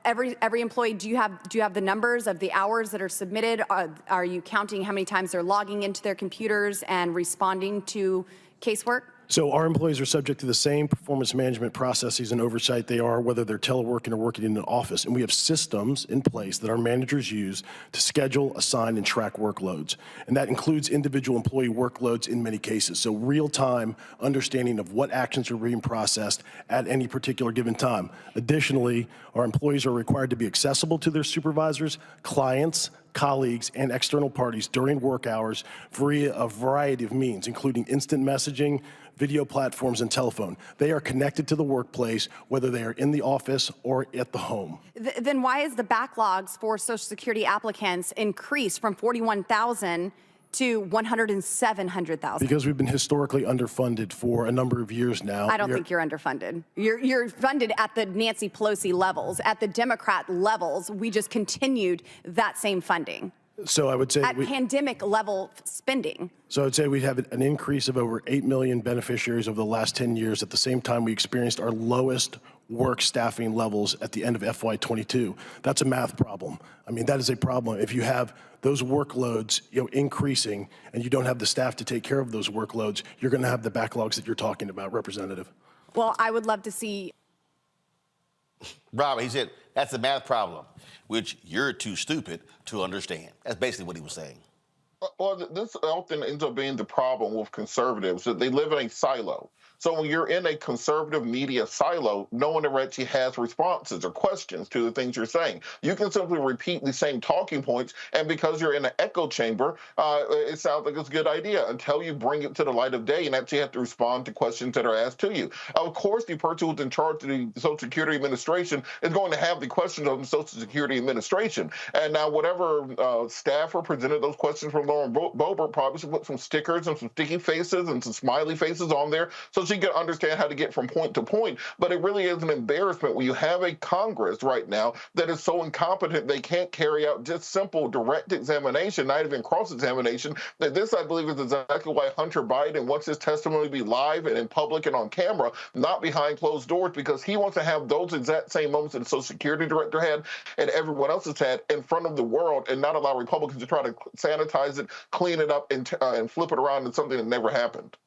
Every employee, do you have the numbers of the hours that are submitted? Are you counting how many times they're logging into their computers and responding to casework? So our employees are subject to the same performance management processes and oversight they are whether they're teleworking or working in an office. And we have systems in place that our managers use to schedule, assign, and track workloads. And that includes individual employee workloads in many cases. So real-time understanding of what actions are being processed at any particular given time. Additionally, our employees are required to be accessible to their supervisors, clients, colleagues, and external parties during work hours via a variety of means, including instant messaging, video platforms, and telephone. They are connected to the workplace, whether they are in the office or at the home. Then why is the backlogs for Social Security applicants increased from 41,000 to 107,000? Because we've been historically underfunded for a number of years now. I don't think you're underfunded. You're funded at the Nancy Pelosi levels. At the Democrat levels, we just continued that same funding. So I would say at pandemic level spending. So I'd say we'd have an increase of over 8 million beneficiaries over the last 10 years. At the same time, we experienced our lowest work staffing levels at the end of FY22. That's a math problem. I mean, that is a problem. If you have those workloads, increasing, and you don't have the staff to take care of those workloads, you're going to have the backlogs that you're talking about, Representative. Well, I would love to see. Robert, he said, that's a math problem, which you're too stupid to understand. That's basically what he was saying. Well, this often ends up being the problem with conservatives, that they live in a silo. So when you're in a conservative media silo, no one ever actually has responses or questions to the things you're saying. You can simply repeat the same talking points, and because you're in an echo chamber, it sounds like it's a good idea until you bring it to the light of day and actually have to respond to questions that are asked to you. Of course, the person who's in charge of the Social Security Administration is going to have the questions of the Social Security Administration. And now whatever staffer presented those questions from Lauren Boebert probably should put some stickers and some sticky faces and some smiley faces on there so she can understand how to get from point to point. But it really is an embarrassment when you have a Congress right now that is so incompetent they can't carry out just simple direct examination, not even cross-examination. That this, I believe, is exactly why Hunter Biden wants his testimony to be live and in public and on camera, not behind closed doors, because he wants to have those exact same moments that the Social Security Director had and everyone else has had in front of the world, and not allow Republicans to try to sanitize it, clean it up, and flip it around into something that never happened.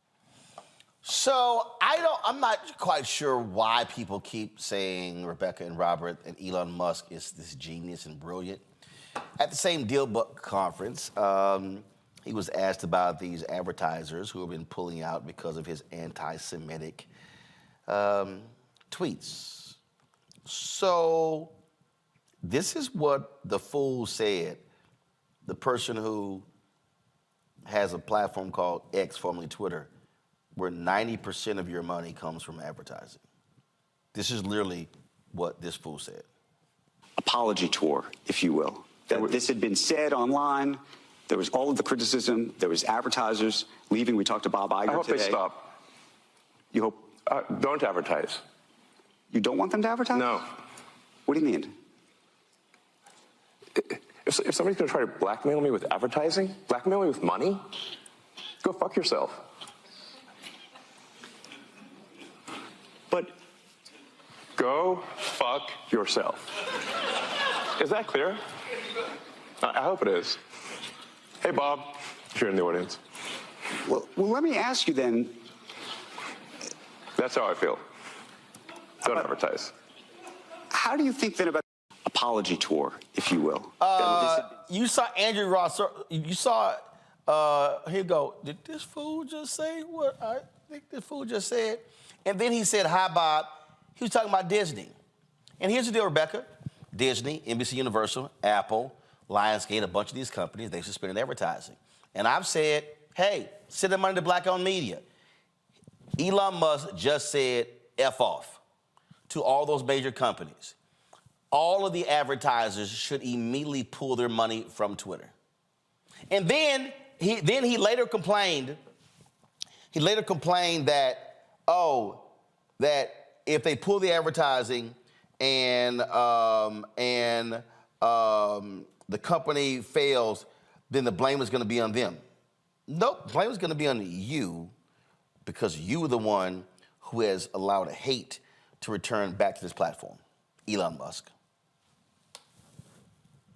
So I'm not quite sure why people keep saying Rebecca and Robert and Elon Musk is this genius and brilliant. At the same Deal Book conference, he was asked about these advertisers who have been pulling out because of his anti-Semitic tweets. So this is what the fool said, the person who has a platform called X, formerly Twitter, where 90% of your money comes from advertising. This is literally what this fool said. Apology tour, if you will. That this had been said online. There was all of the criticism. There was advertisers leaving. We talked to Bob Iger today. I hope they stop. You hope? Don't advertise. You don't want them to advertise? No. What do you mean? If somebody's going to try to blackmail me with advertising, blackmail me with money, go fuck yourself. But go fuck yourself. Is that clear? I hope it is. Hey, Bob, if you're in the audience. Well, let me ask you then. That's how I feel. Don't advertise. How do you think then about apology tour, if you will? You saw Andrew Ross. You saw, here you go. Did this fool just say what I think this fool just said? And then he said, hi, Bob. He was talking about Disney. And here's the deal, Rebecca. Disney, NBC Universal, Apple, Lionsgate, a bunch of these companies, they suspended advertising. And I've said, hey, send the money to black-owned media. Elon Musk just said F off to all those major companies. All of the advertisers should immediately pull their money from Twitter. And then he later complained. He later complained that, that if they pull the advertising and the company fails, then the blame is going to be on them. Nope, the blame is going to be on you, because you were the one who has allowed a hate to return back to this platform, Elon Musk.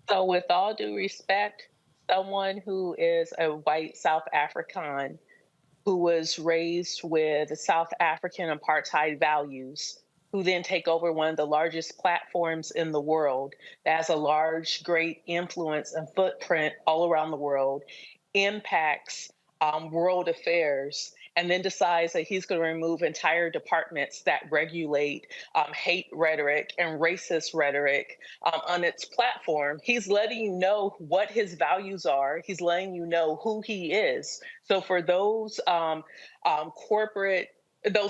So with all due respect, someone who is a white South African who was raised with South African apartheid values, who then take over one of the largest platforms in the world that has a large, great influence and footprint all around the world, impacts world affairs, and then decides that he's going to remove entire departments that regulate hate rhetoric and racist rhetoric on its platform. He's letting you know what his values are. He's letting you know who he is. So for those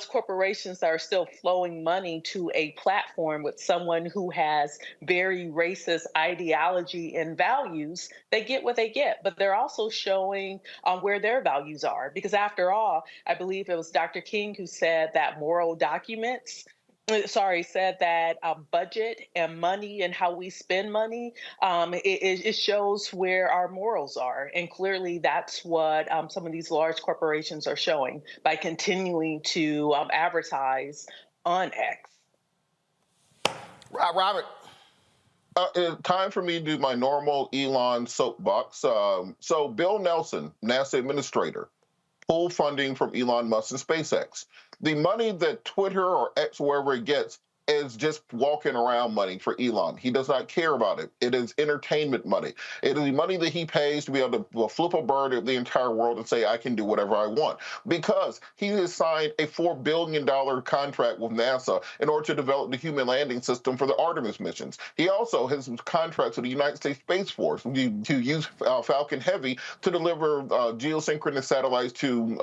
corporations that are still flowing money to a platform with someone who has very racist ideology and values, they get what they get. But they're also showing where their values are. Because after all, I believe it was Dr. King who said that said that budget and money and how we spend money, it shows where our morals are. And clearly that's what some of these large corporations are showing by continuing to advertise on X. Robert. Time for me to do my normal Elon soapbox. So Bill Nelson, NASA administrator, pulled funding from Elon Musk and SpaceX. The money that Twitter or X, wherever it gets, is just walking around money for Elon. He does not care about it. It is entertainment money. It is the money that he pays to be able to flip a bird at the entire world and say, I can do whatever I want. Because he has signed a $4 billion contract with NASA in order to develop the human landing system for the Artemis missions. He also has contracts with the United States Space Force to use Falcon Heavy to deliver geosynchronous satellites to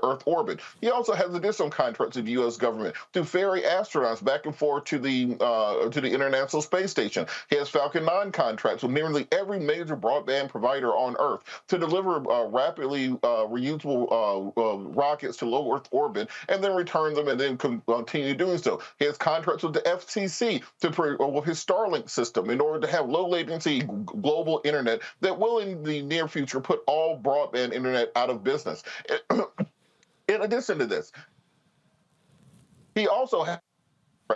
Earth orbit. He also has additional contracts with the U.S. government to ferry astronauts back and forth forth to the International Space Station. He has Falcon 9 contracts with nearly every major broadband provider on Earth to deliver rapidly reusable rockets to low Earth orbit and then return them and then continue doing so. He has contracts with the FCC with his Starlink system in order to have low latency global internet that will in the near future put all broadband internet out of business. In addition to this, he also has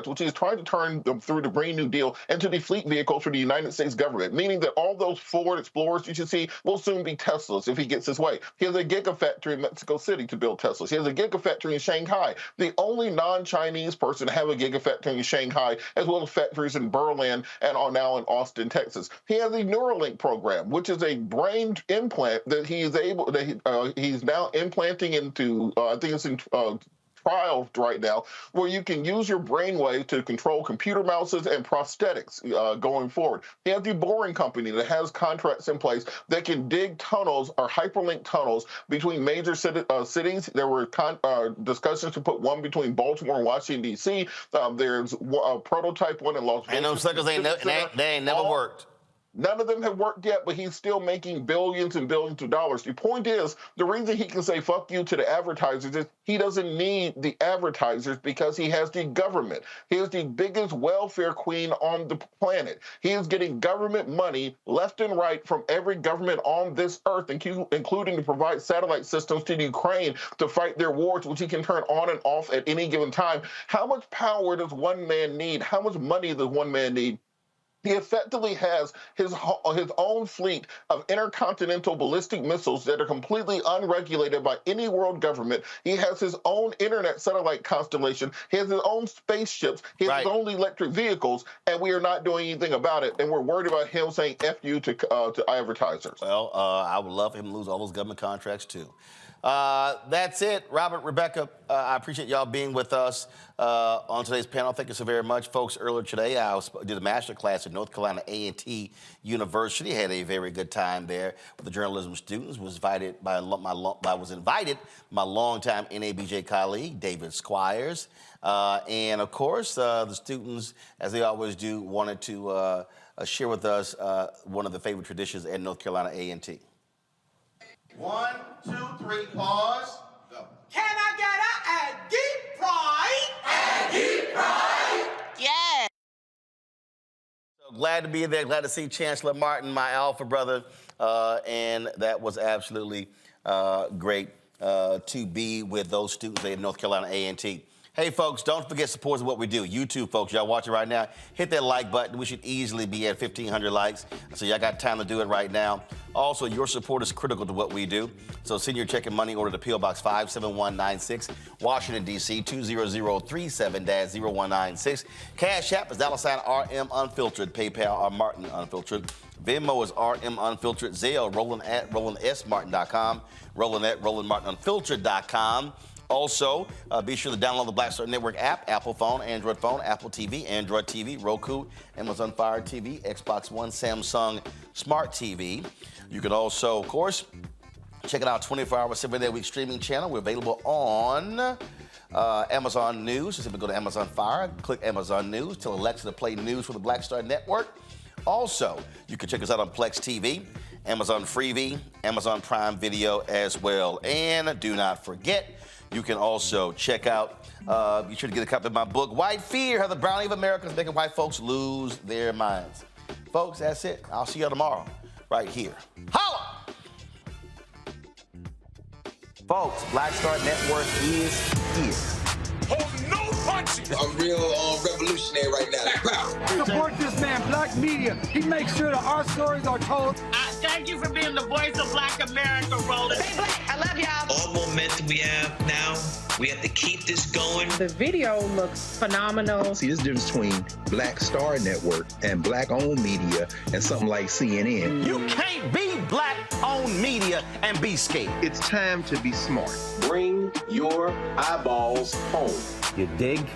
which is trying to turn them through the Green New Deal into the fleet vehicles for the United States government, meaning that all those Ford Explorers you should see will soon be Teslas if he gets his way. He has a gigafactory in Mexico City to build Teslas. He has a gigafactory in Shanghai, the only non-Chinese person to have a gigafactory in Shanghai, as well as factories in Berlin and are now in Austin, Texas. He has a Neuralink program, which is a brain implant that he's now implanting into, I think it's in trials right now, where you can use your brainwave to control computer mouses and prosthetics going forward. He has the Boring Company that has contracts in place that can dig tunnels or hyperlink tunnels between major cities. There were discussions to put one between Baltimore and Washington, D.C. There's a prototype one in Las Vegas. And those suckers they ain't never worked. None of them have worked yet, but he's still making billions and billions of dollars. The point is, the reason he can say fuck you to the advertisers is he doesn't need the advertisers because he has the government. He is the biggest welfare queen on the planet. He is getting government money left and right from every government on this earth, including to provide satellite systems to Ukraine to fight their wars, which he can turn on and off at any given time. How much power does one man need? How much money does one man need? He effectively has his own fleet of intercontinental ballistic missiles that are completely unregulated by any world government. He has his own internet satellite constellation. He has his own spaceships. He has his own electric vehicles, and we are not doing anything about it. And we're worried about him saying F you to advertisers. Well, I would love him to lose all those government contracts, too. That's it. Robert, Rebecca, I appreciate y'all being with us on today's panel. Thank you so very much. Folks, earlier today, I did a master class at North Carolina A&T University. Had a very good time there with the journalism students. Was invited by my longtime NABJ colleague, David Squires. And, of course, the students, as they always do, wanted to share with us one of the favorite traditions at North Carolina A&T. 1, 2, 3, pause, go. Can I get a deep pride? A deep pride? Yeah. So glad to be there. Glad to see Chancellor Martin, my alpha brother. And that was absolutely great to be with those students at North Carolina A&T. Hey, folks, don't forget supporters of what we do. YouTube, folks, y'all watching right now, hit that like button. We should easily be at 1,500 likes, so y'all got time to do it right now. Also, your support is critical to what we do, so send your check and money order to P.O. Box 57196, Washington, D.C., 20037-0196. Cash App is $RM Unfiltered, PayPal R Martin Unfiltered. Venmo is RM Unfiltered. Zelle, Roland at RolandSMartin.com, Roland at RolandMartinUnfiltered.com. Also, be sure to download the Black Star Network app, Apple phone, Android phone, Apple TV, Android TV, Roku, Amazon Fire TV, Xbox One, Samsung Smart TV. You can also, of course, check it out 24-hour, 7-day-a-week streaming channel. We're available on Amazon News. So simply go to Amazon Fire, click Amazon News, tell Alexa to play news for the Black Star Network. Also, you can check us out on Plex TV, Amazon Freevee, Amazon Prime Video as well. And do not forget, you can also check out, be sure to get a copy of my book, White Fear, How the Brownie of America is Making White Folks Lose Their Minds. Folks, that's it. I'll see you tomorrow, right here. Holla! Folks, Black Star Network is here. Oh, no punches! I'm real revolutionary right now. Support this man, Black Media. He makes sure that our stories are told. Thank you for being the voice of Black America, Roland. Stay black. I love y'all. All momentum we have now, we have to keep this going. The video looks phenomenal. See, there's a difference between Black Star Network and black-owned media and something like CNN. You can't be black-owned media and be scared. It's time to be smart. Bring your eyeballs home. You dig?